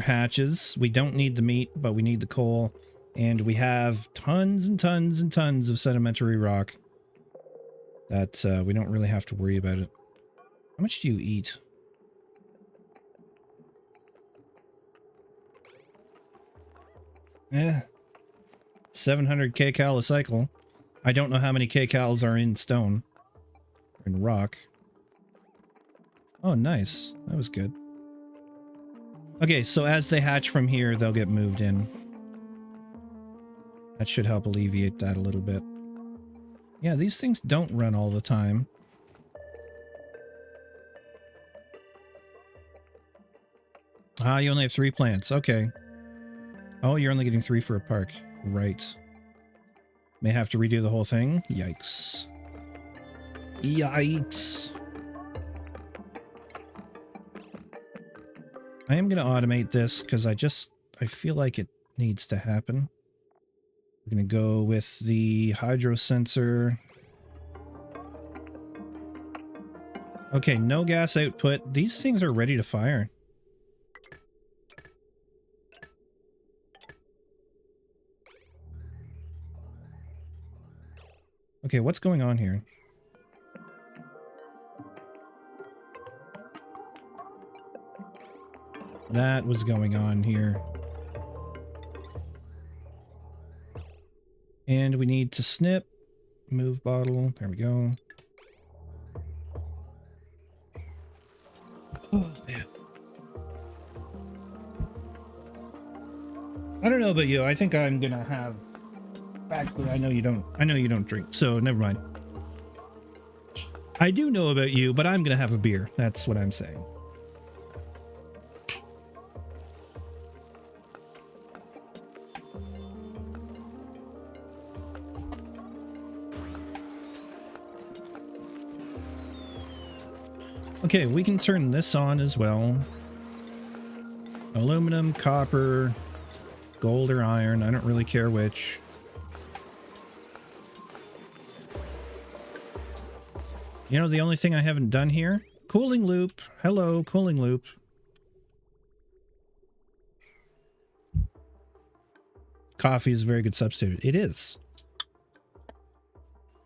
S1: hatches. We don't need the meat, but we need the coal. And we have tons and tons and tons of sedimentary rock that we don't really have to worry about it. How much do you eat? Eh. 700 kcal a cycle. I don't know how many kcals are in stone. Or in rock. Oh, nice. That was good. Okay, so as they hatch from here, they'll get moved in. That should help alleviate that a little bit. Yeah, these things don't run all the time. Ah, you only have 3 plants. Okay. Oh, you're only getting 3 for a park. Right. May have to redo the whole thing. Yikes. Yikes. I am going to automate this because I feel like it needs to happen. We're going to go with the hydro sensor. Okay, no gas output. These things are ready to fire. Okay, what's going on here? That was going on here. And we need to snip. Move bottle. There we go. Oh, man. I don't know about you. I think I'm gonna have. Actually, I know you don't. I know you don't drink, so never mind. I do know about you, but I'm gonna have a beer. That's what I'm saying. Okay, we can turn this on as well. Aluminum, copper, gold, or iron. I don't really care which. You know, the only thing I haven't done here? Cooling loop. Hello, cooling loop. Coffee is a very good substitute. It is.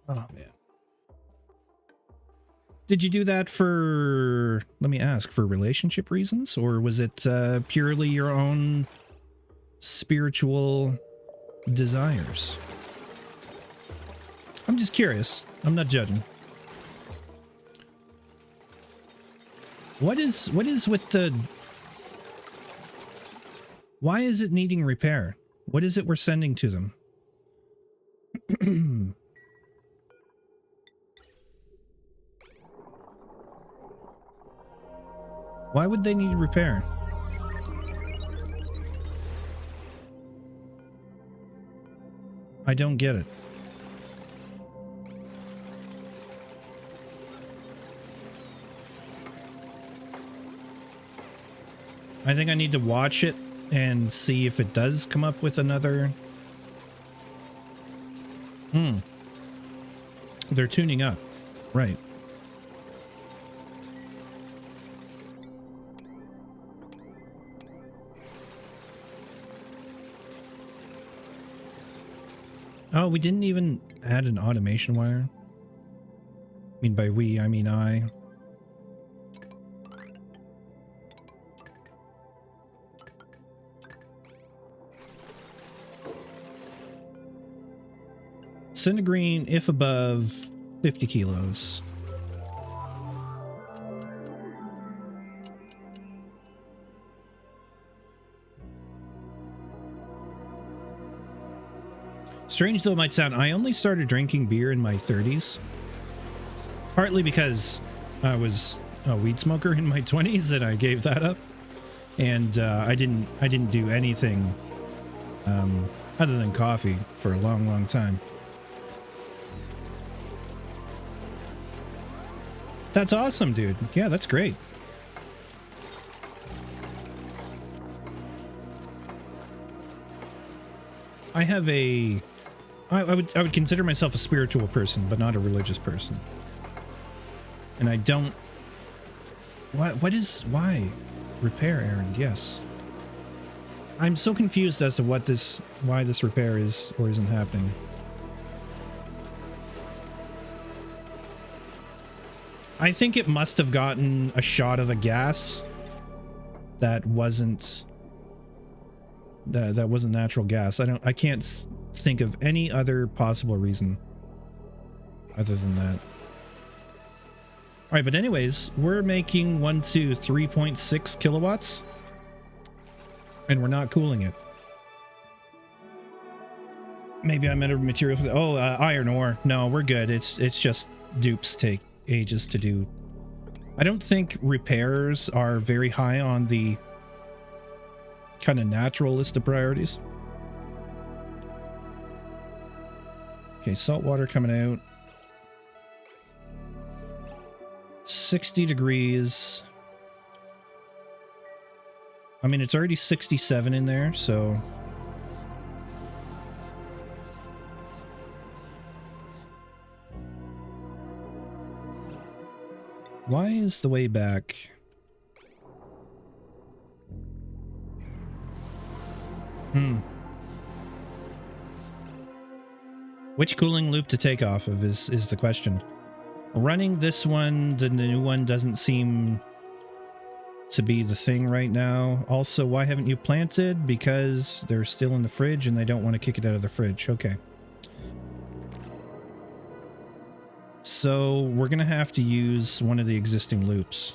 S1: Oh, man. Did you do that for, let me ask, for relationship reasons? Or was it purely your own spiritual desires? I'm just curious. I'm not judging. What is with the... Why is it needing repair? What is it we're sending to them? Why would they need repair? I don't get it. I think I need to watch it and see if it does come up with another... They're tuning up. Right. Oh, we didn't even add an automation wire. I mean, by we, I mean I. Centigreen, if above 50 kilos. Strange though it might sound, I only started drinking beer in my 30s. Partly because I was a weed smoker in my 20s and I gave that up. And I didn't do anything other than coffee for a long, long time. That's awesome, dude. Yeah, that's great. I have a... I would consider myself a spiritual person, but not a religious person. And I don't... Why? Repair errand, yes. I'm so confused as to why this repair is or isn't happening. I think it must have gotten a shot of a gas that wasn't that wasn't natural gas. I can't think of any other possible reason other than that. All right, but anyways, we're making 3.6 kilowatts and we're not cooling it. Maybe I'm out of material for iron ore. No, we're good. It's just dupes take ages to do. I don't think repairs are very high on the kind of natural list of priorities. Okay, salt water coming out. 60 degrees. I mean, it's already 67 in there, so... Why is the way back? Which cooling loop to take off of is the question. Running this one, the new one doesn't seem to be the thing right now. Also, why haven't you planted? Because they're still in the fridge and they don't want to kick it out of the fridge. Okay. So we're going to have to use one of the existing loops.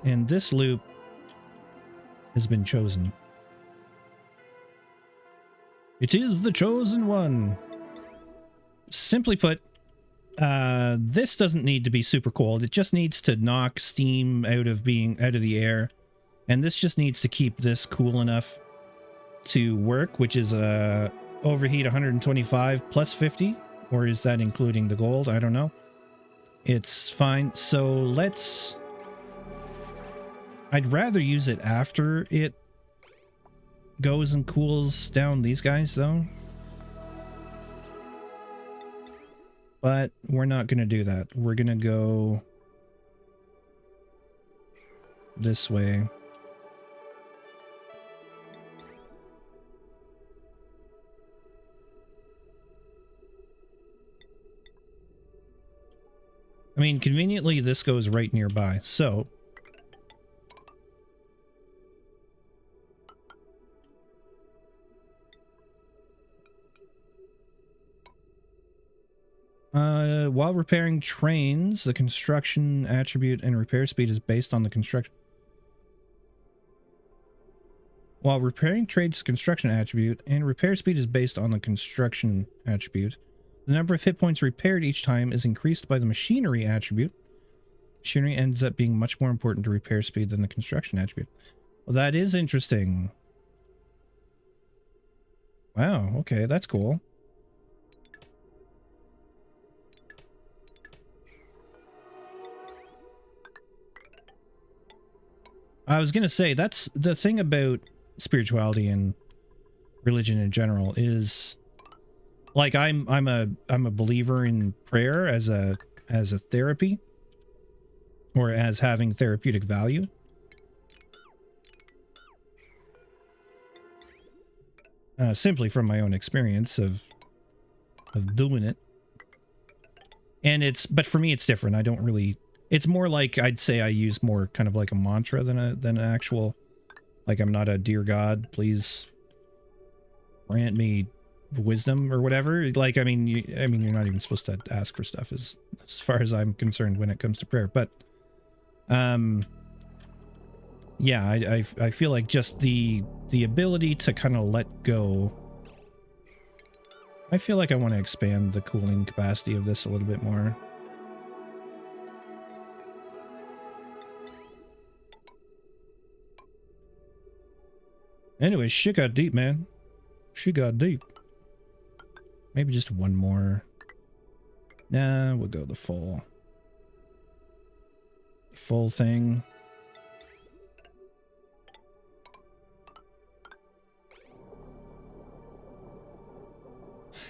S1: And this loop has been chosen. It is the chosen one. Simply put, this doesn't need to be super cold. It just needs to knock steam out of the air. And this just needs to keep this cool enough to work, which is overheat 125 plus 50. Or is that including the gold? I don't know. It's fine. So let's... I'd rather use it after it goes and cools down these guys, though. But we're not going to do that. We're going to go this way. I mean, conveniently, this goes right nearby, so... while repairing trains, the construction attribute and repair speed is based on the construction... While repairing trains, construction attribute and repair speed is based on the construction attribute, the number of hit points repaired each time is increased by the machinery attribute. Machinery ends up being much more important to repair speed than the construction attribute. Well, that is interesting. Wow, okay, that's cool. I was gonna say, that's the thing about spirituality and religion in general is, like, I'm a believer in prayer as a therapy, or as having therapeutic value. Simply from my own experience of doing it. And but for me it's different. I don't really, it's more like, I'd say I use more kind of like a mantra than an actual, like, I'm not a dear God, please grant me wisdom or whatever. Like, I mean, you're not even supposed to ask for stuff as far as I'm concerned when it comes to prayer. But, yeah, I feel like just the ability to kind of let go. I feel like I want to expand the cooling capacity of this a little bit more. Anyway, shit got deep, man. She got deep. Maybe just one more. Nah, we'll go the full thing.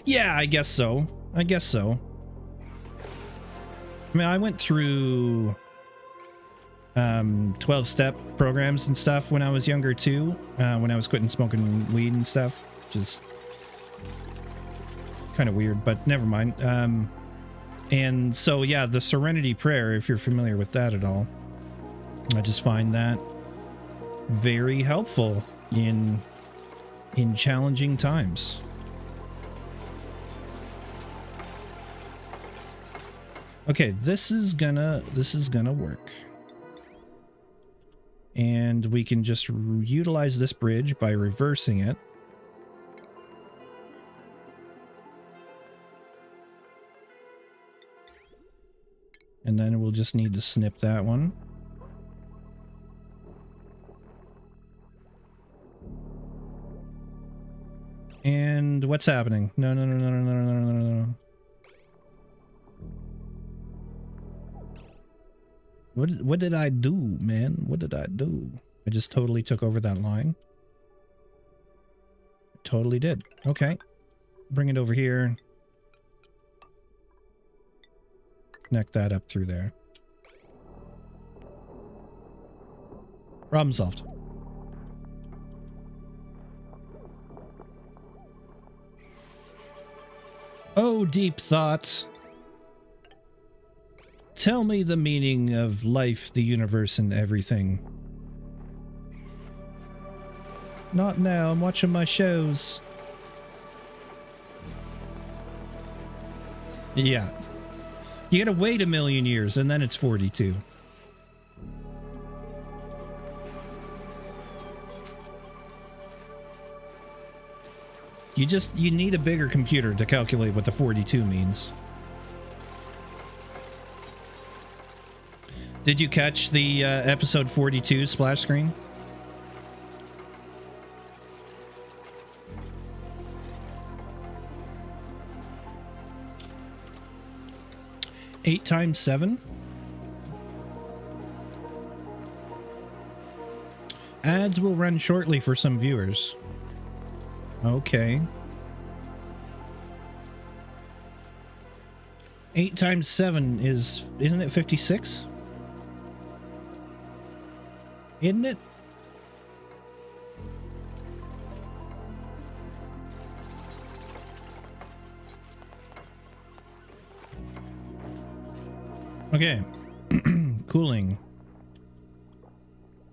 S1: Yeah, I guess so. I guess so. I mean, I went through 12-step programs and stuff when I was younger too, when I was quitting smoking weed and stuff, which is kind of weird, but never mind. And so, yeah, the Serenity Prayer, if you're familiar with that at all, I just find that very helpful in challenging times. Okay, this is gonna work. And we can just utilize this bridge by reversing it. And then we'll just need to snip that one. And what's happening? No. What did I do, man? What did I do? I just totally took over that line. Totally did. Okay. Bring it over here. Connect that up through there. Problem solved. Oh, deep thought. Tell me the meaning of life, the universe, and everything. Not now, I'm watching my shows. Yeah. You gotta wait 1,000,000 years, and then it's 42. You need a bigger computer to calculate what the 42 means. Did you catch the episode 42 splash screen? Eight times 7? Ads will run shortly for some viewers. Okay. 8 times 7 isn't it 56? Isn't it? Okay. Cooling.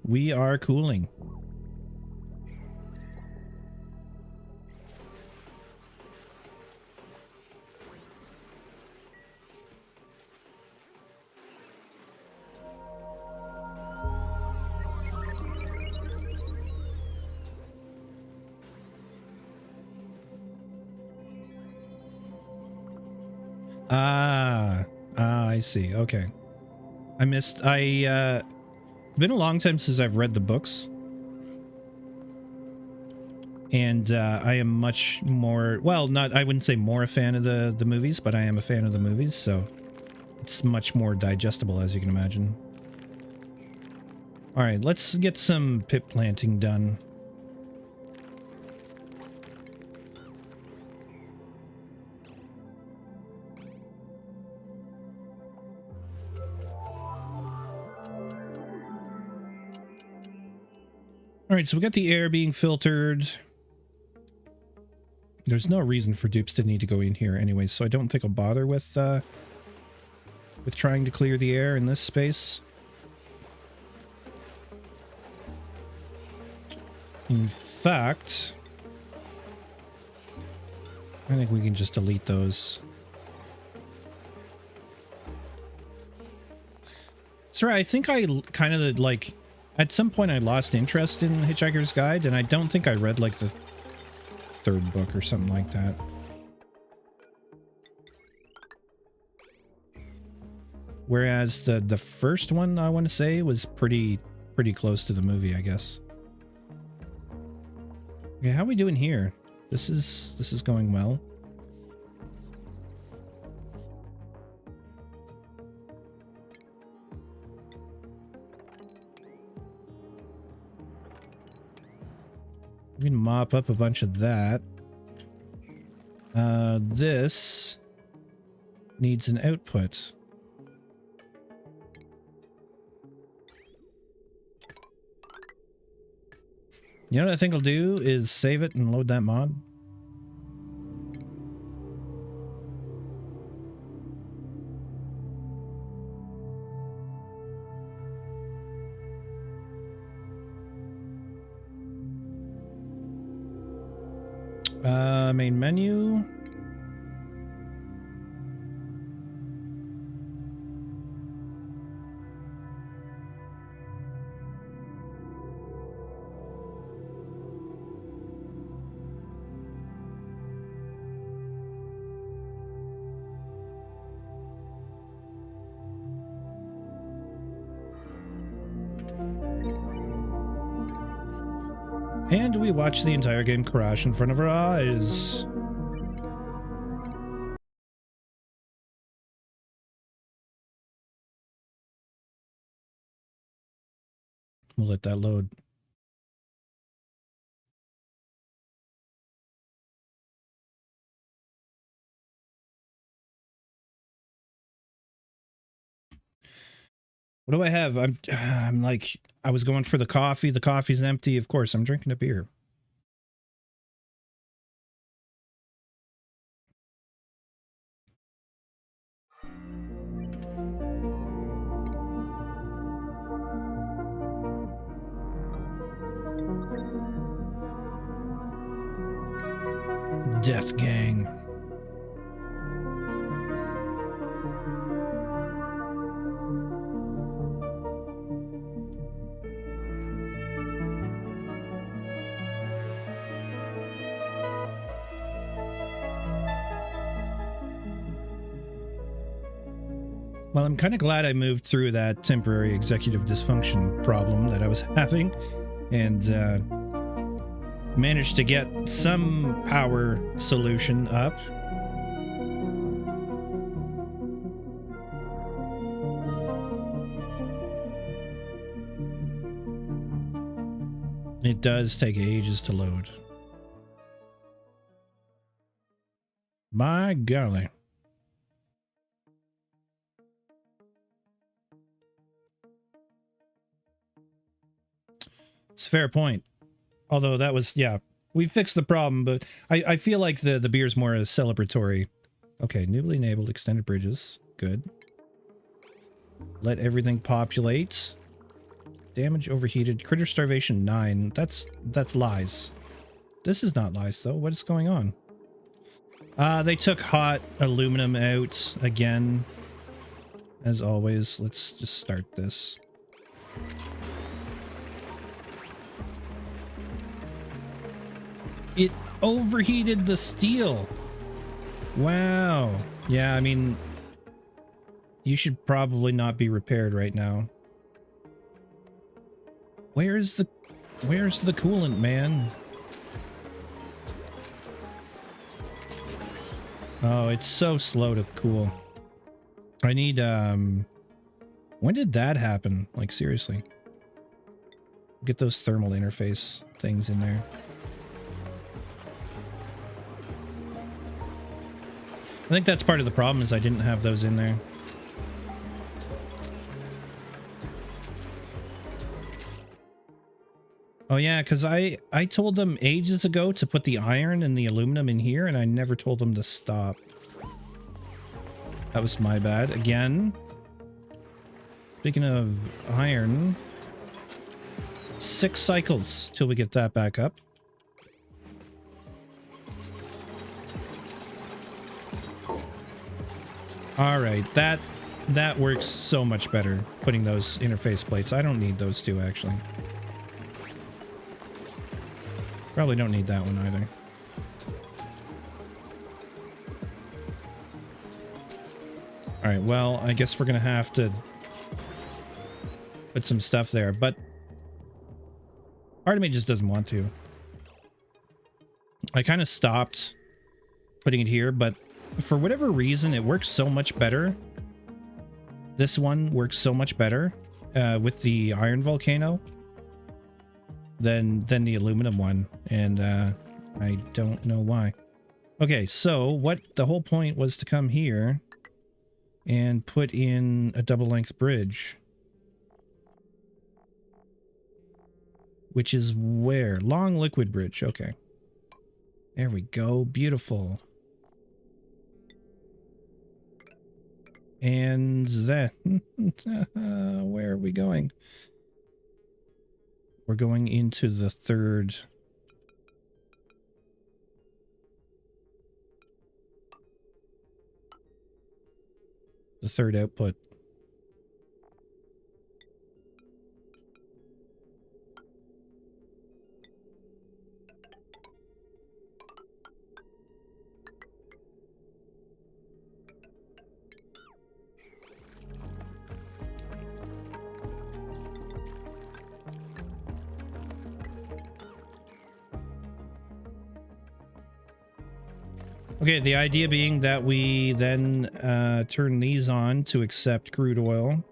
S1: We are cooling. I see. Okay. It's been a long time since I've read the books. And I am much more, well, I wouldn't say more a fan of the movies, but I am a fan of the movies, so it's much more digestible, as you can imagine. All right, let's get some pip planting done. All right, so we got the air being filtered. There's no reason for dupes to need to go in here anyways, so I don't think I'll bother with trying to clear the air in this space. In fact, I think we can just delete those. Sorry, I think I kind of like, at some point I lost interest in Hitchhiker's Guide, and I don't think I read like the third book or something like that. Whereas the first one, I want to say, was pretty close to the movie, I guess. Okay, how are we doing here? This is going well. We can mop up a bunch of that. This needs an output. You know what I think I'll do is save it and load that mod. Main menu. And we watch the entire game crash in front of our eyes. We'll let that load. What do I have? I'm like, I was going for the coffee. The coffee's empty. Of course, I'm drinking a beer. Death Gang. Well, I'm kind of glad I moved through that temporary executive dysfunction problem that I was having and managed to get some power solution up. It does take ages to load. My golly. It's a fair point. Although that was, yeah, we fixed the problem, but I feel like the beer's more a celebratory. Okay, newly enabled extended bridges. Good. Let everything populate. Damage overheated. Critter starvation 9. That's lies. This is not lies, though. What is going on? They took hot aluminum out again. As always, let's just start this. It overheated the steel. Wow. Yeah, I mean, you should probably not be repaired right now. Where's the coolant, man? Oh, it's so slow to cool. I need, when did that happen? Like, seriously. Get those thermal interface things in there. I think that's part of the problem is I didn't have those in there. Oh yeah, because I told them ages ago to put the iron and the aluminum in here, and I never told them to stop. That was my bad. Again. Speaking of iron, 6 cycles till we get that back up. All right, that works so much better, putting those interface plates. I don't need those two, actually. Probably don't need that one either. All right, well, I guess we're going to have to put some stuff there, but part of me just doesn't want to. I kind of stopped putting it here, but for whatever reason, it works so much better. This one works so much better with the iron volcano than the aluminum one, and I don't know why. Okay, so what the whole point was to come here and put in a double length bridge, which is where? Long liquid bridge. Okay, there we go. Beautiful. And then where are we going? We're going into the third. The third output. Okay, the idea being that we then turn these on to accept crude oil.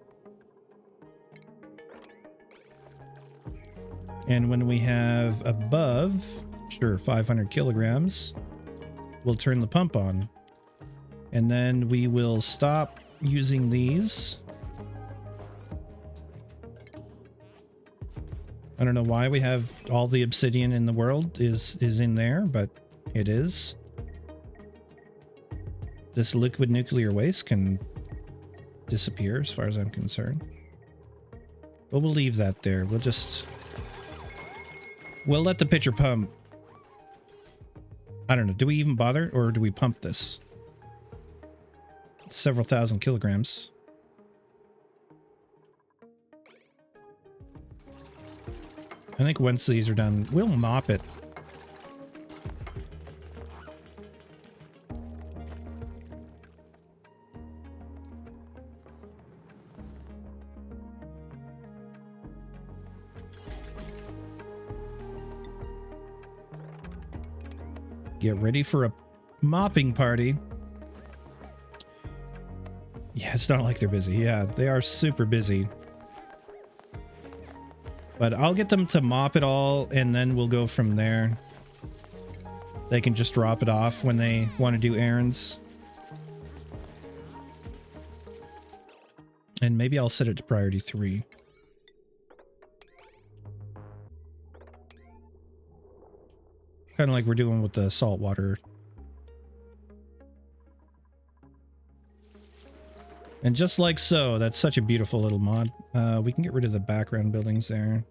S1: And when we have above, sure, 500 kilograms, we'll turn the pump on. And then we will stop using these. I don't know why we have all the obsidian in the world is in there, but it is. This liquid nuclear waste can disappear as far as I'm concerned. But we'll leave that there. We'll let the pitcher pump. I don't know. Do we even bother, or do we pump this? It's several thousand kilograms. I think once these are done, we'll mop it. Get ready for a mopping party. Yeah, it's not like they're busy. Yeah, they are super busy. But I'll get them to mop it all, and then we'll go from there. They can just drop it off when they want to do errands. And maybe I'll set it to priority 3. Kind of like we're doing with the salt water. And just like so, that's such a beautiful little mod. We can get rid of the background buildings there.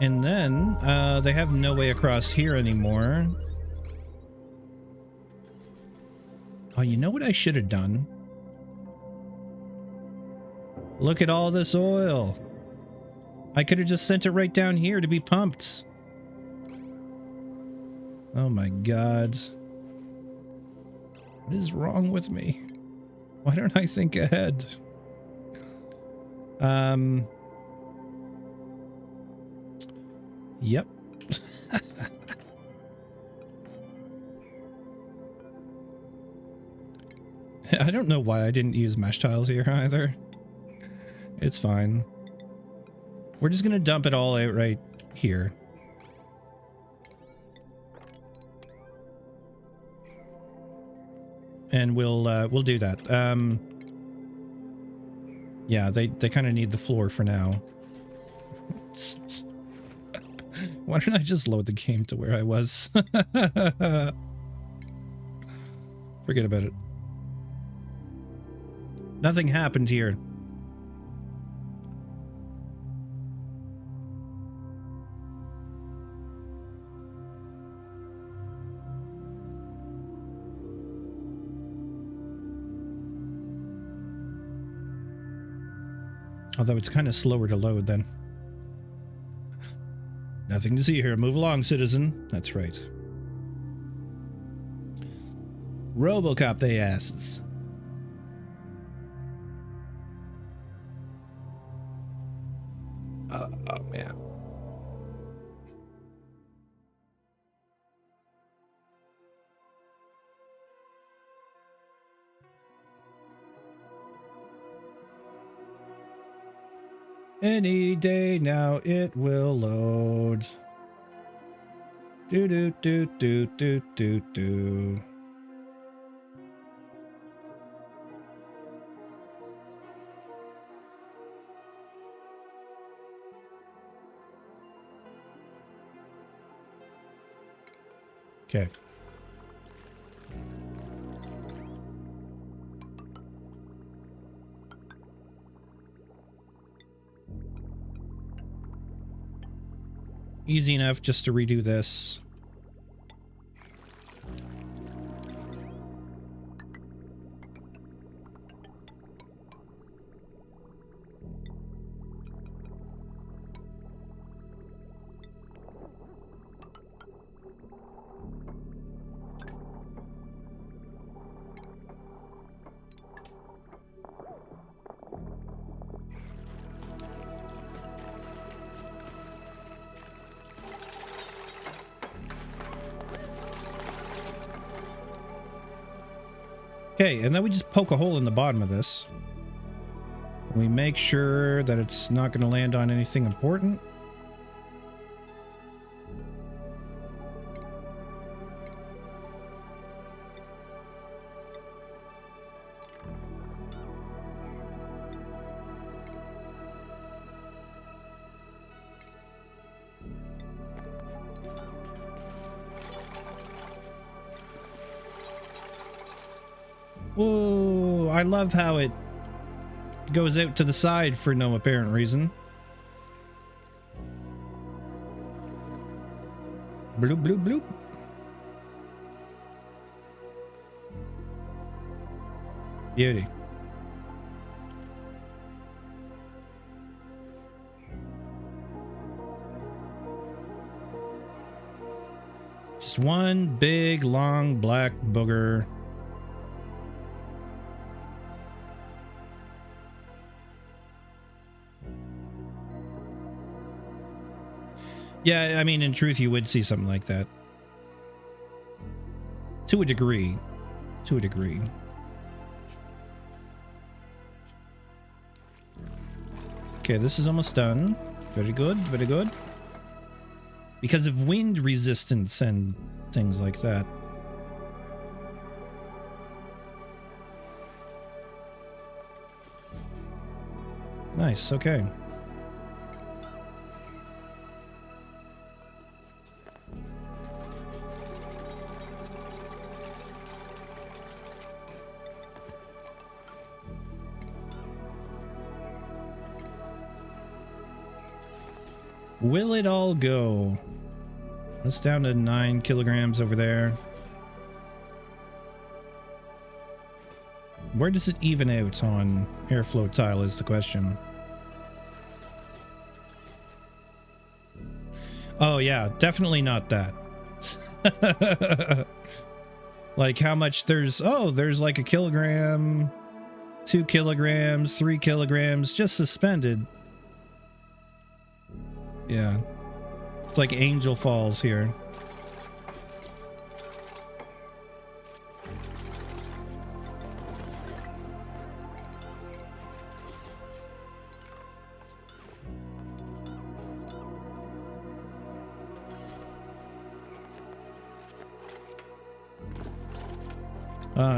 S1: And then they have no way across here anymore. Oh, you know what I should have done? Look at all this oil. I could have just sent it right down here to be pumped. Oh my God. What is wrong with me? Why don't I think ahead? Yep. I don't know why I didn't use mesh tiles here either. It's fine. We're just gonna dump it all out right here. And we'll do that. Yeah, they kind of need the floor for now. Why don't I just load the game to where I was? Forget about it. Nothing happened here. Although it's kind of slower to load then. Nothing to see here. Move along, citizen. That's right. Robocop they asses. Oh, man. Any day now it will load. Do do do do do do do. Okay. Easy enough just to redo this. Okay, and then we just poke a hole in the bottom of this. We make sure that it's not going to land on anything important. Whoa, I love how it goes out to the side for no apparent reason. Bloop, bloop, bloop. Beauty. Just one big, long, black booger. Yeah, I mean, in truth, you would see something like that. To a degree. To a degree. Okay, this is almost done. Very good, very good. Because of wind resistance and things like that. Nice, okay. Will it all go? It's down to 9 kilograms over there. Where does it even out on airflow tile is the question. Oh yeah, definitely not that. Like how much there's like a kilogram, 2 kilograms, 3 kilograms just suspended. Yeah. It's like Angel Falls here.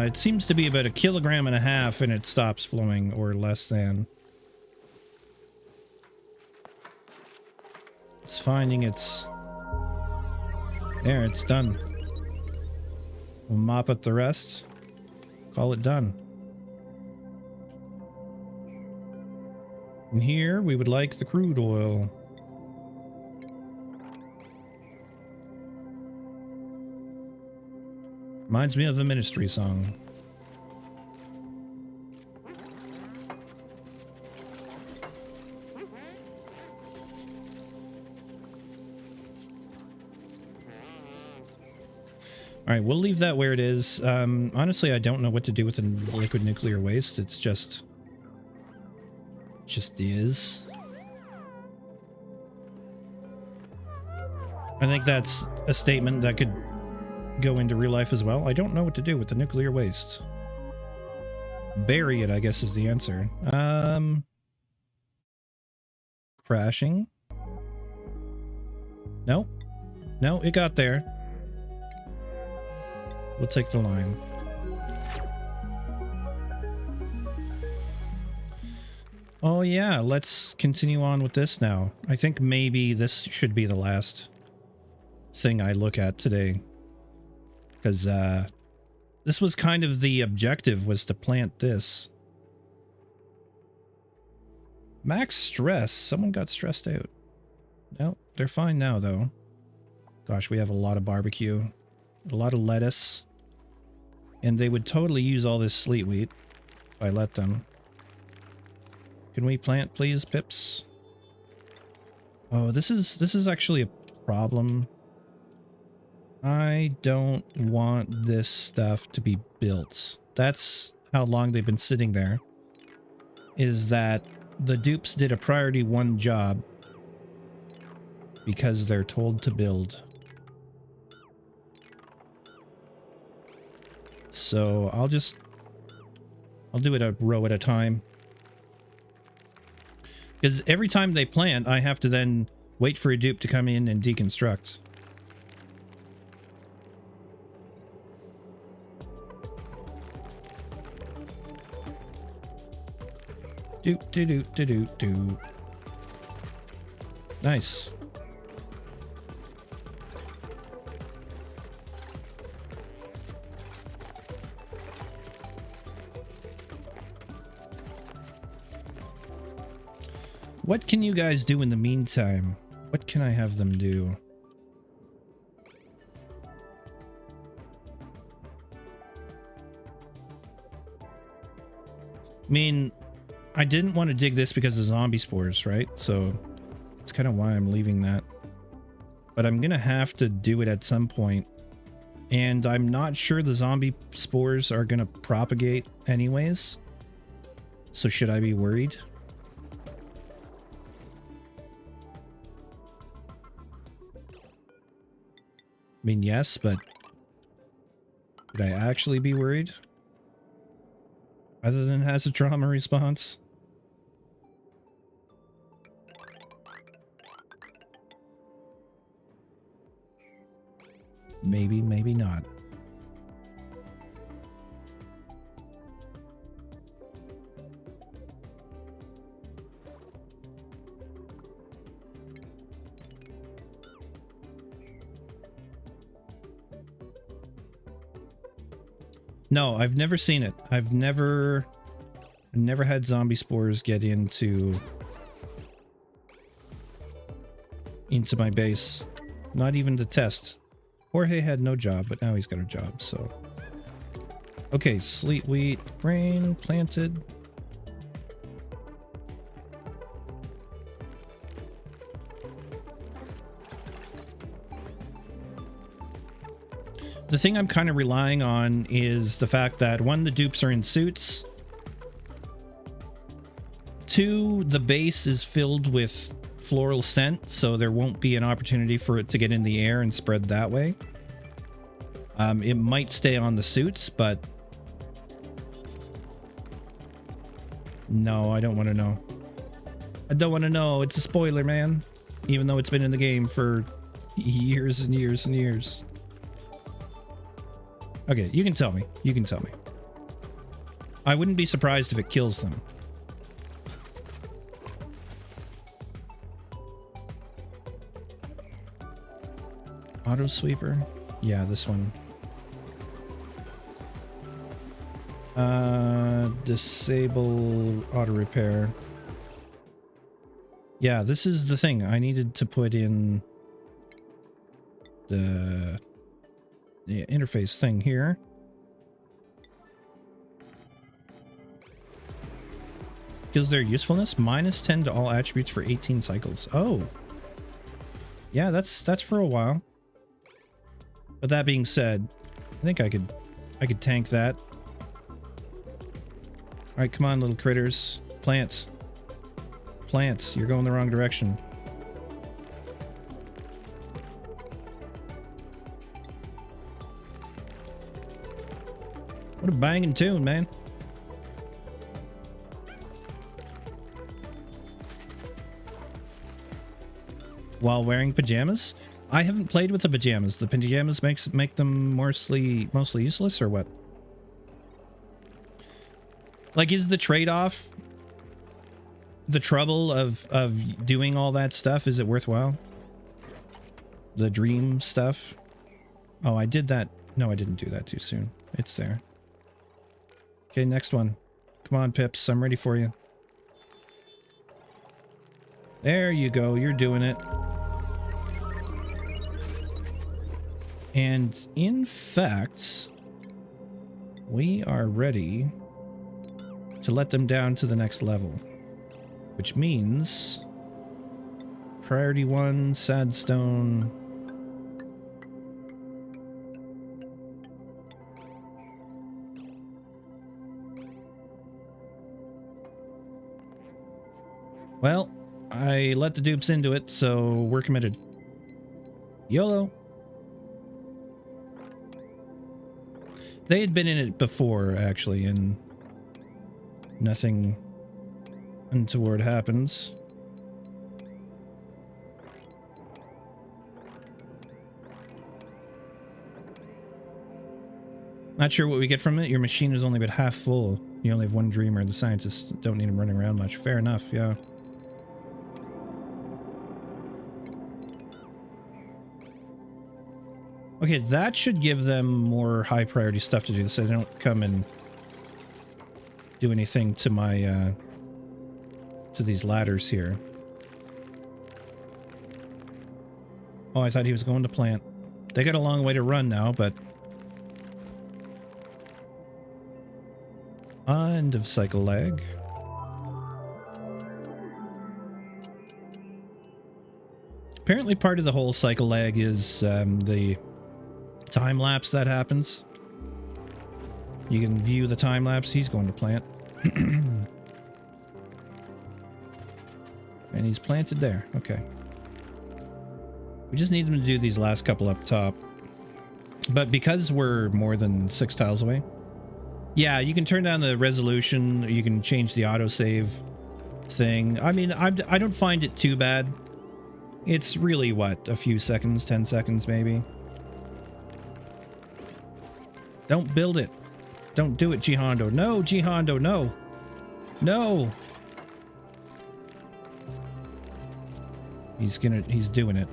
S1: It seems to be about 1.5 kilograms and it stops flowing, or less than. It's finding its... There, it's done. We'll mop up the rest. Call it done. And here, we would like the crude oil. Reminds me of a Ministry song. All right, we'll leave that where it is. Honestly, I don't know what to do with the liquid nuclear waste. It's just is. I think that's a statement that could go into real life as well. I don't know what to do with the nuclear waste. Bury it, I guess, is the answer. Crashing. No, it got there. We'll take the line. Oh yeah, let's continue on with this now. I think maybe this should be the last thing I look at today. Because this was kind of the objective, was to plant this. Max stress. Someone got stressed out. No, they're fine now though. Gosh, we have a lot of barbecue. A lot of lettuce. And they would totally use all this sleet wheat if I let them. Can we plant, please, Pips? Oh, this is actually a problem. I don't want this stuff to be built. That's how long they've been sitting there. Is that the dupes did a priority 1 job because they're told to build. So I'll do it a row at a time. Because every time they plant, I have to then wait for a dupe to come in and deconstruct. Do. Nice. What can you guys do in the meantime? What can I have them do? I mean, I didn't want to dig this because of zombie spores, right? So that's kind of why I'm leaving that. But I'm going to have to do it at some point. And I'm not sure the zombie spores are going to propagate anyways. So should I be worried? I mean, yes, but would I actually be worried? Other than has a trauma response? Maybe, maybe not. No, I've never seen it. I've never had zombie spores get into my base. Not even to test. Jorge had no job, but now he's got a job, so. Okay, sleet wheat, grain planted. The thing I'm kind of relying on is the fact that, one, the dupes are in suits. Two, the base is filled with floral scent, so there won't be an opportunity for it to get in the air and spread that way. It might stay on the suits, but no, I don't want to know. I don't want to know. It's a spoiler, man. Even though it's been in the game for years and years and years. Okay, you can tell me. You can tell me. I wouldn't be surprised if it kills them. Auto sweeper? Yeah, this one. Disable auto repair. Yeah, this is the thing. I needed to put in the interface thing here. Gives their usefulness -10 to all attributes for 18 cycles. Oh. Yeah, that's for a while. But that being said, I think I could tank that. All right, come on, little critters. Plants. Plants, you're going the wrong direction. What a banging tune, man. While wearing pajamas? I haven't played with the pajamas. The pajamas make them mostly useless, or what? Like, is the trade-off the trouble of doing all that stuff? Is it worthwhile? The dream stuff? Oh, I did that. No, I didn't do that too soon. It's there. Okay, next one. Come on, Pips. I'm ready for you. There you go. You're doing it. And in fact, we are ready to let them down to the next level, which means priority 1, Sadstone. Well, I let the dupes into it, so we're committed. YOLO. They had been in it before, actually, and nothing untoward happens. Not sure what we get from it. Your machine is only about half full. You only have one dreamer. The scientists don't need him running around much. Fair enough, yeah. Okay, that should give them more high priority stuff to do so they don't come and do anything to my to these ladders here. Oh, I thought he was going to plant. They got a long way to run now, but end of cycle lag. Apparently part of the whole cycle lag is the time lapse that happens. You can view the time lapse. He's going to plant. And he's planted there. Okay. We just need him to do these last couple up top. But because we're more than 6 tiles away, yeah, you can turn down the resolution. You can change the autosave thing. I mean, I don't find it too bad. It's really, what, a few seconds, 10 seconds maybe. Don't build it. Don't do it, Jihondo. No, Jihondo, no. No. He's doing it.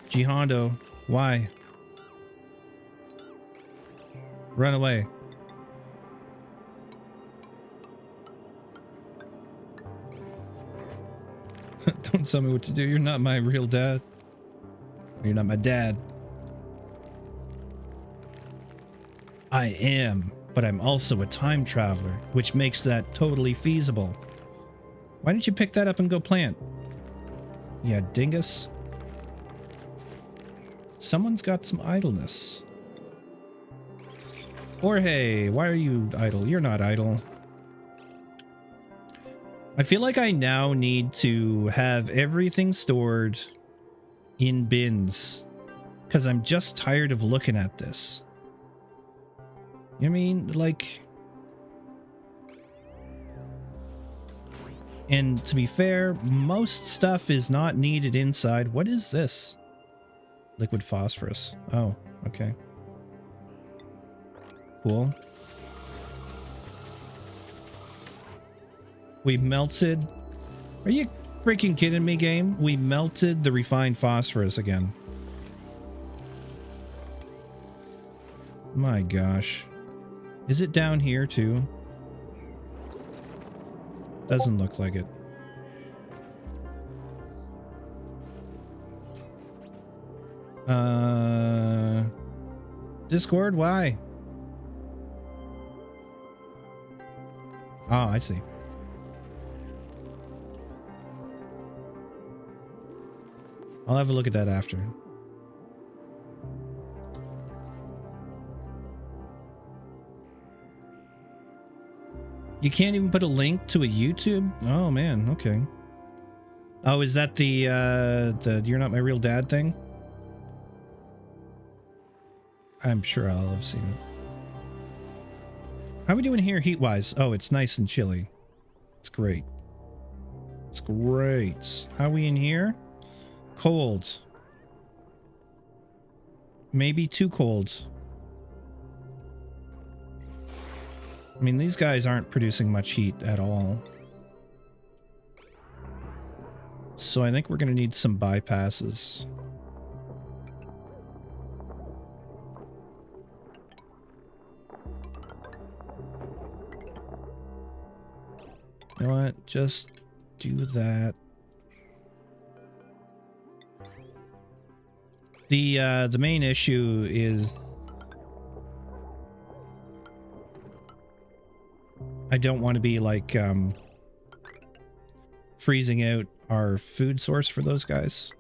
S1: Jihondo, why? Run away. Don't tell me what to do. You're not my real dad. You're not my dad. I am, but I'm also a time traveler, which makes that totally feasible. Why didn't you pick that up and go plant? Yeah, dingus. Someone's got some idleness. Jorge, why are you idle? You're not idle. I feel like I now need to have everything stored in bins because I'm just tired of looking at this. You know what I mean? Like, and to be fair, most stuff is not needed inside. What is this? Liquid phosphorus. Oh, okay. Cool. We melted. Are you freaking kidding me, game? We melted the refined phosphorus again. My gosh. Is it down here too? Doesn't look like it. Discord, why? Oh, I see. I'll have a look at that after. You can't even put a link to a YouTube? Oh man, okay. Oh, is that the You're Not My Real Dad thing? I'm sure I'll have seen it. How are we doing here heat-wise? Oh, it's nice and chilly. It's great. It's great. How are we in here? Cold. Maybe too cold. I mean, these guys aren't producing much heat at all. So I think we're going to need some bypasses. You know what? Just do that. The main issue is I don't want to be like freezing out our food source for those guys.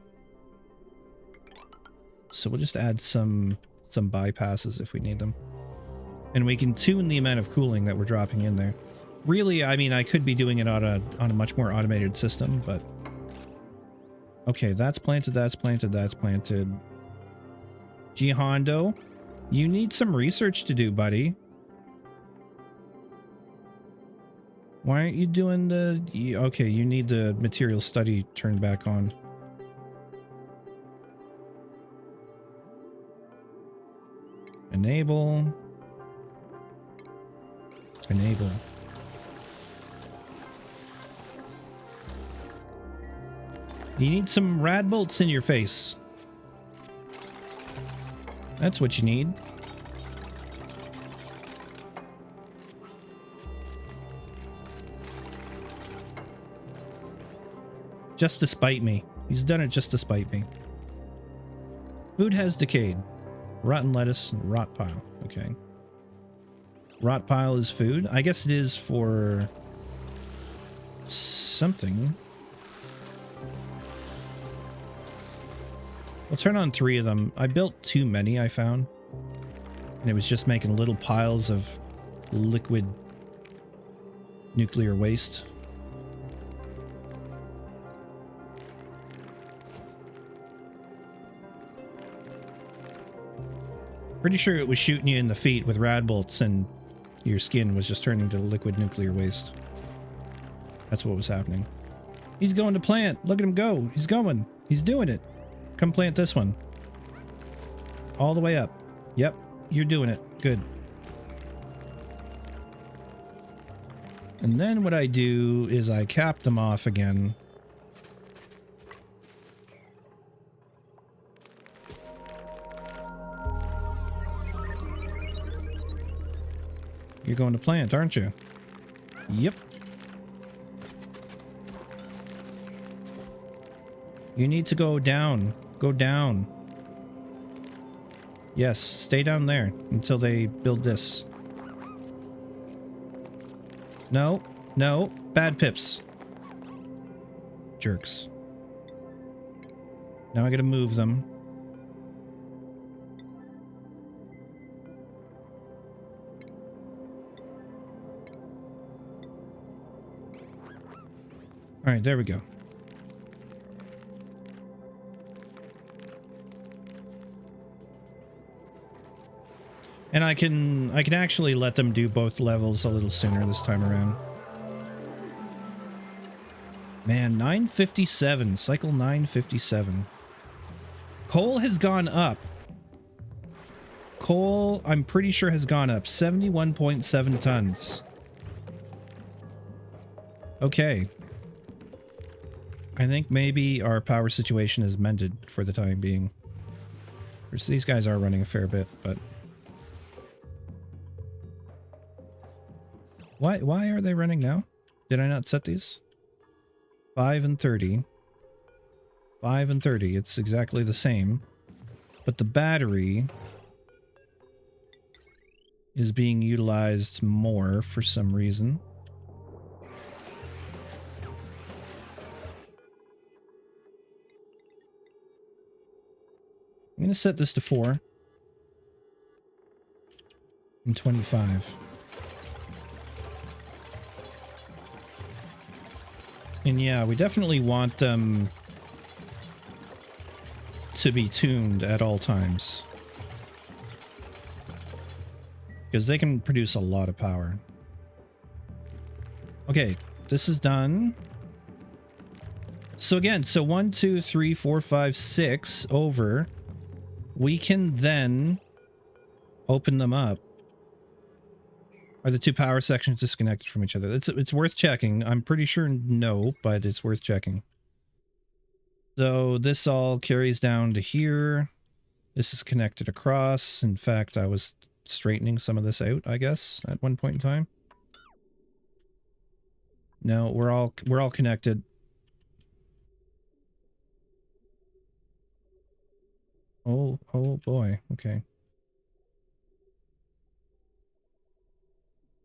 S1: So we'll just add some bypasses if we need them. And we can tune the amount of cooling that we're dropping in there. Really, I mean, I could be doing it on a much more automated system, but okay, that's planted, that's planted, that's planted. Jihondo, you need some research to do, buddy. Why aren't you doing the... Okay, you need the material study turned back on. Enable. Enable. You need some rad bolts in your face. That's what you need. Just to spite me. He's done it just to spite me. Food has decayed. Rotten lettuce and rot pile. Okay. Rot pile is food. I guess it is for something. We'll turn on 3 of them. I built too many, I found. And it was just making little piles of liquid nuclear waste. Pretty sure it was shooting you in the feet with rad bolts and your skin was just turning to liquid nuclear waste. That's what was happening. He's going to plant. Look at him go. He's going. He's doing it. Come plant this one. All the way up. Yep, you're doing it. Good. And then what I do is I cap them off again. You're going to plant, aren't you? Yep. You need to go down. Go down. Yes, stay down there until they build this. No, no, bad pips. Jerks. Now I gotta move them. All right, there we go. And I can actually let them do both levels a little sooner this time around. Man, 957, cycle 957. Coal has gone up. Coal, I'm pretty sure, has gone up 71.7 tons. Okay. I think maybe our power situation is mended for the time being. These guys are running a fair bit, but... Why are they running now? Did I not set these? 5 and 30. 5 and 30. It's exactly the same. But the battery is being utilized more for some reason. I'm going to set this to 4. And 25. And yeah, we definitely want them to be tuned at all times. Because they can produce a lot of power. Okay, this is done. So again, so 1, 2, 3, 4, 5, 6 over. We can then open them up. Are the two power sections disconnected from each other? It's worth checking. I'm pretty sure no, but it's worth checking. So this all carries down to here. This is connected across. In fact, I was straightening some of this out, I guess, at one point in time. No, we're all connected. Oh boy. Okay.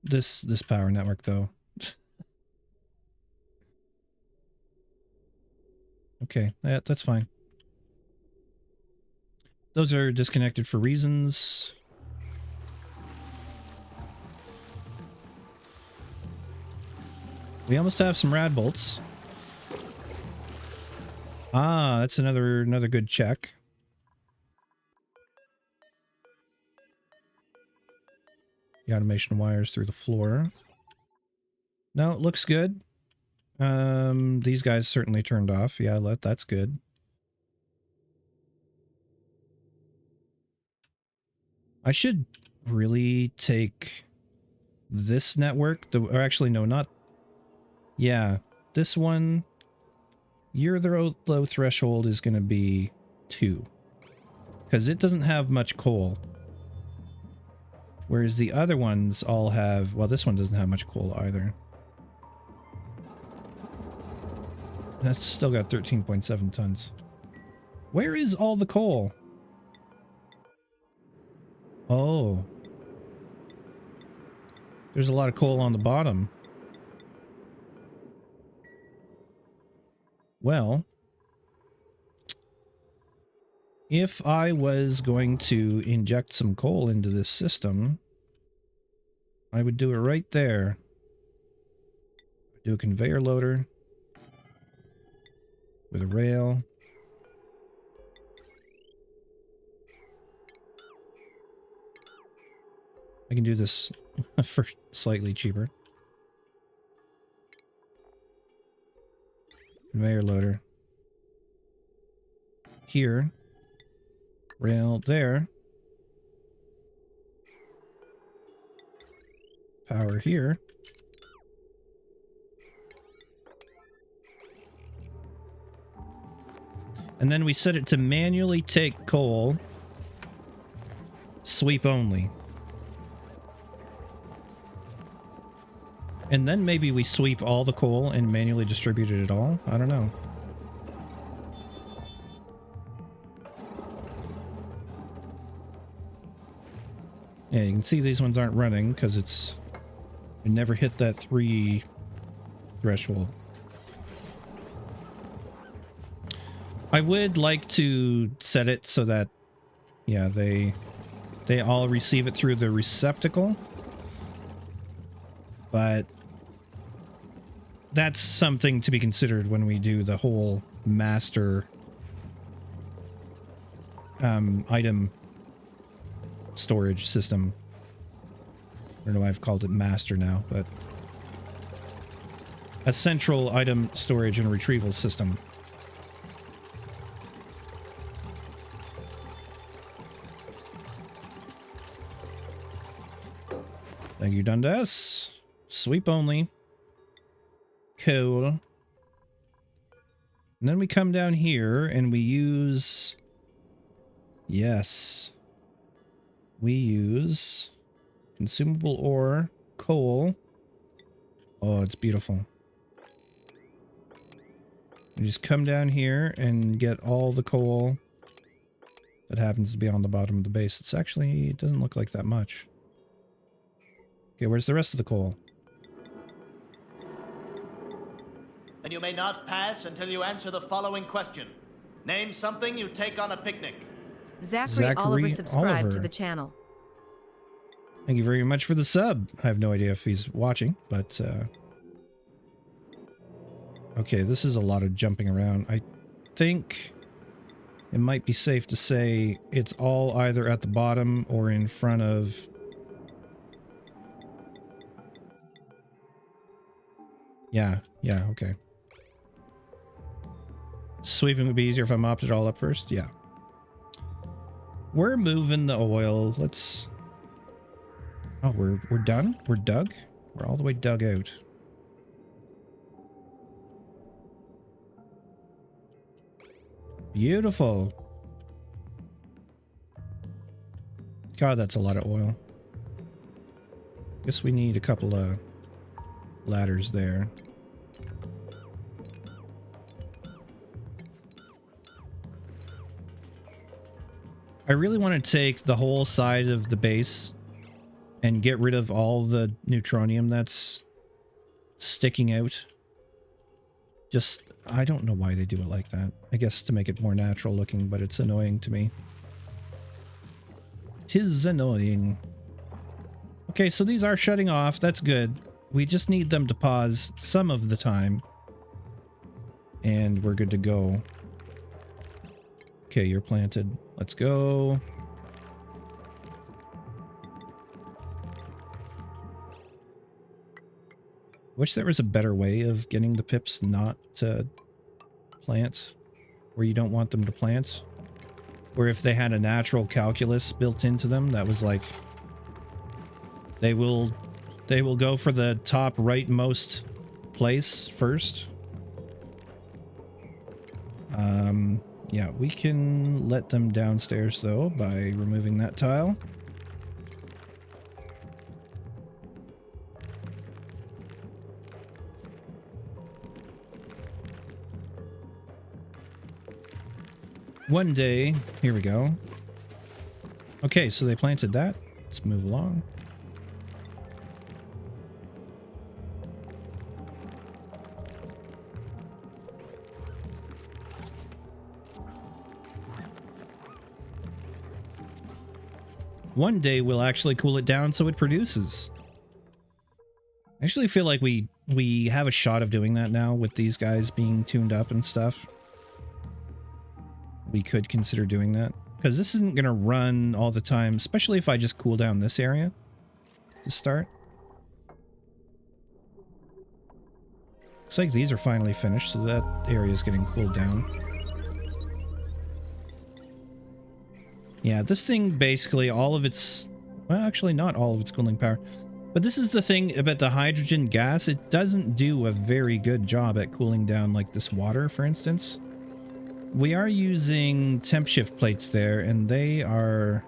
S1: This power network though. Okay, that's fine. Those are disconnected for reasons. We almost have some rad bolts. Ah, that's another good check. The automation wires through the floor. No, it looks good. These guys certainly turned off. Yeah, that's good. I should really take this network. Or actually, no, not... Yeah, this one. Your low threshold is going to be 2. Because it doesn't have much coal. Whereas the other ones all have... Well, this one doesn't have much coal either. That's still got 13.7 tons. Where is all the coal? Oh. There's a lot of coal on the bottom. Well, if I was going to inject some coal into this system, I would do it right there. Do a conveyor loader with a rail. I can do this for slightly cheaper. Conveyor loader. Here. Rail there. Power here. And then we set it to manually take coal. Sweep only. And then maybe we sweep all the coal and manually distribute it all? I don't know. Yeah, you can see these ones aren't running because it never hit that 3 threshold. I would like to set it so that, yeah, they all receive it through the receptacle. But that's something to be considered when we do the whole master item storage system. I don't know why I've called it master now, but a central item storage and retrieval system. Thank you, Dundas. Sweep only. Cool. And then we come down here and we use... Yes. We use consumable ore, coal. Oh, it's beautiful. You just come down here and get all the coal that happens to be on the bottom of the base. It doesn't look like that much. Okay, where's the rest of the coal?
S2: And you may not pass until you answer the following question. Name something you take on a picnic.
S3: Zachary Oliver subscribed to the channel.
S1: Thank you very much for the sub. I have no idea if he's watching, but okay, this is a lot of jumping around. I think it might be safe to say it's all either at the bottom or in front of... Yeah, okay. Sweeping would be easier if I mopped it all up first. Yeah. We're moving the oil. Let's... Oh, we're done? We're dug? We're all the way dug out. Beautiful. God, that's a lot of oil. Guess we need a couple of ladders there. I really want to take the whole side of the base and get rid of all the neutronium that's sticking out. Just, I don't know why they do it like that. I guess to make it more natural looking, but it's annoying to me. 'Tis annoying. Okay, so these are shutting off. That's good. We just need them to pause some of the time. And we're good to go. Okay, you're planted. Let's go. Wish there was a better way of getting the pips not to plant where you don't want them to plant. Or if they had a natural calculus built into them that was like, they will go for the top rightmost place first. Yeah, we can let them downstairs though by removing that tile. One day, here we go. Okay, so they planted that. Let's move along. One day we'll actually cool it down so it produces. I actually feel like we have a shot of doing that now with these guys being tuned up and stuff. We could consider doing that because this isn't going to run all the time, especially if I just cool down this area. to start. Looks like these are finally finished, so that area is getting cooled down. Yeah, this thing basically all of its... Well, actually not all of its cooling power. But this is the thing about the hydrogen gas. It doesn't do a very good job at cooling down like this water, for instance. We are using temp shift plates there, and they are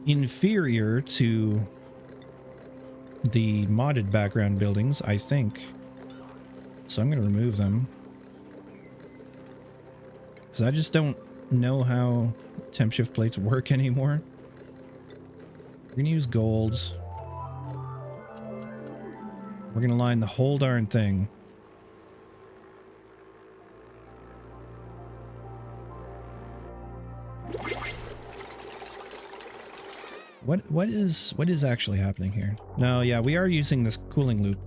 S1: inferior to the modded background buildings, I think. So I'm going to remove them. Because I just don't know how temp shift plates work anymore. We're going to use golds. We're going to line the whole darn thing. What is actually happening here? No, yeah, we are using this cooling loop.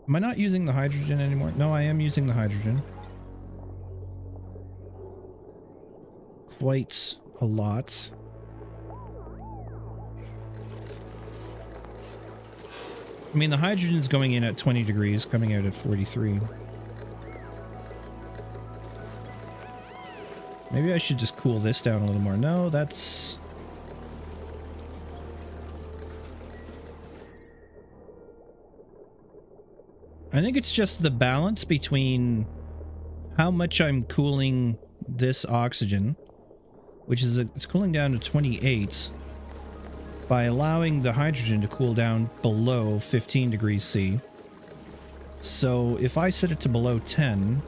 S1: Am I not using the hydrogen anymore? No, I am using the hydrogen. Quite a lot. I mean, the hydrogen's going in at 20 degrees, coming out at 43. Maybe I should just cool this down a little more. No, that's... I think it's just the balance between how much I'm cooling this oxygen, which is it's cooling down to 28, by allowing the hydrogen to cool down below 15 degrees C. So if I set it to below 10,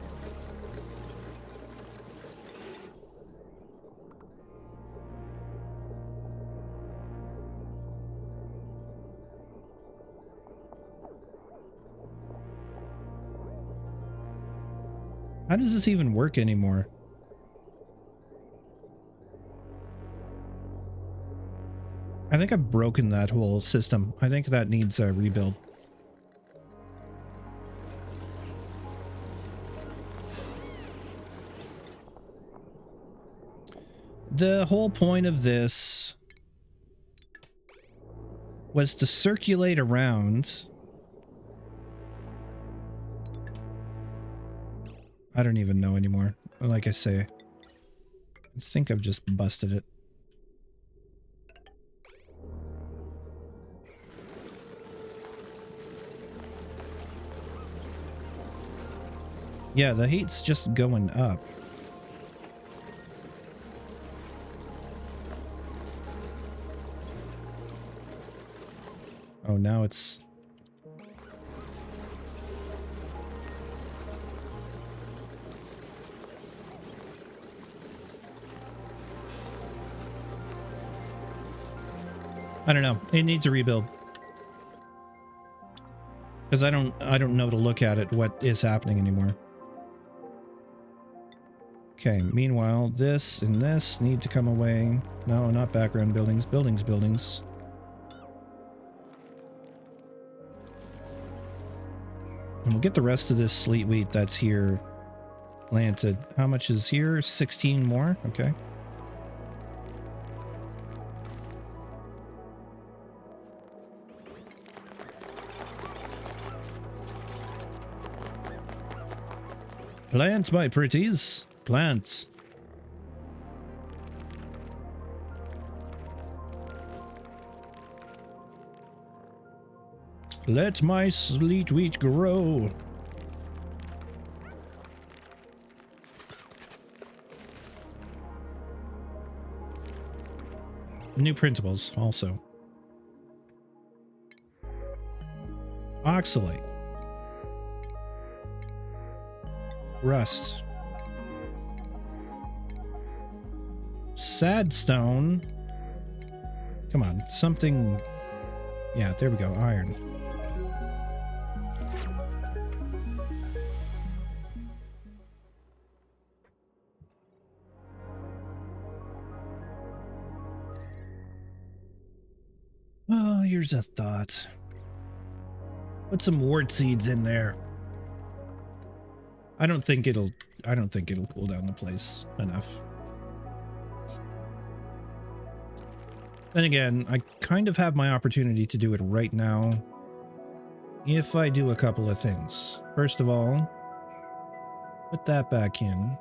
S1: how does this even work anymore? I think I've broken that whole system. I think that needs a rebuild. The whole point of this was to circulate around. I don't even know anymore. Like I say, I think I've just busted it. Yeah, the heat's just going up. Oh, now it's... I don't know. It needs a rebuild. Because I don't know to look at it what is happening anymore. Okay, meanwhile, this and this need to come away. No, not background buildings. Buildings. And we'll get the rest of this sleet wheat that's here planted. How much is here? 16 more? Okay. Plant, my pretties. Plants. Let my sleet wheat grow. New printables also. Oxalate. Rust. Sadstone. Come on, something. Yeah, there we go. Iron. Oh, here's a thought. Put some wart seeds in there. I don't think it'll cool down the place enough. Then again, I kind of have my opportunity to do it right now if I do a couple of things. First of all, put that back in.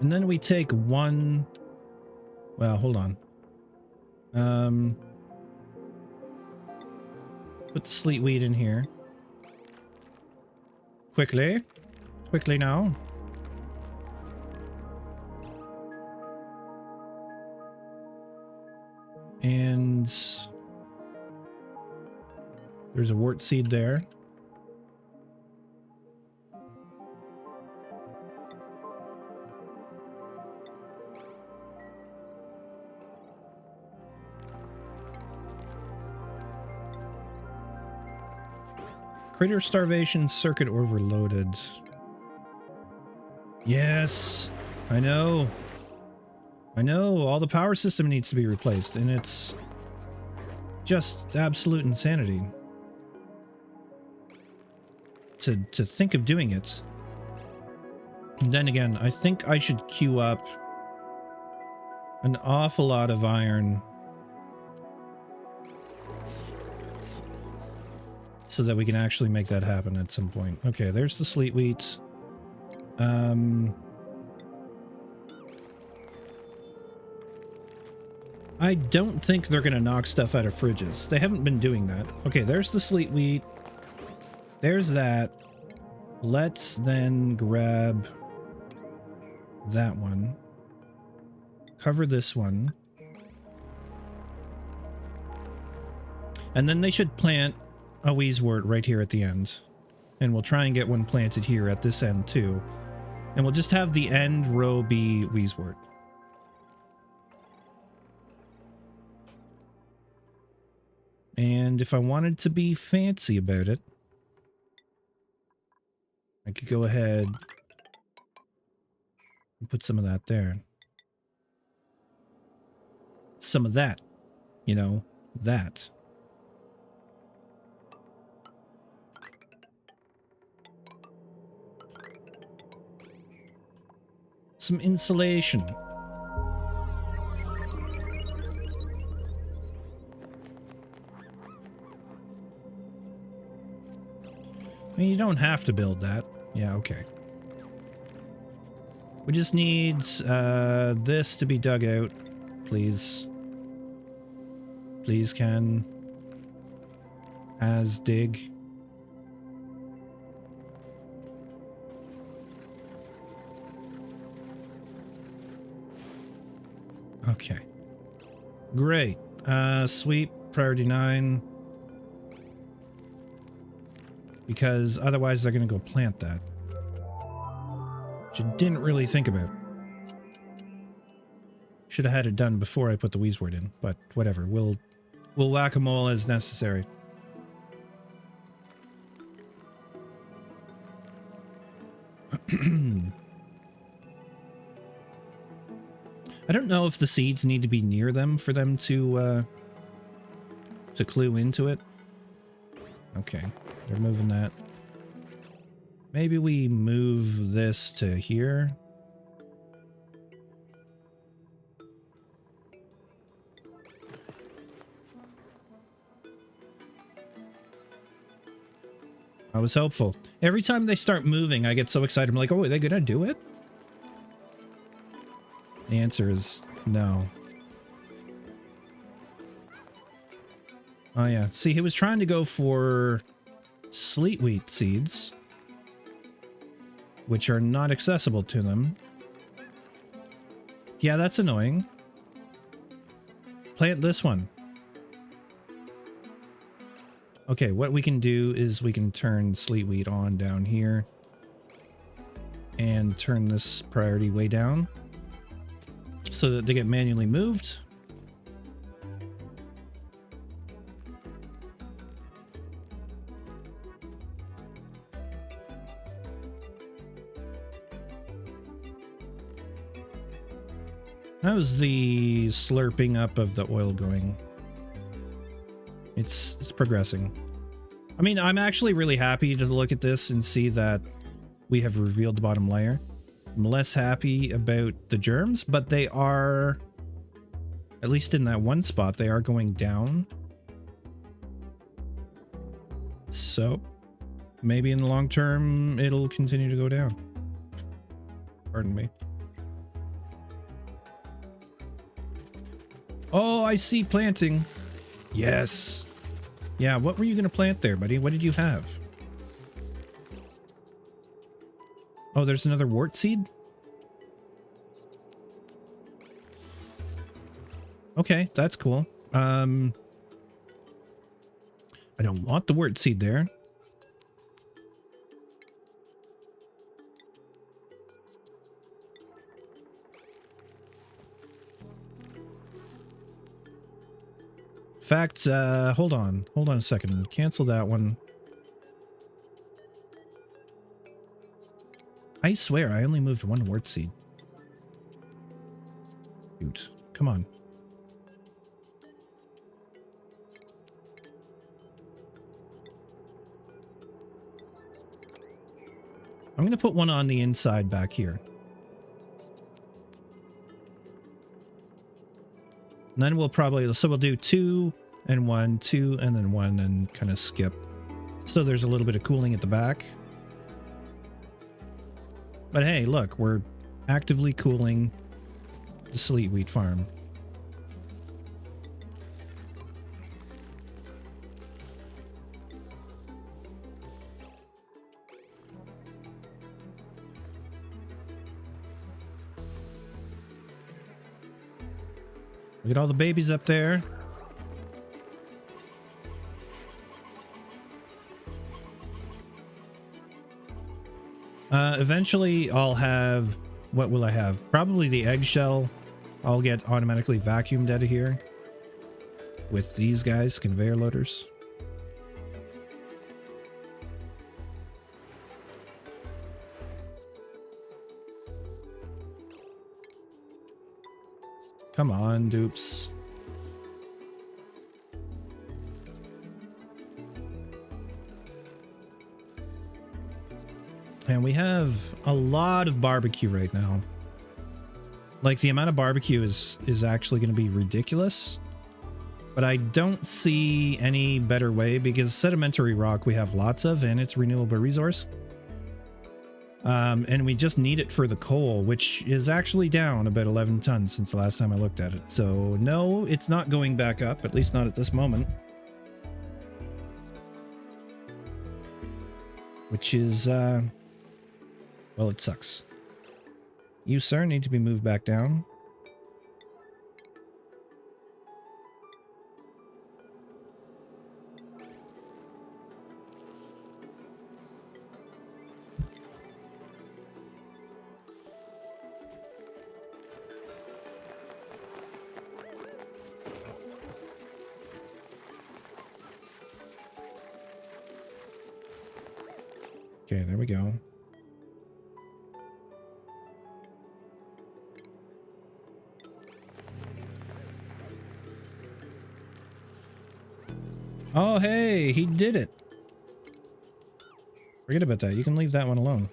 S1: And then we take one... Well, hold on. Put the sleet wheat in here. Quickly. Quickly now. And there's a wort seed there. Critter starvation circuit overloaded. Yes, I know. I know, all the power system needs to be replaced, and it's just absolute insanity to think of doing it. And then again, I think I should queue up an awful lot of iron so that we can actually make that happen at some point. Okay, there's the sleet wheat. I don't think they're gonna knock stuff out of fridges. They haven't been doing that. Okay, there's the sleet wheat. There's that. Let's then grab that one. Cover this one. And then they should plant a wheezewort right here at the end. And we'll try and get one planted here at this end too. And we'll just have the end row be wheezewort. And if I wanted to be fancy about it, I could go ahead and put some of that there. Some of that, you know, that. Some insulation. I mean, you don't have to build that. Yeah, okay. We just need this to be dug out, please. Please, can. As dig. Okay. Great. Sweep, priority 9. Because otherwise they're going to go plant that. Which I didn't really think about. Should have had it done before I put the wheezewort in, but whatever. We'll whack-a-mole as necessary. I don't know if the seeds need to be near them for them to clue into it. Okay. They're moving that. Maybe we move this to here. I was hopeful. Every time they start moving, I get so excited. I'm like, oh, are they gonna do it? The answer is no. Oh yeah. See, he was trying to go for sleet wheat seeds, which are not accessible to them. Yeah, that's annoying. Plant this one. Okay, what we can do is we can turn sleet wheat on down here and turn this priority way down so that they get manually moved. How's the slurping up of the oil going? It's progressing. I mean, I'm actually really happy to look at this and see that we have revealed the bottom layer. I'm less happy about the germs, but they are At least in that one spot, they are going down. So maybe in the long term, it'll continue to go down. Pardon me. Oh, I see planting. Yes. Yeah, what were you going to plant there, buddy? What did you have? Oh, there's another wart seed? Okay, that's cool. I don't want the wart seed there. In fact, hold on a second. Cancel that one. I swear I only moved one wart seed. Shoot, come on. I'm gonna put one on the inside back here. And then we'll probably, so we'll do 2 and 1, 2 and then 1 and kind of skip. So there's a little bit of cooling at the back. But hey, look, we're actively cooling the sleet wheat farm. Look at all the babies up there. Eventually I'll have, what will I have? Probably the eggshell. I'll get automatically vacuumed out of here with these guys, conveyor loaders. Come on, dupes. And we have a lot of barbecue right now. Like, the amount of barbecue is actually going to be ridiculous. But I don't see any better way, because sedimentary rock we have lots of, and it's a renewable resource. And we just need it for the coal, which is actually down about 11 tons since the last time I looked at it. So no, it's not going back up, at least not at this moment. Which is, well, it sucks. You, sir, need to be moved back down. Okay, there we go. Oh, hey, he did it. Forget about that. You can leave that one alone.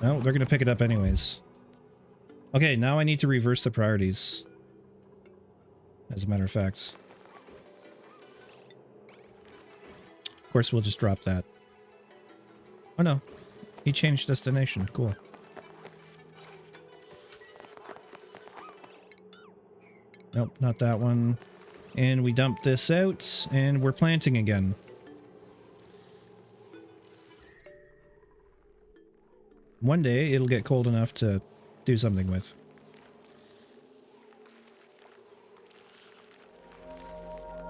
S1: No, they're going to pick it up anyways. Okay, now I need to reverse the priorities. As a matter of fact. Of course, we'll just drop that. Oh no, he changed destination. Cool. Nope, not that one. And we dump this out, and we're planting again. One day, it'll get cold enough to do something with.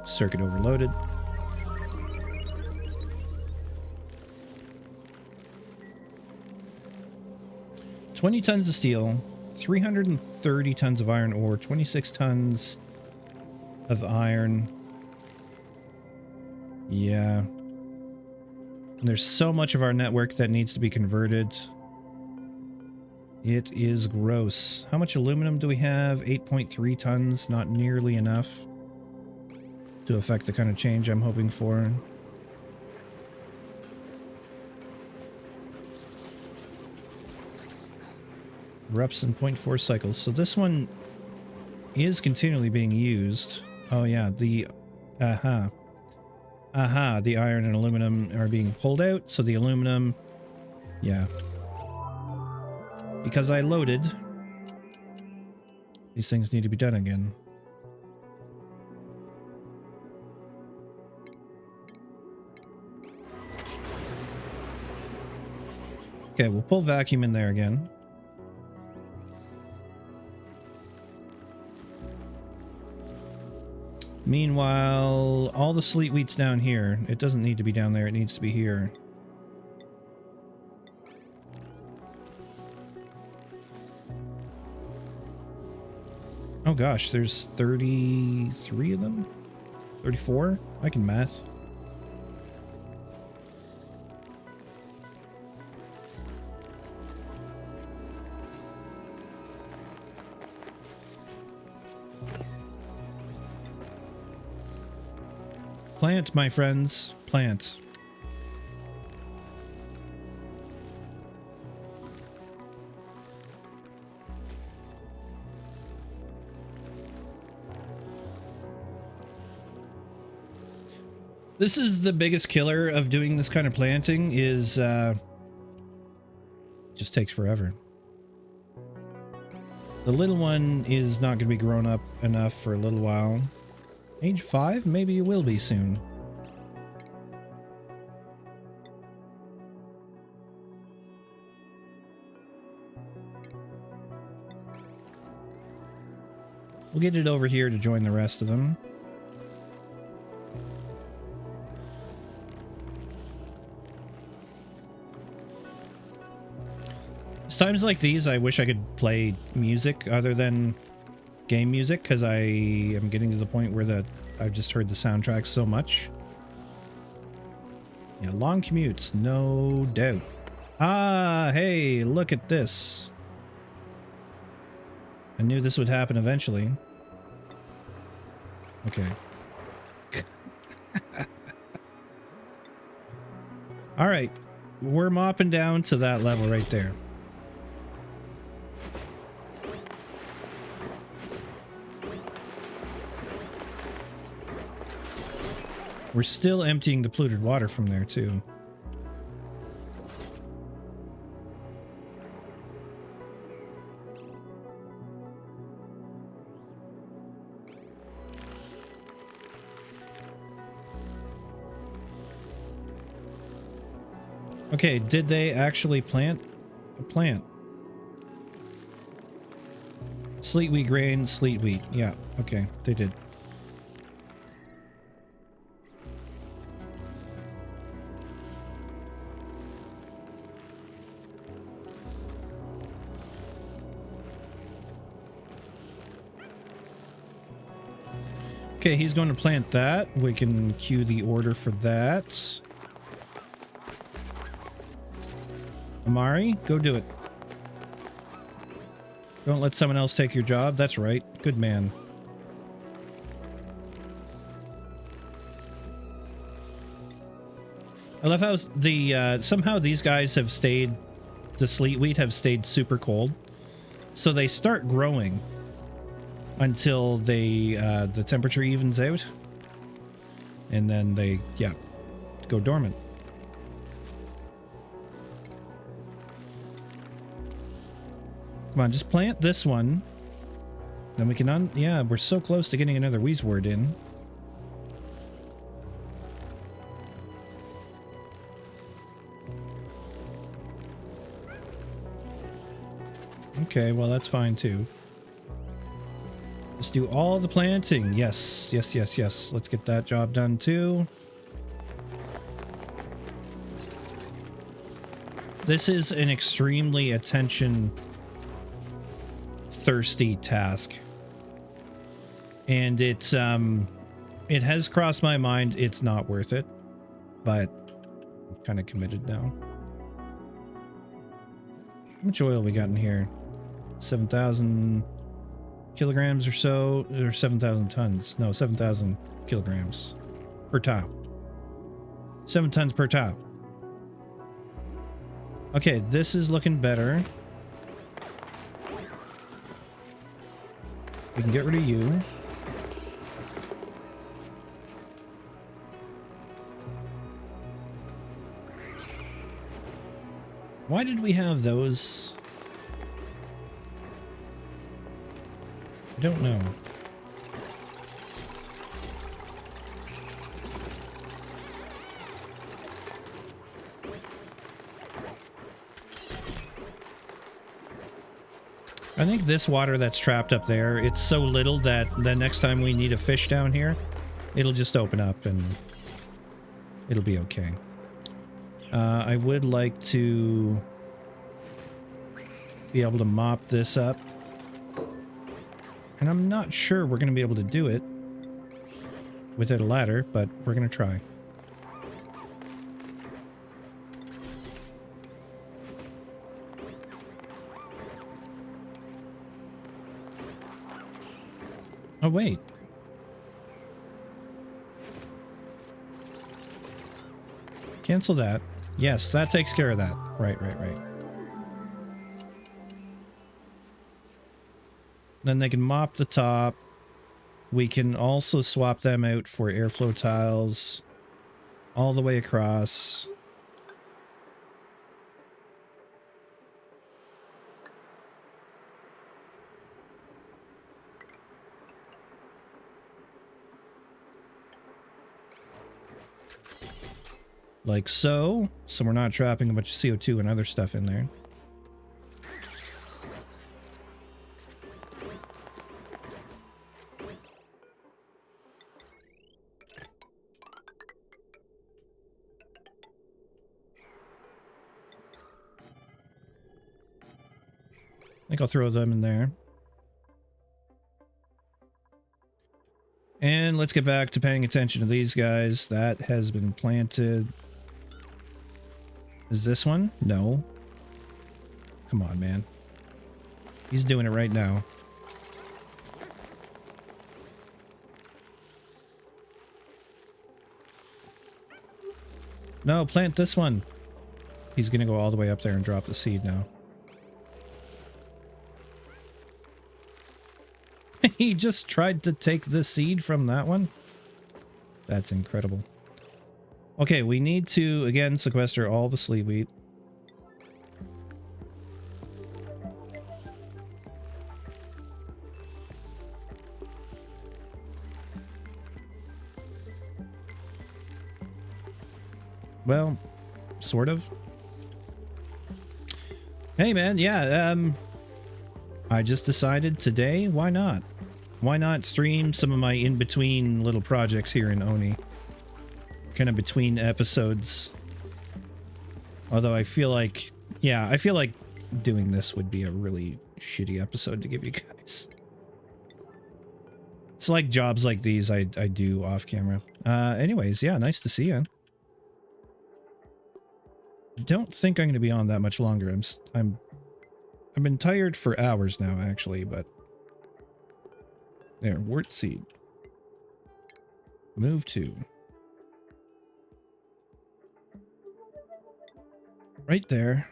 S1: Circuit overloaded. $20 tons of steel, 330 tons of iron ore, 26 tons of iron. Yeah. And there's so much of our network that needs to be converted. It is gross. How much aluminum do we have? 8.3 tons, not nearly enough to affect the kind of change I'm hoping for. Erupts in 0.4 cycles. So this one is continually being used. Oh yeah, the the iron and aluminum are being pulled out, so the aluminum, yeah. Because I loaded, these things need to be done again. Okay, we'll pull vacuum in there again. Meanwhile, all the sleet wheat's down here. It doesn't need to be down there, it needs to be here. Oh gosh, there's 33 of them? 34? I can math. Plant, my friends. Plant. This is the biggest killer of doing this kind of planting is just takes forever. The little one is not going to be grown up enough for a little while. Age 5? Maybe you will be soon. We'll get it over here to join the rest of them. It's times like these I wish I could play music other than game music, because I am getting to the point where I've just heard the soundtrack so much. Yeah, long commutes, no doubt. Ah, hey, look at this. I knew this would happen eventually. Okay. All right, we're mopping down to that level right there. We're still emptying the polluted water from there, too. Okay, did they actually plant a plant? Sleet wheat grain, sleet wheat. Yeah, okay, they did. Okay, he's going to plant that. We can cue the order for that. Amari, go do it. Don't let someone else take your job. That's right. Good man. I love how the somehow these guys have stayed, the sleet wheat have stayed super cold. So they start growing until they the temperature evens out, and then they go dormant. Come on, just plant this one, then we can we're so close to getting another Wheezeword in. Okay, well that's fine too. Let's do all the planting. Yes, yes, yes, yes. Let's get that job done too. This is an extremely attention thirsty task. And it's it has crossed my mind it's not worth it, but I'm kind of committed now. How much oil we got in here? 7,000 kilograms or so, or 7,000 tons. No, 7,000 kilograms per tile. 7 tons per tile. Okay, this is looking better. We can get rid of you. Why did we have those? I don't know. I think this water that's trapped up there, it's so little that the next time we need a fish down here, it'll just open up and it'll be okay. I would like to be able to mop this up. And I'm not sure we're going to be able to do it without a ladder, but we're going to try. Oh, wait. Cancel that. Yes, that takes care of that. Right. Then they can mop the top. We can also swap them out for airflow tiles all the way across. Like so. So we're not trapping a bunch of CO2 and other stuff in there. I think I'll throw them in there. And let's get back to paying attention to these guys. That has been planted. Is this one? No. Come on, man. He's doing it right now. No, plant this one. He's gonna go all the way up there and drop the seed now. He just tried to take the seed from that one. That's incredible. Okay, we need to, again, sequester all the sleet wheat. Well, sort of. Hey, man, yeah, I just decided today, why not? Why not stream some of my in-between little projects here in Oni? Kind of between episodes. Although I feel like, yeah, I feel like doing this would be a really shitty episode to give you guys. It's like jobs like these I do off camera. Anyways, yeah, nice to see you. I don't think I'm going to be on that much longer. I've been tired for hours now, actually, but there, wort seed. Move to. Right there.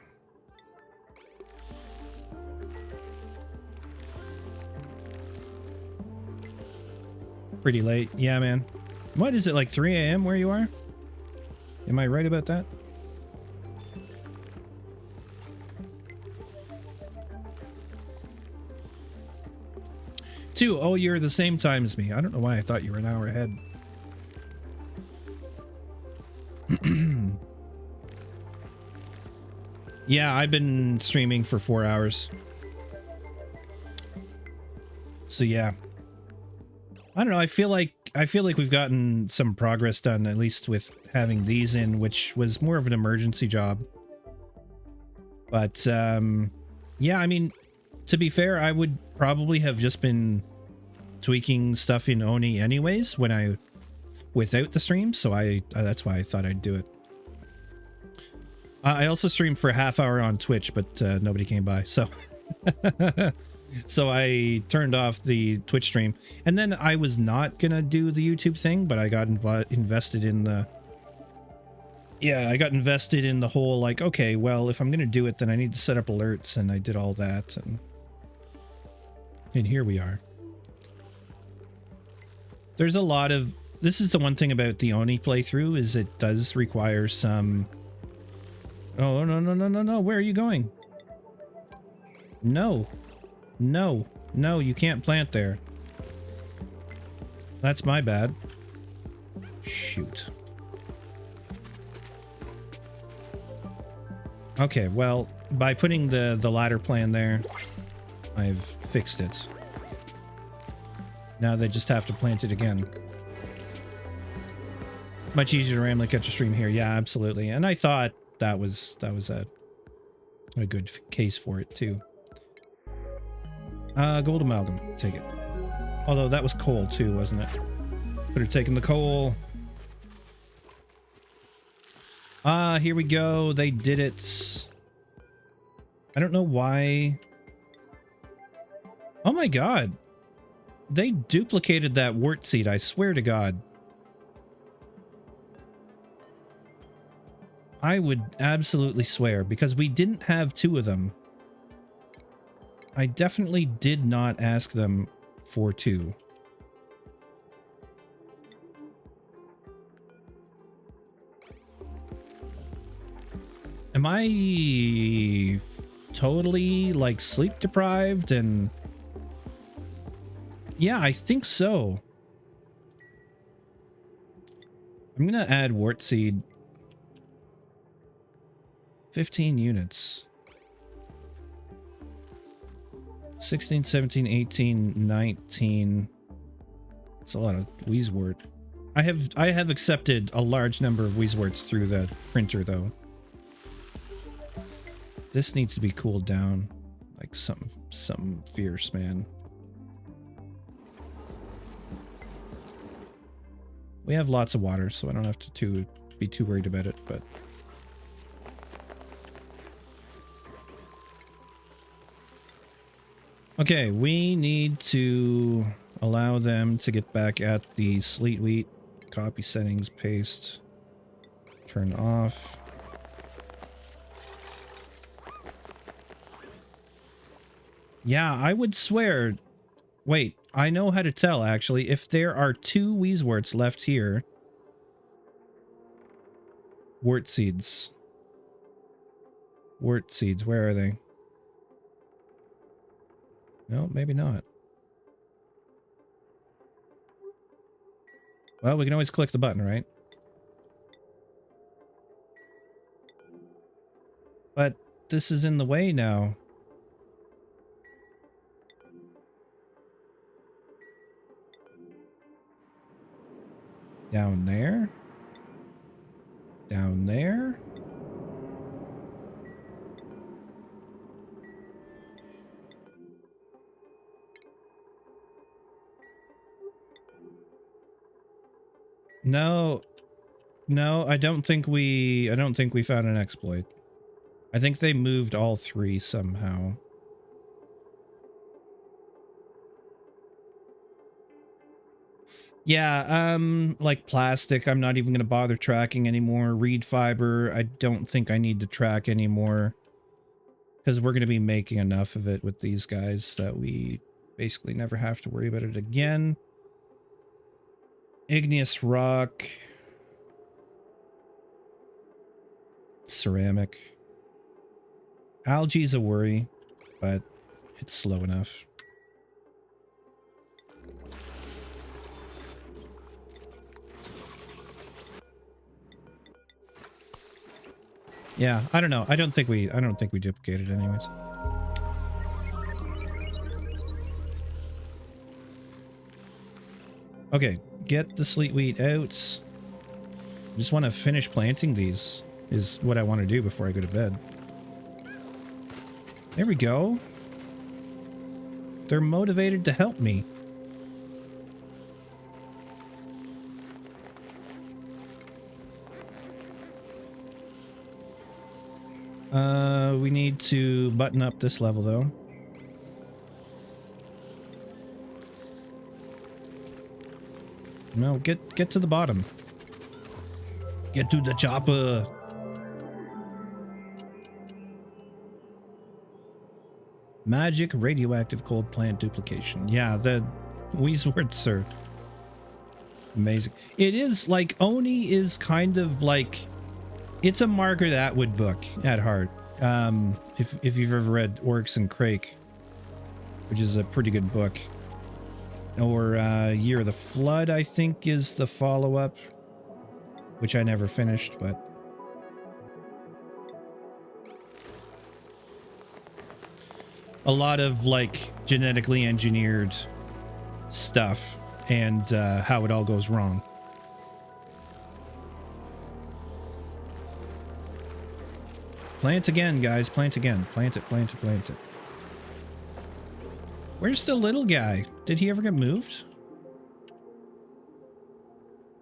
S1: Pretty late. Yeah, man. What is it, like 3 a.m. where you are? Am I right about that? Oh, you're the same time as me. I don't know why I thought you were an hour ahead. Yeah, I've been streaming for 4 hours. So yeah. I don't know, I feel like we've gotten some progress done, at least with having these in, which was more of an emergency job. But yeah, I mean, to be fair, I would probably have just been tweaking stuff in Oni anyways without the stream, so that's why I thought I'd do it. I also streamed for a half hour on Twitch, but nobody came by, so so I turned off the Twitch stream, and then I was not gonna do the YouTube thing, but I got invested in the whole, like, okay, well, if I'm gonna do it, then I need to set up alerts, and I did all that, and here we are. There's a lot of... This is the one thing about the Oni playthrough, is it does require some... Oh, no, no, no, no, no. Where are you going? No. No. No, you can't plant there. That's my bad. Shoot. Okay, well, by putting the ladder plan there, I've fixed it. Now they just have to plant it again. Much easier to randomly catch a stream here. Yeah, absolutely. And I thought that was a good case for it too. Gold amalgam, take it. Although that was coal too, wasn't it? Could have taken the coal. Here we go. They did it. I don't know why. Oh my god. They duplicated that wart seed, I swear to god. I would absolutely swear, because we didn't have 2 of them. I definitely did not ask them for 2. Am I totally like sleep deprived? And yeah, I think so. I'm gonna add wart seed. 15 units. 16, 17, 18, 19. It's a lot of Wheezewort. I have accepted a large number of Wheezeworts through the printer though. This needs to be cooled down like something fierce, man. We have lots of water, so I don't have to be too worried about it, but okay, we need to allow them to get back at the sleet wheat. Copy settings, paste, turn off. Yeah, I would swear... Wait, I know how to tell, actually. If there are 2 Wheezeworts left here... Wart seeds. Wart seeds, where are they? No, maybe not. Well, we can always click the button, right? But this is in the way now. Down there? Down there? No. No, I don't think we found an exploit. I think they moved all 3 somehow. Yeah, like plastic, I'm not even going to bother tracking anymore. Reed fiber, I don't think I need to track anymore. Because we're going to be making enough of it with these guys that we basically never have to worry about it again. Igneous rock. Ceramic. Algae's a worry, but it's slow enough. Yeah, I don't know. I don't think we duplicated anyways. Okay, get the sleet wheat out. I just want to finish planting these is what I want to do before I go to bed. There we go. They're motivated to help me. We need to button up this level though. No, get to the bottom. Get to the chopper. Magic radioactive cold plant duplication. Yeah, the Wheezeworts are Amazing. It is like Oni is kind of like, it's a Margaret Atwood book at heart. If you've ever read Oryx and Crake, which is a pretty good book, or Year of the Flood, I think is the follow-up, which I never finished, but a lot of like genetically engineered stuff and how it all goes wrong. Plant again, guys. Plant again. Plant it, plant it, plant it. Where's the little guy? Did he ever get moved?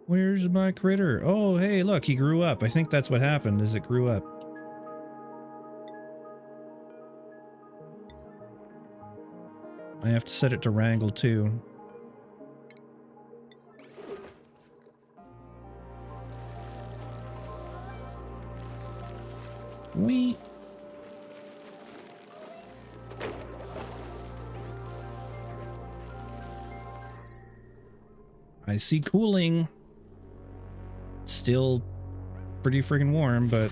S1: Where's my critter? Oh, hey, look, he grew up. I think that's what happened, is it grew up. I have to set it to wrangle too. I see cooling. Still pretty freaking warm, but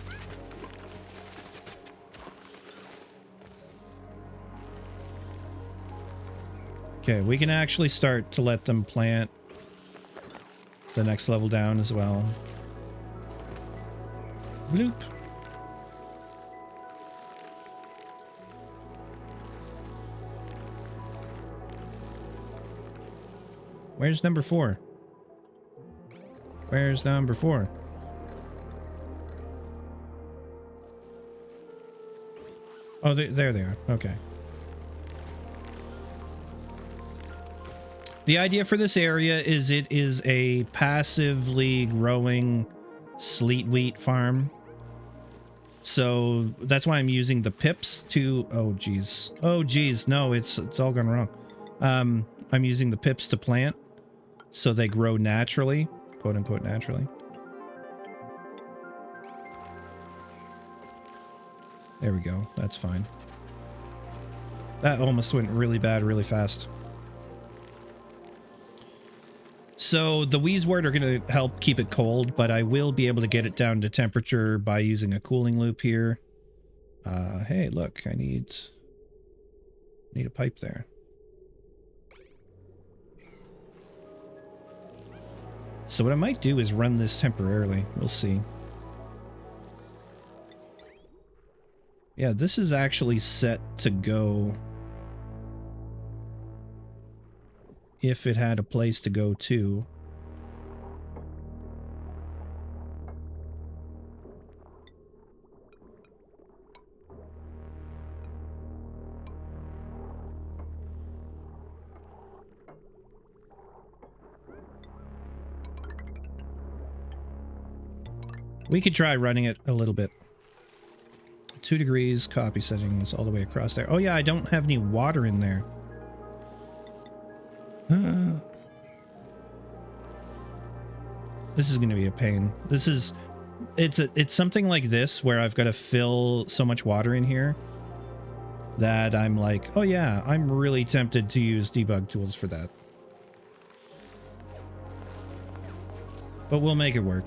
S1: okay, we can actually start to let them plant the next level down as well. Bloop. Where's number 4? Where's number 4? Oh, there they are. Okay. The idea for this area is it is a passively growing sleet wheat farm. So that's why I'm using the pips to, oh geez. Oh geez, no, it's all gone wrong. I'm using the pips to plant so they grow naturally, quote unquote naturally. There we go. That's fine. That almost went really bad really fast. So the Wheezewort are going to help keep it cold, but I will be able to get it down to temperature by using a cooling loop here. Hey, look, I need a pipe there. So what I might do is run this temporarily. We'll see. Yeah, this is actually set to go if it had a place to go to. We could try running it a little bit. 2 degrees, copy settings all the way across there. Oh yeah, I don't have any water in there. This is going to be a pain. It's something like this where I've got to fill so much water in here that I'm like, oh yeah, I'm really tempted to use debug tools for that. But we'll make it work.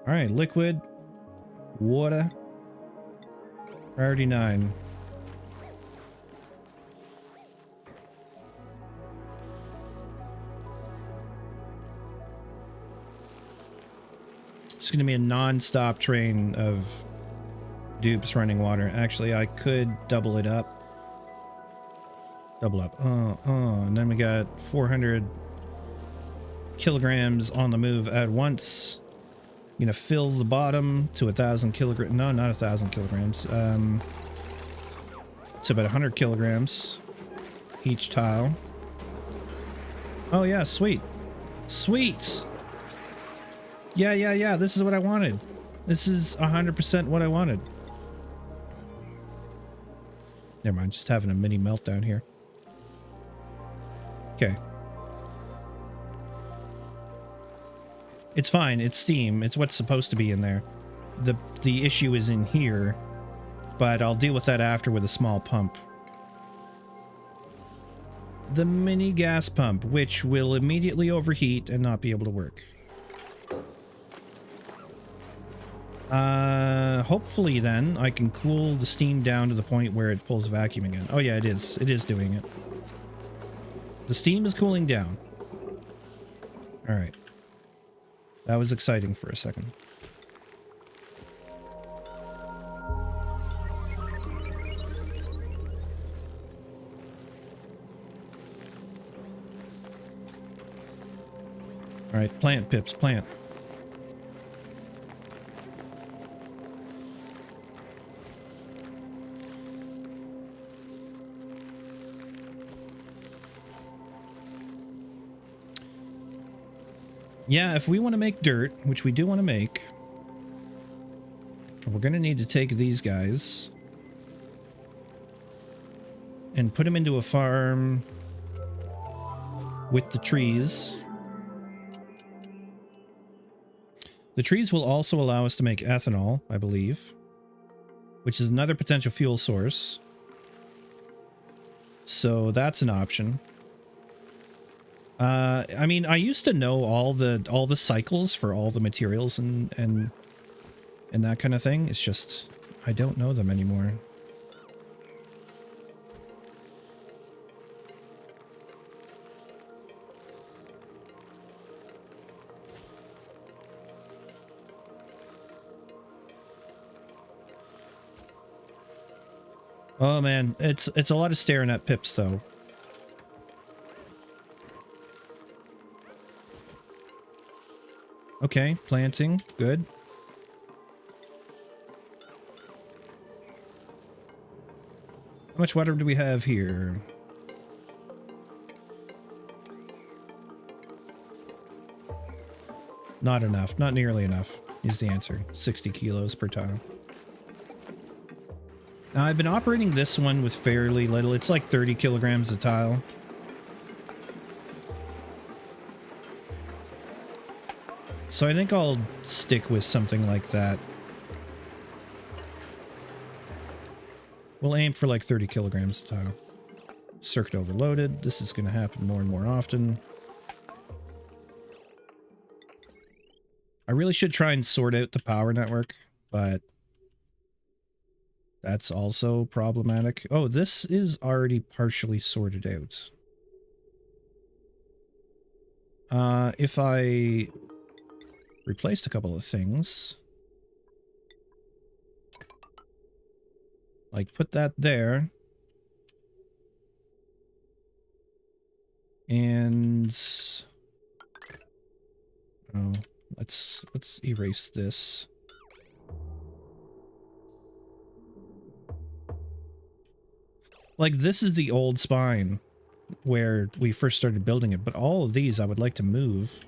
S1: All right, liquid, water, priority 9. It's going to be a non-stop train of dupes running water. Actually, I could double it up. Double up. And then we got 400 kilograms on the move at once. I'm gonna fill the bottom to 1,000 kilograms. No, not 1,000 kilograms. It's about 100 kilograms each tile. Oh yeah, sweet. Sweet! Yeah. This is what I wanted. This is 100% what I wanted. Never mind, just having a mini meltdown here. Okay. It's fine. It's steam. It's what's supposed to be in there. The issue is in here, but I'll deal with that after with a small pump. the mini gas pump, which will immediately overheat and not be able to work. Hopefully then I can cool the steam down to the point where it pulls vacuum again. Oh yeah, it is. It is doing it. The steam is cooling down. All right. That was exciting for a second. All right, plant, Pips, plant. Yeah, if we want to make dirt, which we do want to make, we're going to need to take these guys and put them into a farm with the trees. The trees will also allow us to make ethanol, I believe, which is another potential fuel source. So that's an option. I mean, I used to know all the cycles for all the materials and that kind of thing. It's just I don't know them anymore. Oh man, it's a lot of staring at Pips though. Okay, planting, good. How much water do we have here? Not enough, not nearly enough is the answer. 60 kilos per tile. Now I've been operating this one with fairly little. It's like 30 kilograms a tile. So I think I'll stick with something like that. We'll aim for like 30 kilograms a tile. Circuit overloaded. This is going to happen more and more often. I really should try and sort out the power network, but that's also problematic. Oh, this is already partially sorted out. If I replaced a couple of things, like put that there, and oh, let's erase this. Like, this is the old spine where we first started building it, but all of these I would like to move.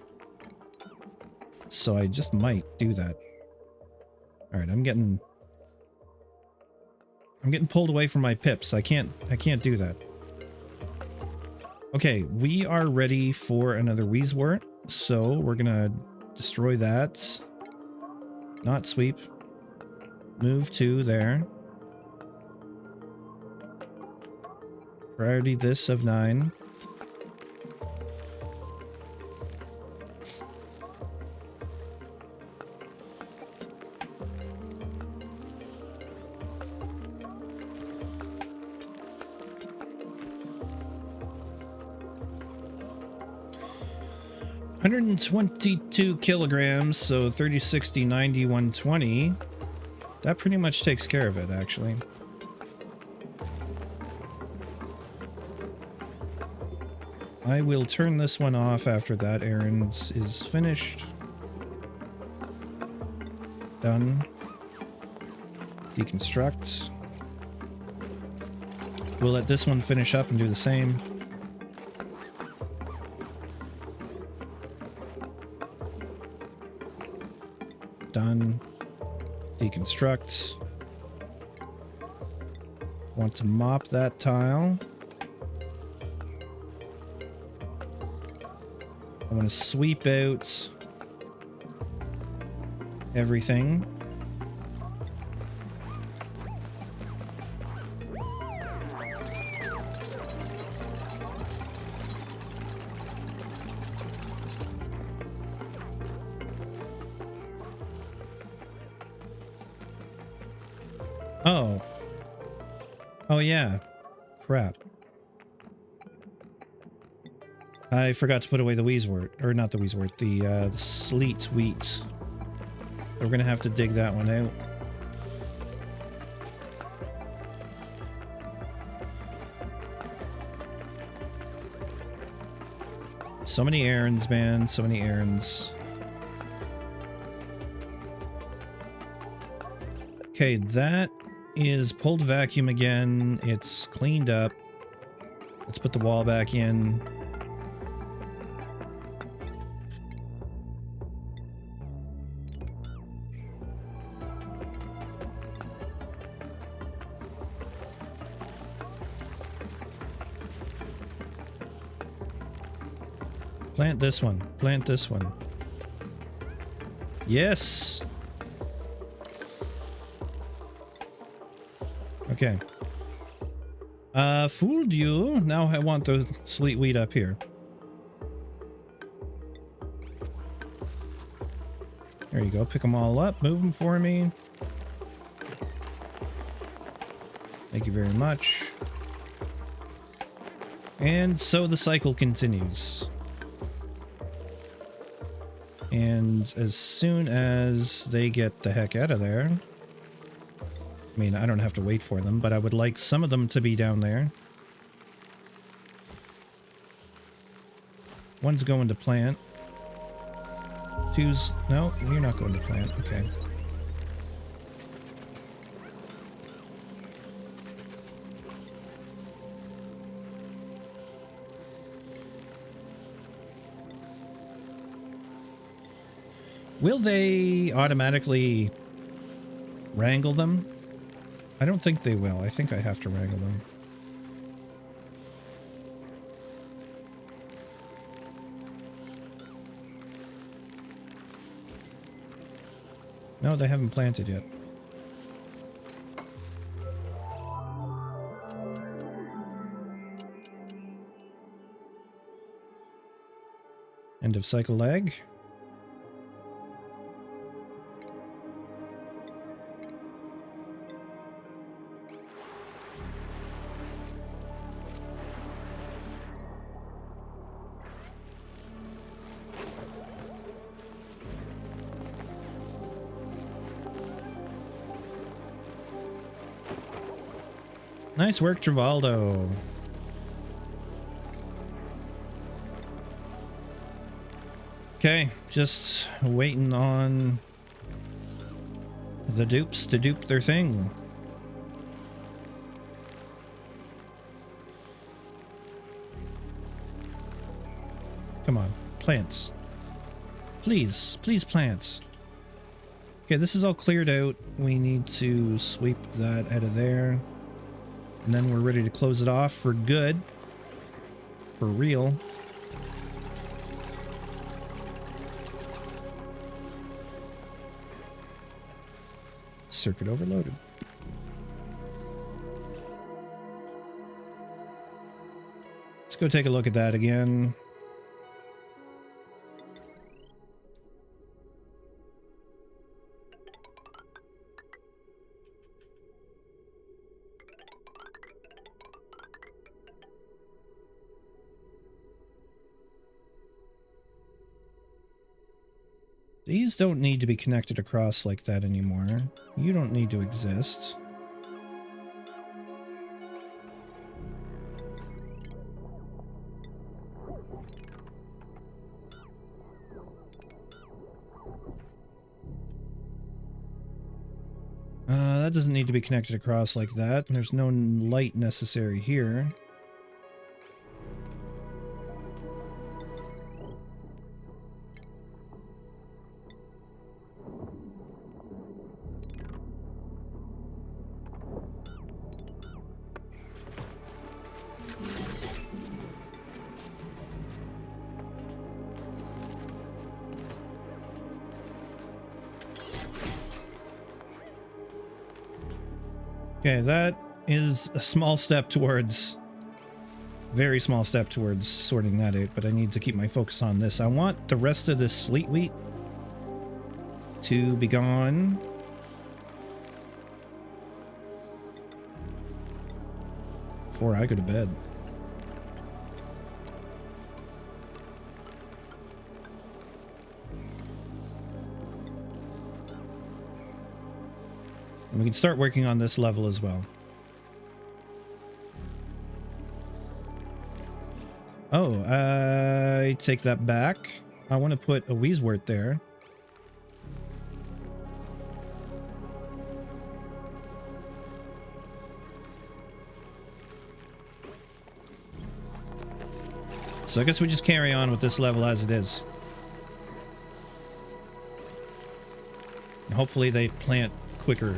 S1: So I just might do that. All right, I'm getting pulled away from my Pips. I can't do that. Okay, we are ready for another Wheezewort, so we're gonna destroy that. Not sweep. Move to there. Priority this of 9. $122 kilograms, so 30, 60, 90, 120. That pretty much takes care of it, actually. I will turn this one off after that errand is finished. Done. Deconstruct. We'll let this one finish up and do the same. Done. Deconstruct. Want to mop that tile. I want to sweep out everything. Oh. Oh, yeah. Crap. I forgot to put away the Weezwort. Or not the Weezwort, the Sleet Wheat. We're gonna have to dig that one out. So many errands, man. So many errands. Okay, that is pulled vacuum again. It's cleaned up. Let's put the wall back in. Plant this one. Plant this one. Yes! Okay. Fooled you. Now I want the sleet wheat up here. There you go. Pick them all up. Move them for me. Thank you very much. And so the cycle continues. And as soon as they get the heck out of there... I mean, I don't have to wait for them, but I would like some of them to be down there. One's going to plant. Two's... No, you're not going to plant. Okay. Will they automatically wrangle them? I don't think they will. I think I have to wrangle them. No, they haven't planted yet. End of cycle lag. Nice work, Travaldo. Okay, just waiting on the dupes to dupe their thing. Come on, plants. Please, please plants. Okay, this is all cleared out. We need to sweep that out of there. And then we're ready to close it off for good. For real. Circuit overloaded. Let's go take a look at that again. These don't need to be connected across like that anymore. You don't need to exist. That doesn't need to be connected across like that. There's no light necessary here. Okay, that is a small step towards, very small step towards sorting that out, but I need to keep my focus on this. I want the rest of this sleet wheat to be gone. before I go to bed. And we can start working on this level as well. Oh, I take that back. I want to put a Weeswort there. So I guess we just carry on with this level as it is. And hopefully they plant quicker.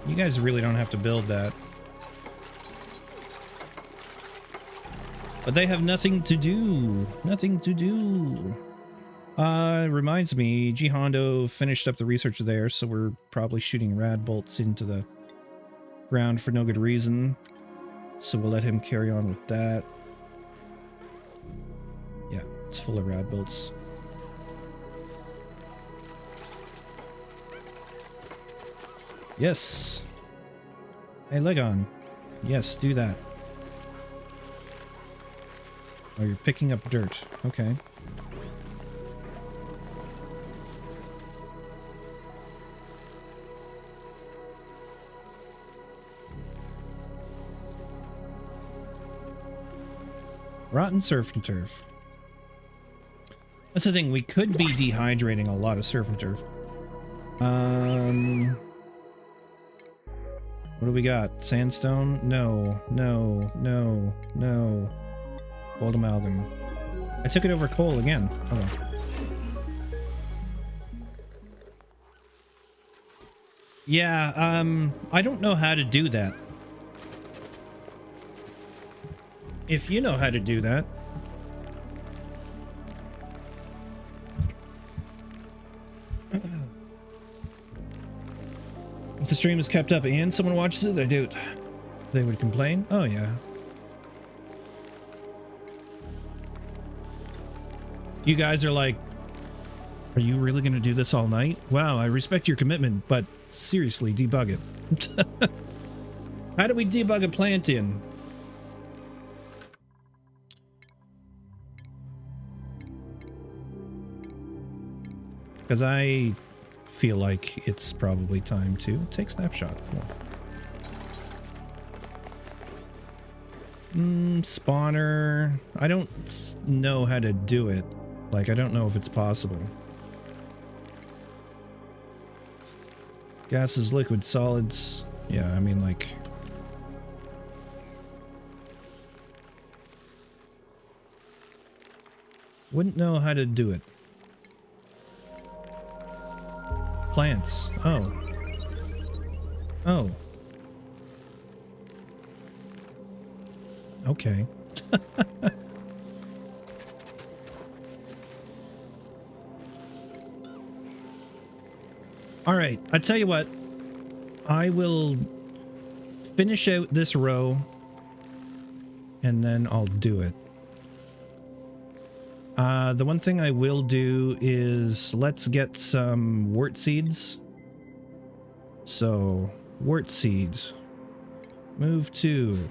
S1: You guys really don't have to build that. But they have nothing to do. Nothing to do. Reminds me, G Hondo finished up the research there, so we're probably shooting rad bolts into the ground for no good reason. So we'll let him carry on with that. Yeah, it's full of rad bolts. Yes. Hey, Legon. Yes, do that. Oh, you're picking up dirt. Okay. Rotten surf and turf. That's the thing, we could be dehydrating a lot of surf and turf. What do we got? Sandstone? No, no, no, no. Gold amalgam. I took it over coal again. Oh well. Yeah, I don't know how to do that. If you know how to do that. If the stream is kept up and someone watches it, I doubt they would complain. Oh yeah. You guys are like, are you really going to do this all night? Wow, I respect your commitment, but seriously, debug it. How do we debug a plant in? Because I feel like it's probably time to take snapshot. Spawner. I don't know how to do it. Like, I don't know if it's possible. Gases, liquid, solids. Yeah, I mean, like... Wouldn't know how to do it. Plants. Oh. Oh. Okay. All right, I tell you what, I will finish out this row and then I'll do it. The one thing I will do is let's get some wort seeds. So, wort seeds. Move to.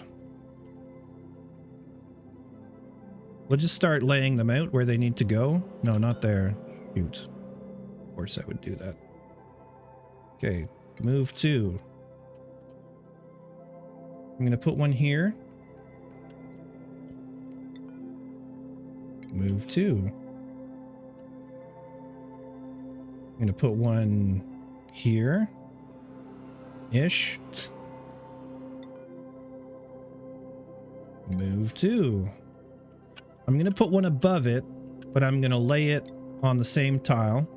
S1: We'll just start laying them out where they need to go. No, not there. Shoot. Of course I would do that. Okay, move to. I'm going to put one here. Move to. I'm going to put one here. Ish. Move to. I'm going to put one above it, but I'm going to lay it on the same tile.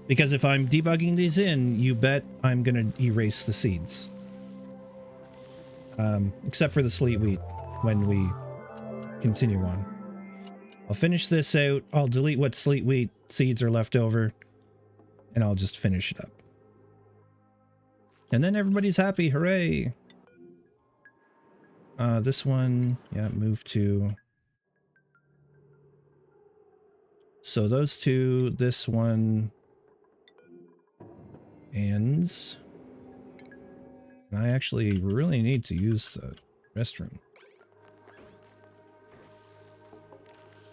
S1: Because if I'm debugging these in, you bet I'm going to erase the seeds. Except for the sleet wheat when we continue on. I'll finish this out. I'll delete what sleet wheat seeds are left over. And I'll just finish it up. And then everybody's happy. Hooray! This one, yeah, move to. So those two, this one ends. And I actually really need to use the restroom.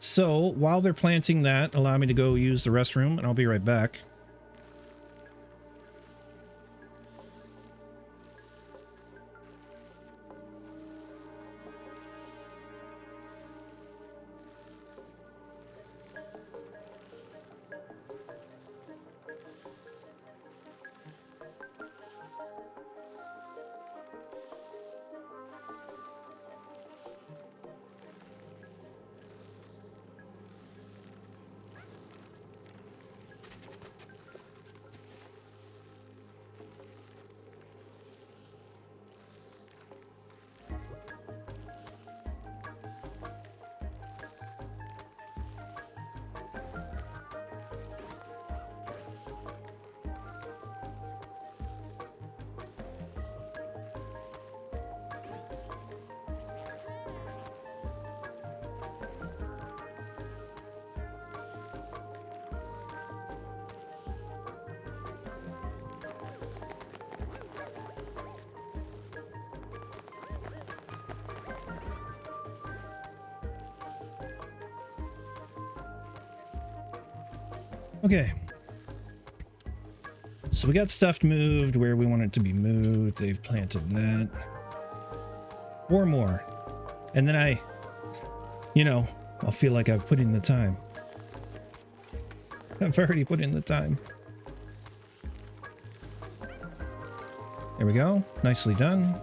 S1: So while they're planting that, allow me to go use the restroom and I'll be right back. Okay. So we got stuff moved where we want it to be moved. They've planted that. 4 more. And then I'll feel like I've put in the time. I've already put in the time. There we go. Nicely done.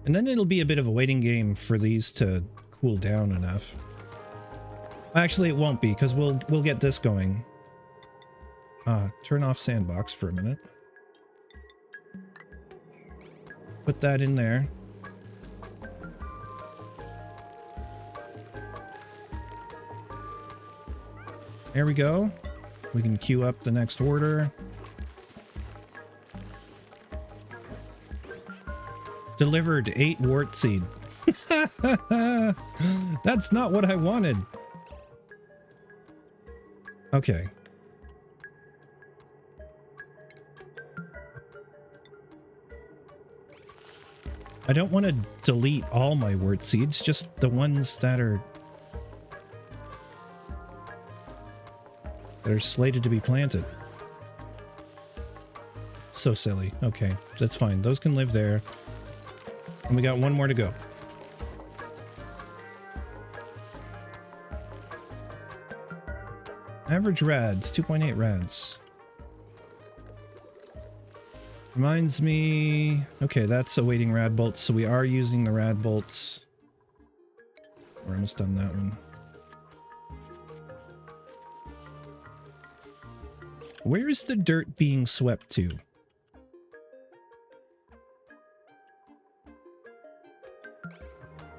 S1: And then it'll be a bit of a waiting game for these to cool down enough. Actually, it won't be, because we'll get this going. Turn off sandbox for a minute. Put that in there. There we go. We can queue up the next order. Delivered 8 wart seed. That's not what I wanted. Okay. I don't want to delete all my wart seeds, just the ones that are slated to be planted. So silly. Okay, that's fine. Those can live there. And we got 1 more to go. Average rads, 2.8 rads. Reminds me... Okay, that's awaiting rad bolts, so we are using the rad bolts. We're almost done that one. Where is the dirt being swept to?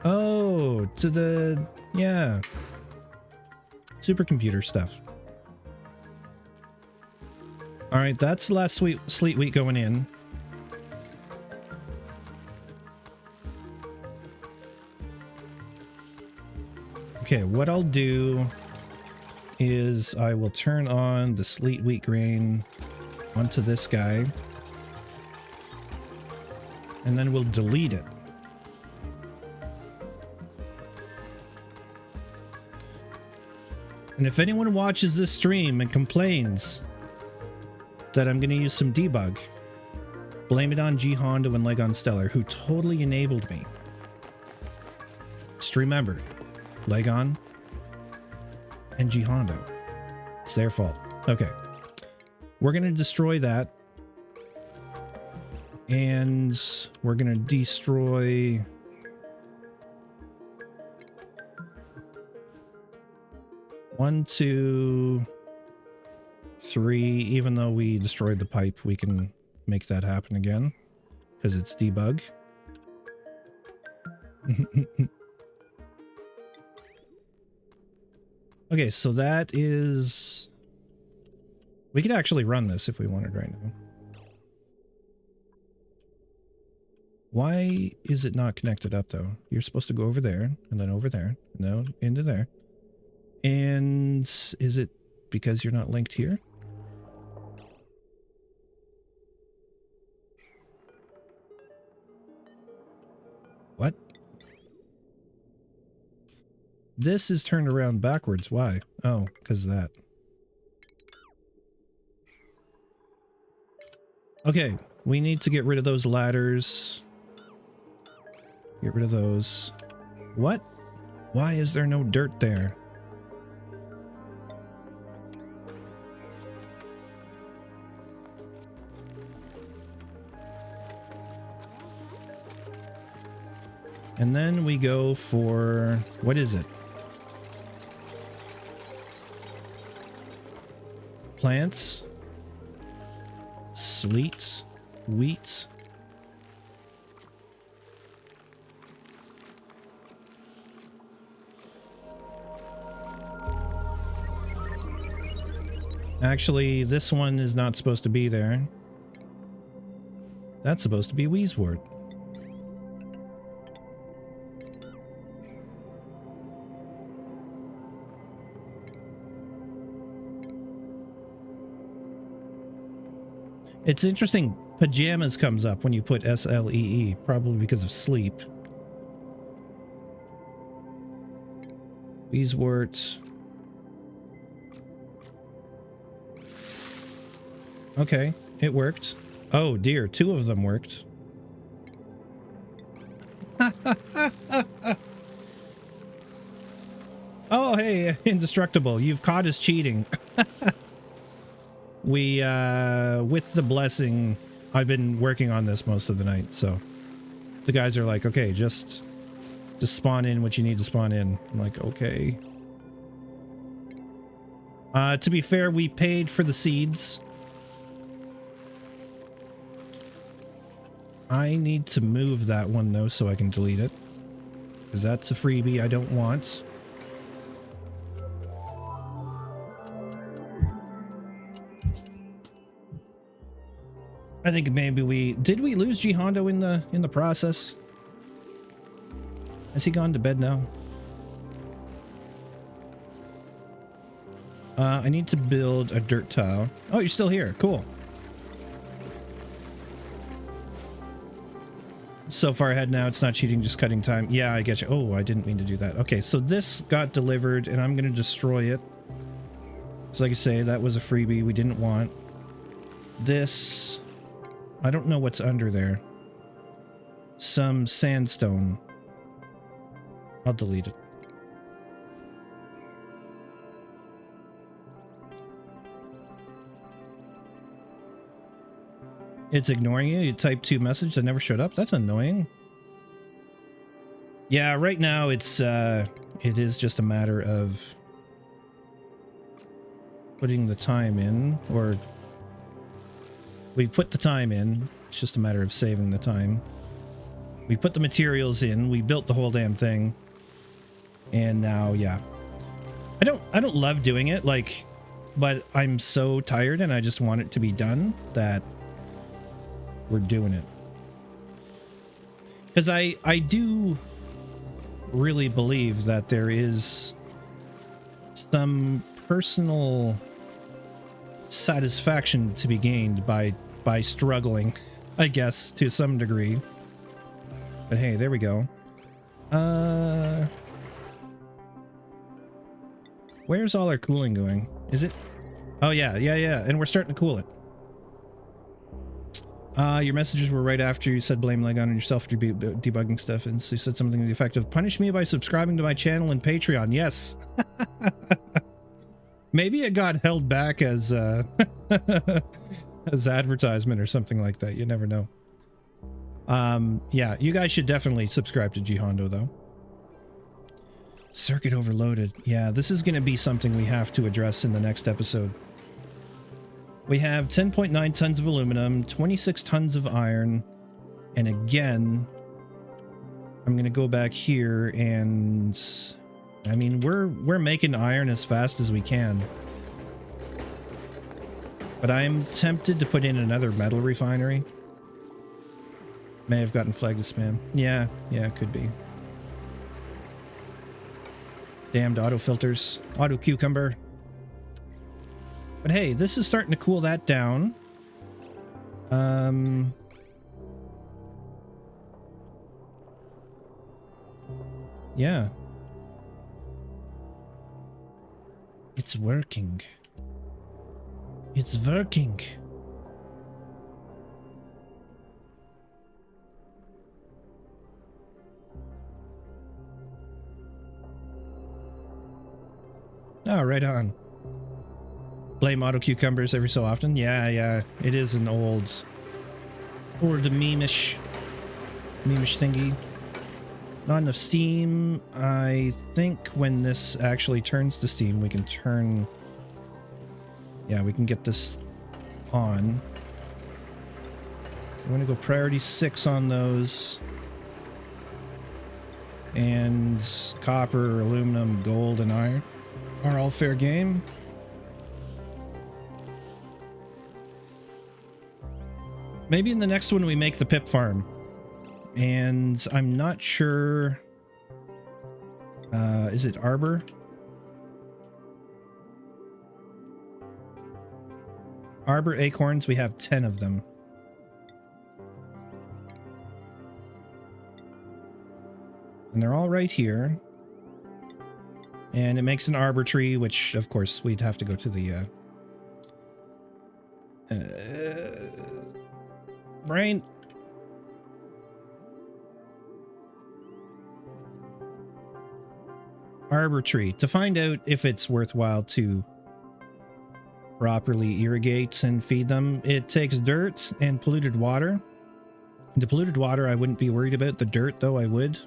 S1: Oh, to the... yeah. Supercomputer stuff. Alright, that's the last sleet wheat going in. Okay, what I'll do is I will turn on the sleet wheat grain onto this guy. And then we'll delete it. And if anyone watches this stream and complains that I'm going to use some debug, blame it on G Hondo and Legon Stellar, who totally enabled me. Just remember, Legon and G Hondo. It's their fault. Okay. We're going to destroy that. And we're going to destroy... One, 2, 3. Even though we destroyed the pipe, we can make that happen again because it's debug. Okay, so that is... We could actually run this if we wanted right now. Why is it not connected up though? You're supposed to go over there and then over there. No, into there. And is it because you're not linked here. What? This is turned around backwards. Why? Oh, because of that. Okay, we need to get rid of those ladders. Get rid of those. What? Why is there no dirt there? And then we go for, what is it? Plants, sleet, wheat. Actually, this one is not supposed to be there. That's supposed to be Wheezewort. It's interesting, pajamas comes up when you put SLEE, probably because of sleep. Wheezewort. Okay, it worked. Oh dear, 2 of them worked. Oh hey, Indestructible, you've caught us cheating. We, with the blessing, I've been working on this most of the night, so the guys are like, okay, just spawn in what you need to spawn in. I'm like, okay. To be fair, we paid for the seeds. I need to move that one, though, so I can delete it, because that's a freebie I don't want. I think maybe did we lose G Hondo in the process? Has he gone to bed now? I need to build a dirt tile. Oh, you're still here. Cool. So far ahead now, it's not cheating, just cutting time. Yeah, I get you. Oh, I didn't mean to do that. Okay, so this got delivered, and I'm going to destroy it. So like I say, that was a freebie we didn't want. This... I don't know what's under there. Some sandstone. I'll delete it. It's ignoring you. You typed 2 message that never showed up. That's annoying. Yeah, right now it is just a matter of putting the time in, or we put the time in. It's just a matter of saving the time. We put the materials in. We built the whole damn thing. And now, yeah. I don't love doing it, like, but I'm so tired and I just want it to be done that we're doing it. Because I do really believe that there is some personal satisfaction to be gained by struggling, I guess, to some degree. But hey, there we go. Where's all our cooling going? Is it? Oh yeah, and we're starting to cool it. Your messages were right after you said blame leg on yourself for debugging stuff, and so you said something to the effect of punish me by subscribing to my channel and Patreon. Yes. Maybe it got held back as as advertisement or something like that. You never know. Yeah, you guys should definitely subscribe to G Hondo though. Circuit overloaded. Yeah, this is going to be something we have to address in the next episode. We have 10.9 tons of aluminum, 26 tons of iron, and again, I'm going to go back here and, I mean, we're making iron as fast as we can. But I'm tempted to put in another metal refinery. May have gotten flagged as spam. Yeah, it could be. Damned auto filters. Auto cucumber. But hey, this is starting to cool that down. Yeah. It's working. It's working. Oh, right on. Blame auto cucumbers every so often. Yeah. It is an old meme-ish thingy. Not enough steam. I think when this actually turns to steam, we can turn... Yeah, we can get this on. I'm going to go priority 6 on those. And copper, aluminum, gold, and iron are all fair game. Maybe in the next one we make the pip farm. And I'm not sure... is it arbor? Arbor acorns, we have 10 of them. And they're all right here. And it makes an arbor tree, which of course we'd have to go to the brain. Arbor tree. To find out if it's worthwhile to properly irrigate and feed them, it takes dirt and polluted water. The polluted water I wouldn't be worried about. The dirt, though, I would.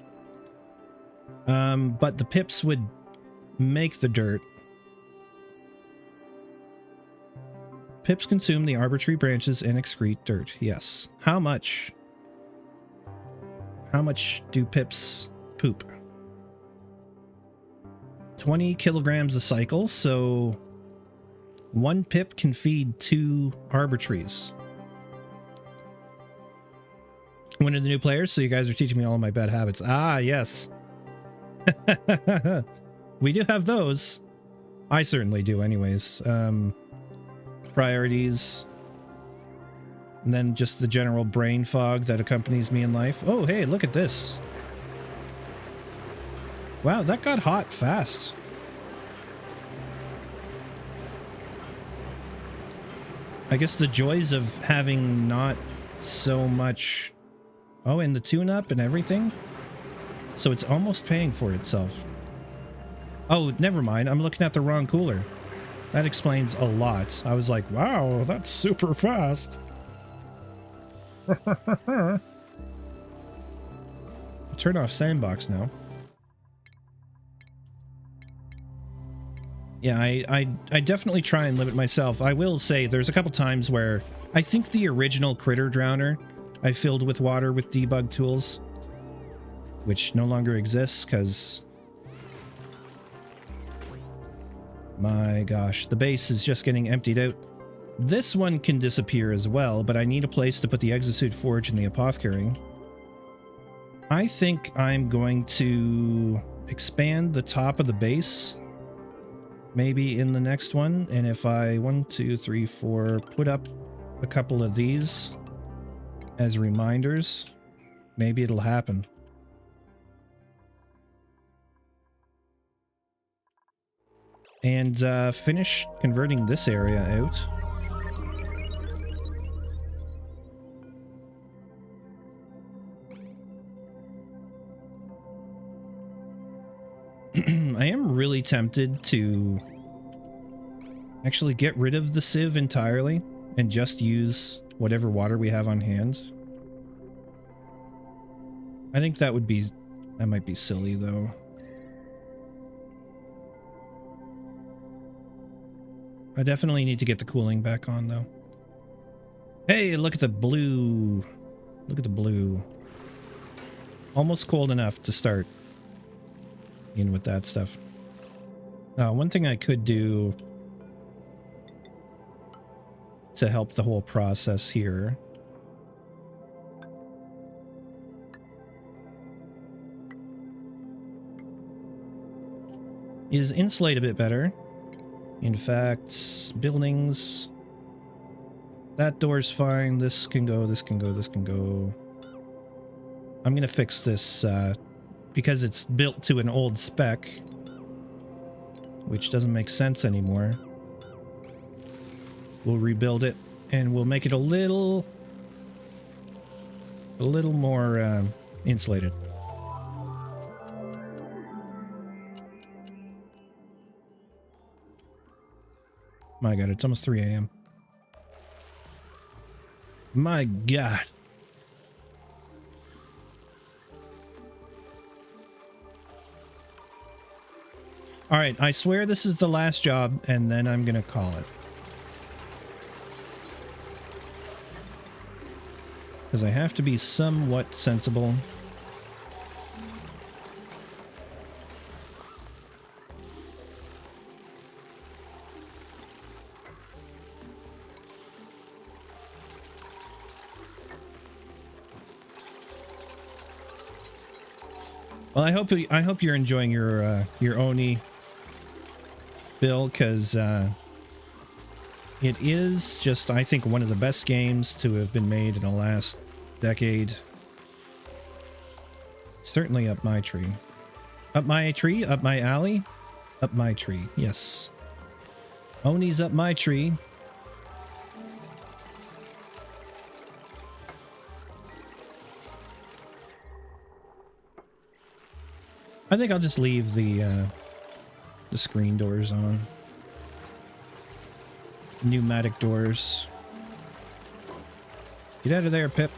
S1: But the pips would make the dirt. Pips consume the arbor tree branches and excrete dirt. Yes. How much? How much do pips poop? 20 kilograms a cycle, so one pip can feed 2 arbor trees. One of the new players, so you guys are teaching me all of my bad habits. Ah, yes. We do have those. I certainly do anyways. Priorities. And then just the general brain fog that accompanies me in life. Oh, hey, look at this. Wow, that got hot fast. I guess the joys of having not so much... Oh, and the tune-up and everything? So it's almost paying for itself. Oh, never mind. I'm looking at the wrong cooler. That explains a lot. I was like, wow, that's super fast. Turn off sandbox now. Yeah, I definitely try and limit myself. I will say there's a couple times where I think the original critter drowner I filled with water with debug tools, which no longer exists because... My gosh, the base is just getting emptied out. This one can disappear as well, but I need a place to put the exosuit forge and the apothecary. I think I'm going to expand the top of the base, maybe in the next one. And if I, 1, 2, 3, 4, put up a couple of these as reminders, maybe it'll happen. And finish converting this area out. I am really tempted to actually get rid of the sieve entirely and just use whatever water we have on hand. I think that might be silly though. I definitely need to get the cooling back on though. Hey, look at the blue. Look at the blue. Almost cold enough to start in with that stuff. One thing I could do to help the whole process here is insulate a bit better. In fact, buildings. That door's fine. This can go, this can go, this can go. I'm gonna fix this because it's built to an old spec, which doesn't make sense anymore. We'll rebuild it and we'll make it a little more insulated. My God, it's almost 3 a.m. My God. All right, I swear this is the last job, and then I'm gonna call it. Because I have to be somewhat sensible. Well, I hope you're enjoying your Oni build, because it is just, I think, one of the best games to have been made in the last decade. Certainly up my tree. Up my tree? Up my alley? Up my tree, yes. Oni's up my tree. I think I'll just leave the screen doors on. Pneumatic doors. Get out of there, Pip.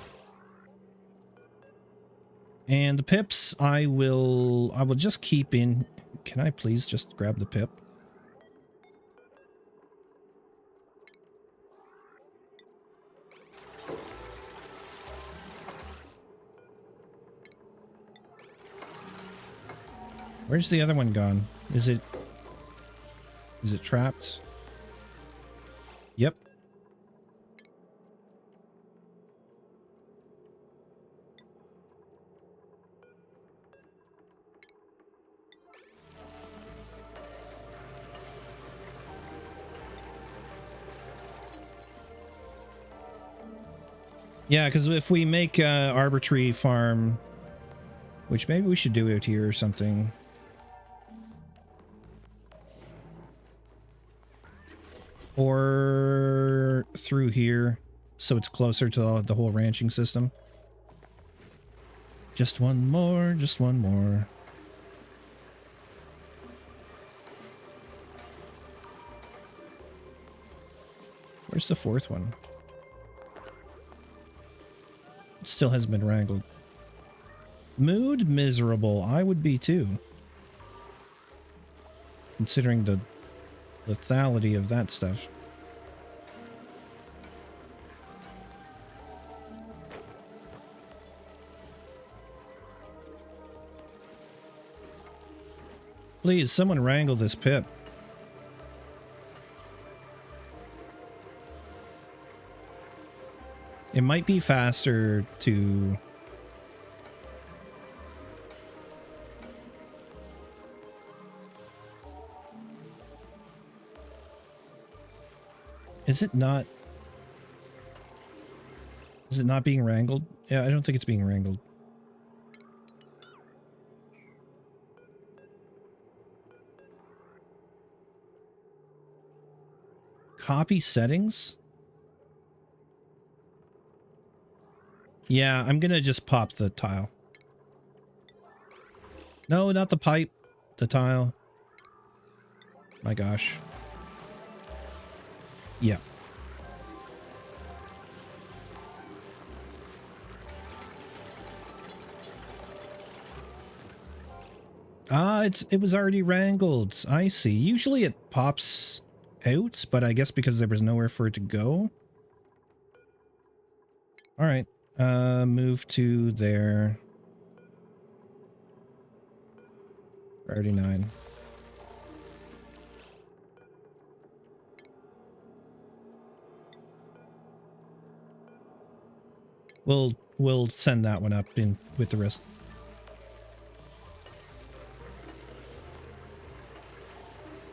S1: And the pips I will just keep in. Can I please just grab the pip? Where's the other one gone? Is it trapped? Yep. Yeah, because if we make Arbor Tree Farm, which maybe we should do it here or something. Or through here, so it's closer to the whole ranching system. Just one more, just one more. Where's the fourth one? It still hasn't been wrangled. Mood miserable. I would be too. Considering the lethality of that stuff. Please, someone wrangle this pip. It might be faster to... Is it not being wrangled? Yeah, I don't think it's being wrangled. Copy settings? Yeah, I'm gonna just pop the tile. No, not the pipe. The tile. My gosh. Yeah. Ah, it was already wrangled. I see. Usually it pops out, but I guess because there was nowhere for it to go. All right. Move to there. Priority 9. We'll send that one up in with the rest.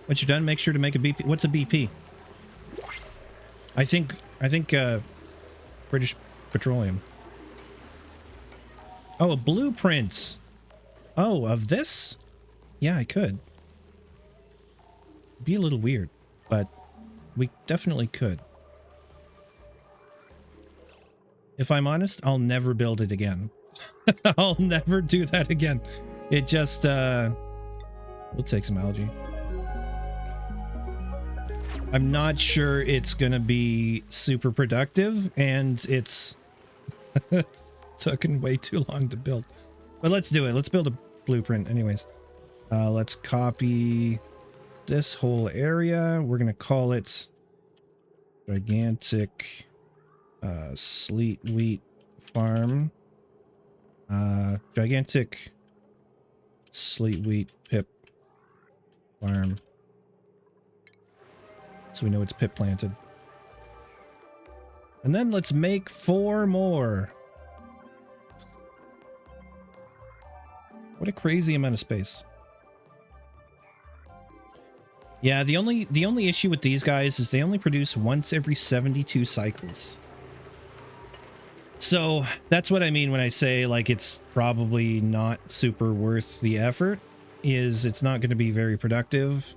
S1: Once you're done, make sure to make a BP. What's a BP? I think British Petroleum. Oh, a blueprint. Oh, of this? Yeah, I could. Be a little weird, but we definitely could. If I'm honest, I'll never build it again. I'll never do that again. It just, we'll take some algae. I'm not sure it's gonna be super productive, and it's taken way too long to build. But let's do it. Let's build a blueprint anyways. Let's copy this whole area. We're gonna call it gigantic sleet wheat farm. Gigantic sleet wheat pip farm. So we know it's pip planted. And then let's make 4 more. What a crazy amount of space. Yeah, the only issue with these guys is they only produce once every 72 cycles. So that's what I mean when I say like it's probably not super worth the effort. Is it's not going to be very productive,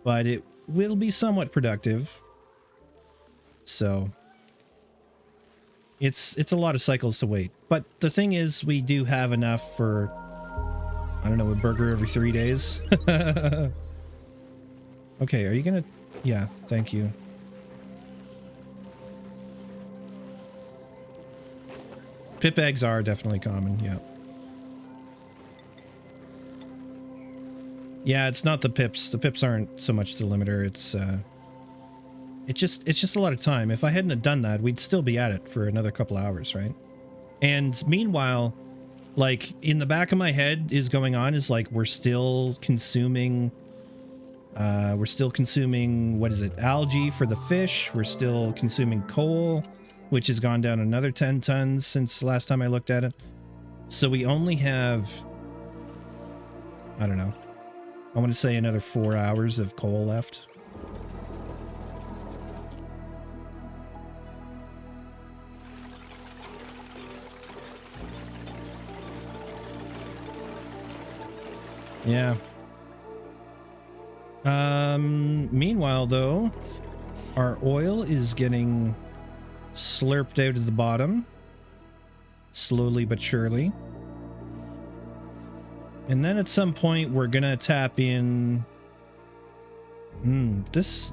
S1: but it will be somewhat productive. So it's a lot of cycles to wait. But the thing is, we do have enough for, I don't know, a burger every 3 days. Okay, are you gonna? Yeah, thank you. Pip eggs are definitely common, yeah. Yeah, it's not the pips. The pips aren't so much the limiter. It's just a lot of time. If I hadn't have done that, we'd still be at it for another couple hours, right? And meanwhile, like in the back of my head is going on is like we're still consuming what is it, algae for the fish. We're still consuming coal, which has gone down another 10 tons since the last time I looked at it. So we only have, I don't know, I want to say another 4 hours of coal left. Yeah. Meanwhile, though, our oil is getting slurped out of the bottom, slowly but surely. And then at some point, we're gonna tap in. This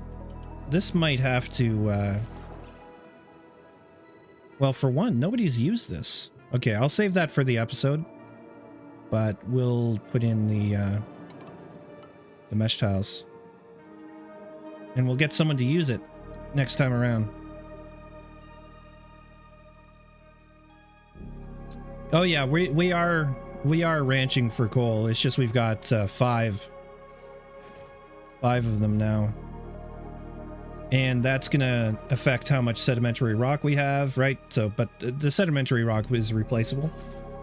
S1: might have to. Well, for one, nobody's used this. Okay, I'll save that for the episode. But we'll put in the mesh tiles. And we'll get someone to use it next time around. Oh yeah, we are ranching for coal. It's just we've got five of them now. And that's gonna affect how much sedimentary rock we have, right? So, but the sedimentary rock is replaceable.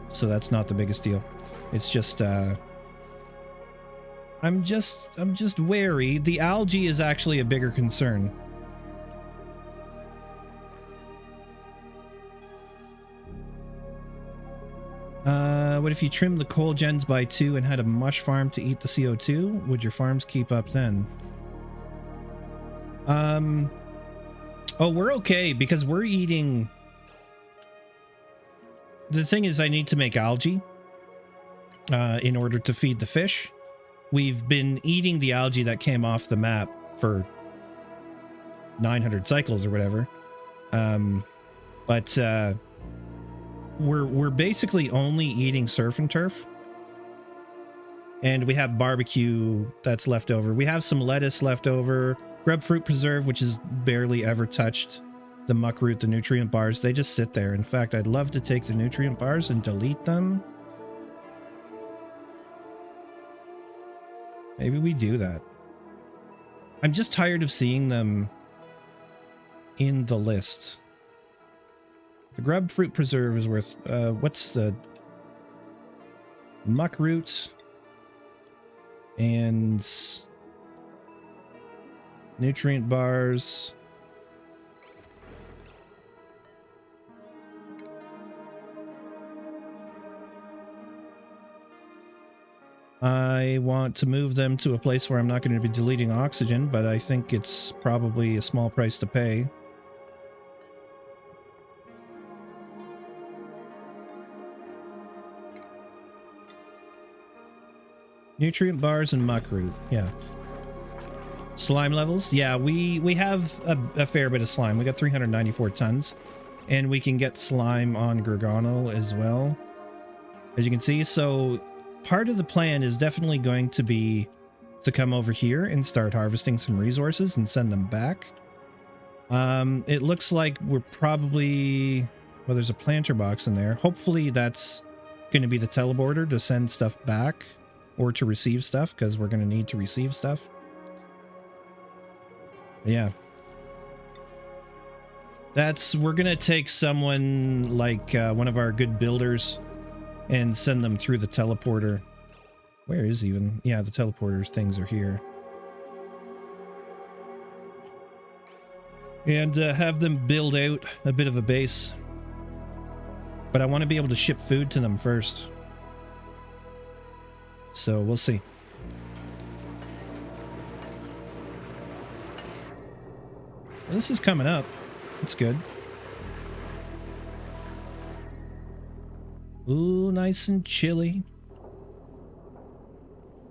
S1: So that's not the biggest deal. It's just I'm just wary. The algae is actually a bigger concern. What if you trimmed the coal gens by 2 and had a mush farm to eat the CO2? Would your farms keep up then? Oh, we're okay because we're eating. The thing is, I need to make algae in order to feed the fish. We've been eating the algae that came off the map for 900 cycles or whatever. But we're basically only eating surf and turf. And we have barbecue that's left over. We have some lettuce left over. Grub fruit preserve, which is barely ever touched. The muck root, the nutrient bars, they just sit there. In fact, I'd love to take the nutrient bars and delete them. Maybe we do that. I'm just tired of seeing them in the list. The grub fruit preserve is worth, what's the muck root and Nutrient bars. I want to move them to a place where I'm not going to be deleting oxygen, but I think it's probably a small price to pay. Nutrient bars and muck root, yeah. Slime levels, yeah, we have a fair bit of slime. We got 394 tons, and we can get slime on Gorgonal as well, as you can see. So part of the plan is definitely going to be to come over here and start harvesting some resources and send them back. It looks like we're probably, well, there's a planter box in there. Hopefully that's going to be the teleporter to send stuff back or to receive stuff, because we're going to need to receive stuff. Yeah. We're going to take someone like one of our good builders and send them through the teleporter. Where is even? Yeah, the teleporters things are here. And have them build out a bit of a base. But I want to be able to ship food to them first. So we'll see. This is coming up. It's good. Ooh, nice and chilly.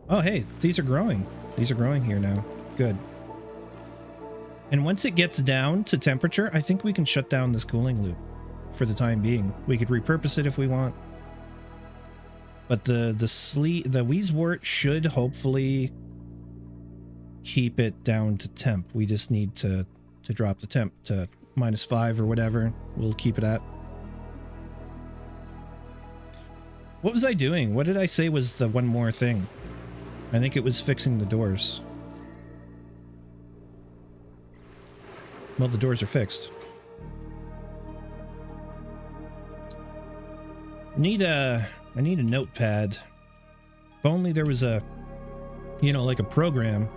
S1: Oh, hey, these are growing. These are growing here now. Good. And once it gets down to temperature, I think we can shut down this cooling loop for the time being. We could repurpose it if we want. But the Wheezewort should hopefully keep it down to temp. We just need to drop the temp to -5 or whatever. We'll keep it at. What was I doing? What did I say was the one more thing? I think it was fixing the doors. Well, the doors are fixed. I need a notepad. If only there was a, you know, like a program.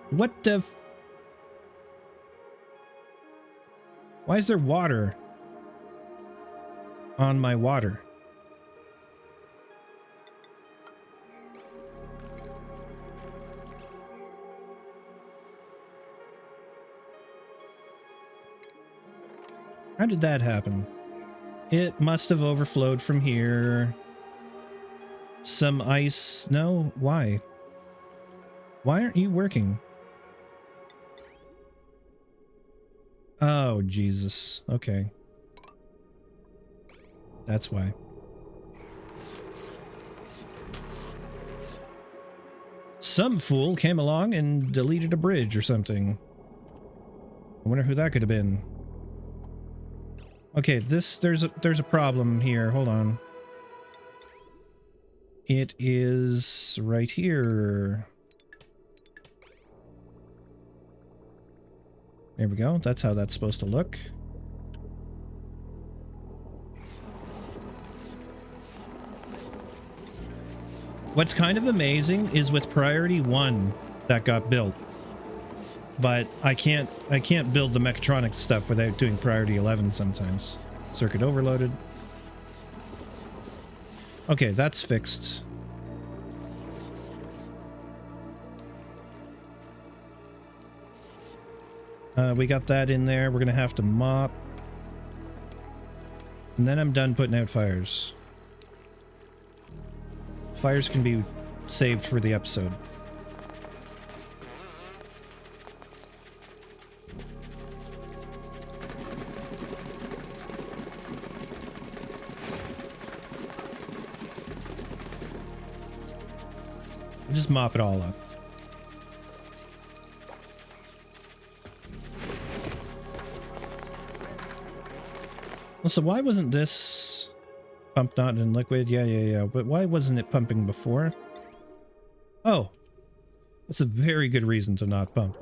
S1: What the... Why is there water on my water? How did that happen? It must have overflowed from here. Some ice. No, why? Why aren't you working? Oh, Jesus. Okay. That's why. Some fool came along and deleted a bridge or something. I wonder who that could have been. Okay, there's a problem here. Hold on. It is right here. There we go. That's how that's supposed to look. What's kind of amazing is with priority 1 that got built. But I can't build the mechatronics stuff without doing priority 11 sometimes. Circuit overloaded. Okay, that's fixed. We got that in there. We're gonna have to mop. And then I'm done putting out fires. Fires can be saved for the episode. Just mop it all up. Well, so why wasn't this pumped not in liquid? Yeah. But why wasn't it pumping before? Oh, that's a very good reason to not pump.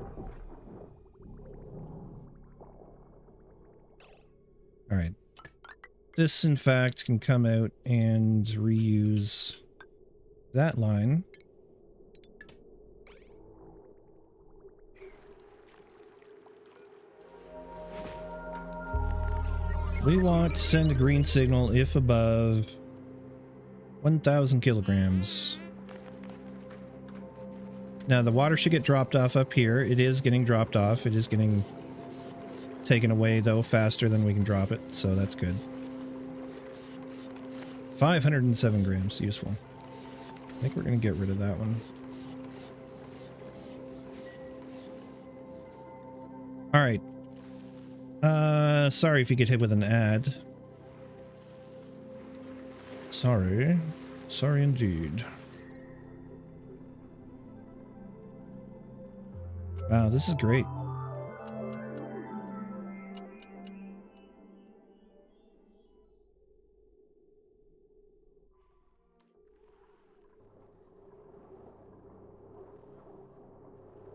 S1: All right. This, in fact, can come out and reuse that line. We want to send a green signal if above 1,000 kilograms. Now the water should get dropped off up here. It is getting dropped off. It is getting taken away though faster than we can drop it, so that's good. 507 grams, useful. I think we're gonna get rid of that one. All right. Sorry if you get hit with an ad. Sorry. Sorry indeed. Wow, this is great.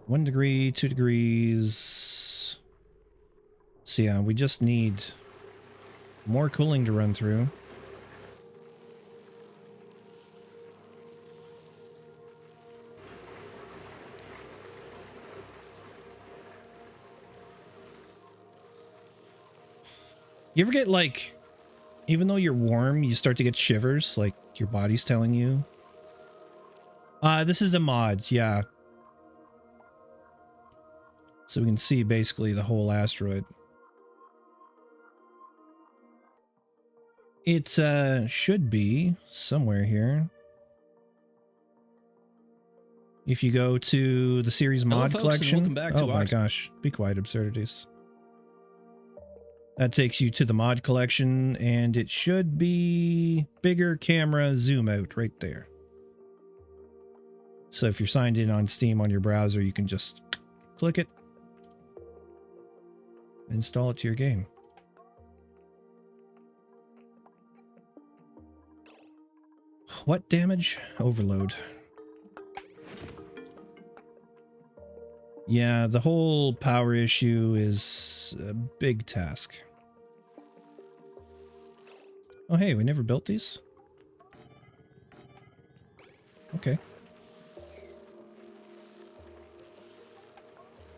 S1: One degree, 2 degrees. So yeah, we just need more cooling to run through. You ever get like, even though you're warm, you start to get shivers, like your body's telling you? This is a mod, yeah. So we can see basically the whole asteroid. It should be somewhere here. If you go to the series mod collection. Oh my gosh, be quiet, absurdities. That takes you to the mod collection, and it should be bigger camera zoom out right there. So if you're signed in on Steam on your browser, you can just click it, install it to your game. What damage? Overload. Yeah, the whole power issue is a big task. Oh, hey, we never built these? Okay.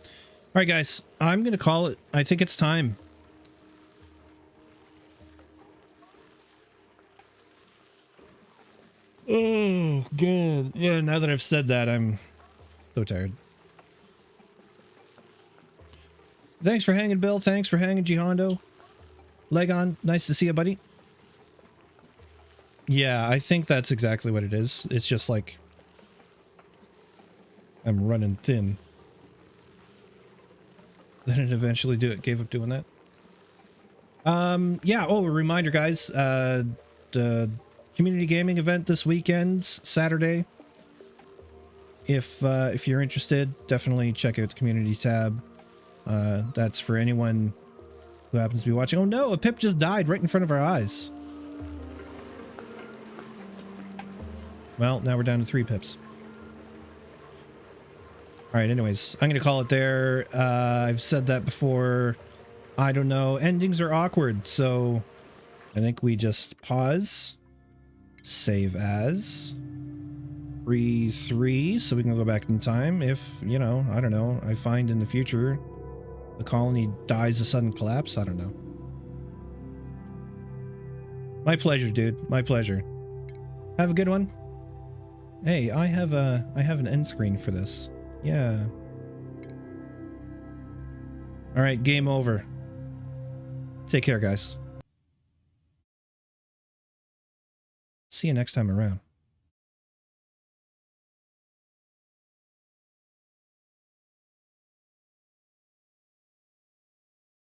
S1: All right, guys, I'm going to call it. I think it's time. Oh, God. Yeah, now that I've said that, I'm so tired. Thanks for hanging, Bill. Thanks for hanging, Gihondo. Legon, nice to see you, buddy. Yeah, I think that's exactly what it is. It's just like I'm running thin. Then it eventually gave up doing that. Yeah, oh, a reminder, guys. The community gaming event this weekend, Saturday. If you're interested, definitely check out the community tab. That's for anyone who happens to be watching. Oh no, a pip just died right in front of our eyes. Well, now we're down to 3 pips. All right, anyways, I'm going to call it there. I've said that before. I don't know. Endings are awkward, so I think we just pause. Save as. 3 so we can go back in time. If, you know, I don't know, I find in the future the colony dies a sudden collapse. I don't know. My pleasure, dude. My pleasure. Have a good one. Hey, I have an end screen for this. Yeah. All right, game over. Take care, guys. See you next time around.